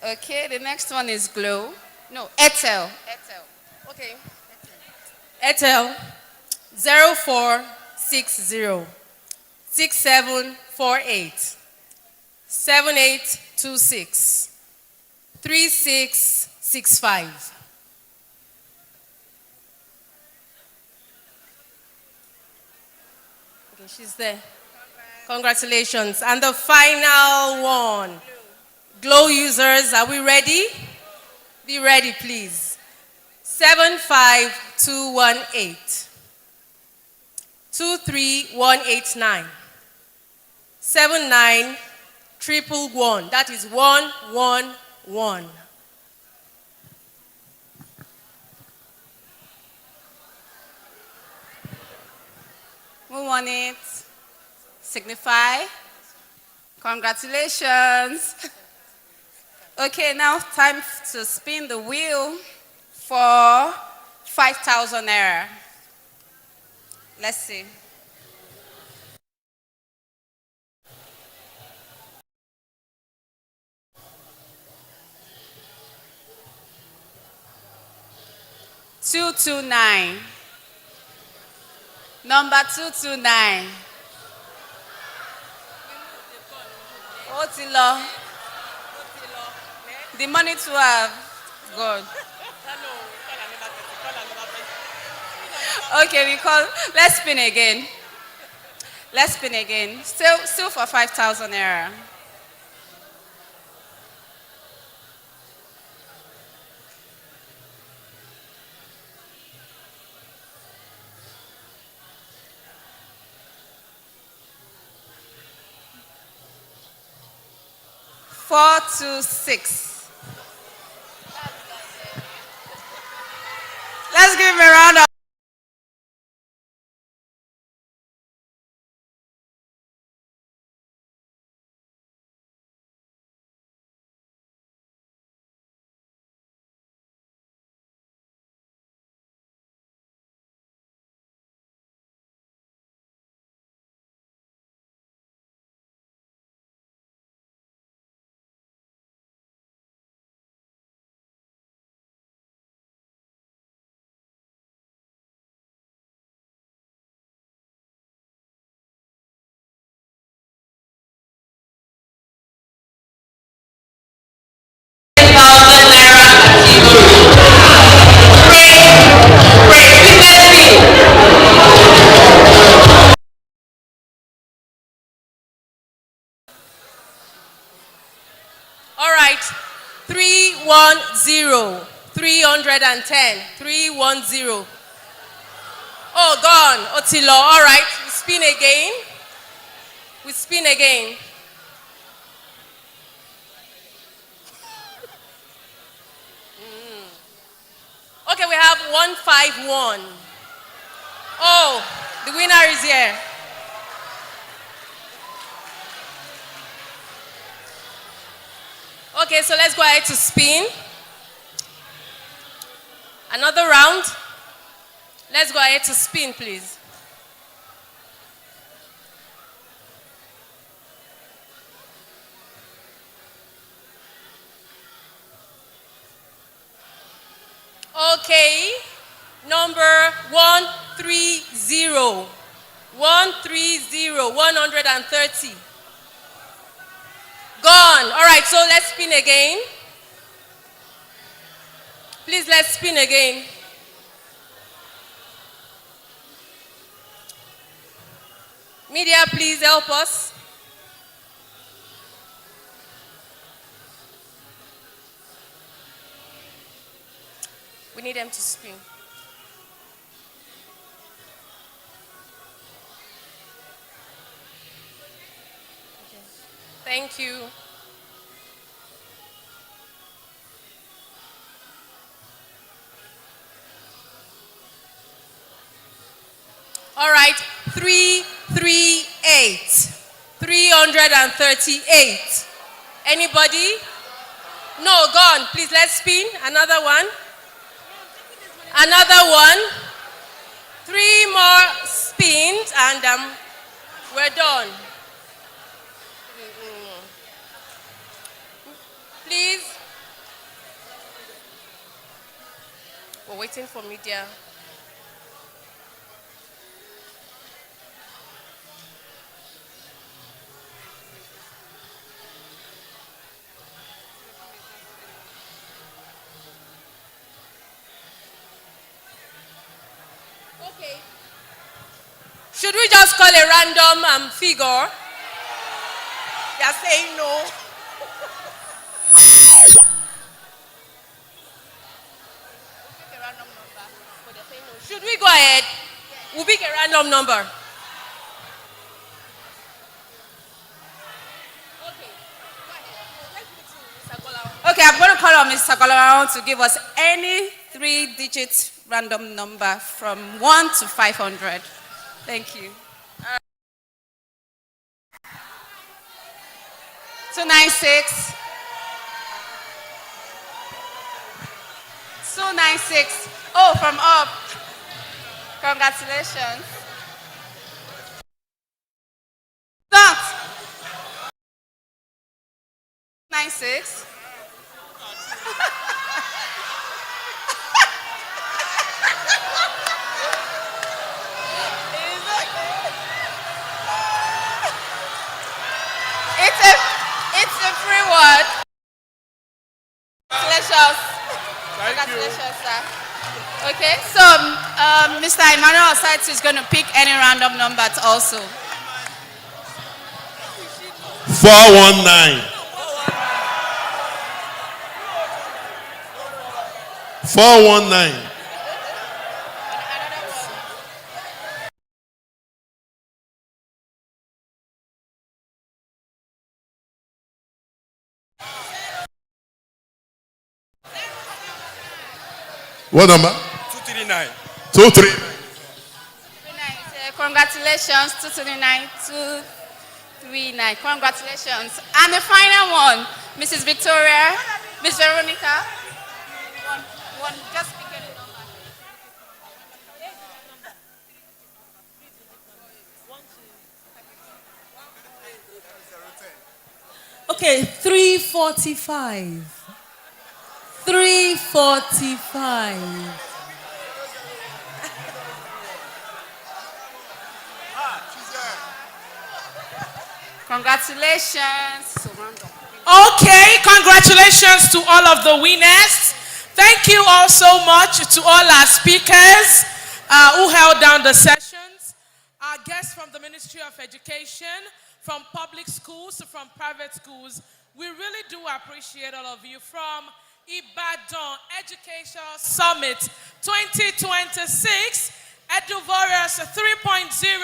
Okay, the next one is Glow. No, Airtel. Okay. Airtel 0460 6748 7826 3665. Okay, she's there. Congratulations. And the final one. Glow users, are we ready? Be ready, please. 75218 23189 79111. That is 111. Who won it? Signify. Congratulations. Okay, now time to spin the wheel for 5,000 naira. Let's see. Two 229. Number 229. Otilo. The money to have. God. Okay, let's spin again. Let's spin again. Still for 5,000 naira. Four to 6. Let's give him a round of 310. 310. Oh, gone. Otilo. All right. We spin again. We spin again. Okay, we have 151. Oh, the winner is here. Okay, so let's go ahead to spin. Another round. Let's go ahead to spin, please. Okay, number 130. 130, 130. Gone. All right, so let's spin again. Please, let's spin again. Media, please help us. We need them to spin. Okay. Thank you. All right, 338. 338. Anybody? No, gone. Please, let's spin. Another one. Another one. 3 more spins and we're done. Please. We're waiting for media. Okay. Should we just call a random figure? They are saying no. Should we go ahead? We'll pick a random number. Okay, I'm going to call on Mr. Kolawon to give us any 3-digit random number from 1 to 500. Thank you. 296. 296. Oh, from up. Congratulations. Start. 96. It's a free word. Congratulations. Congratulations, sir. Okay, so Mr. Emmanuel Osaitu is going to pick any random number also. 419. 419. What number? 239. 23. Congratulations, 239, 239. Congratulations. And the final one, Mrs. Victoria, Miss Veronica. One, just pick any number. Okay, 345. 345. Congratulations. Okay, congratulations to all of the winners. Thank you all so much to all our speakers who held down the sessions. Our guests from the Ministry of Education, from public schools, from private schools. We really do appreciate all of you. From Ibadan Educator Summit 2026, Eduvorous 3.0,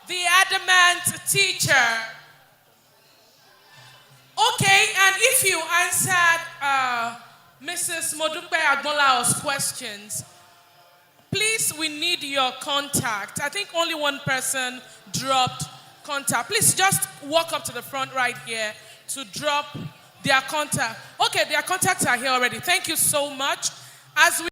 the adamant teacher. Okay, and if you answered Mrs. Modupe Agbolao's questions, please, we need your contact. I think only one person dropped contact. Please just walk up to the front right here to drop their contact. Okay, their contacts are here already. Thank you so much. As we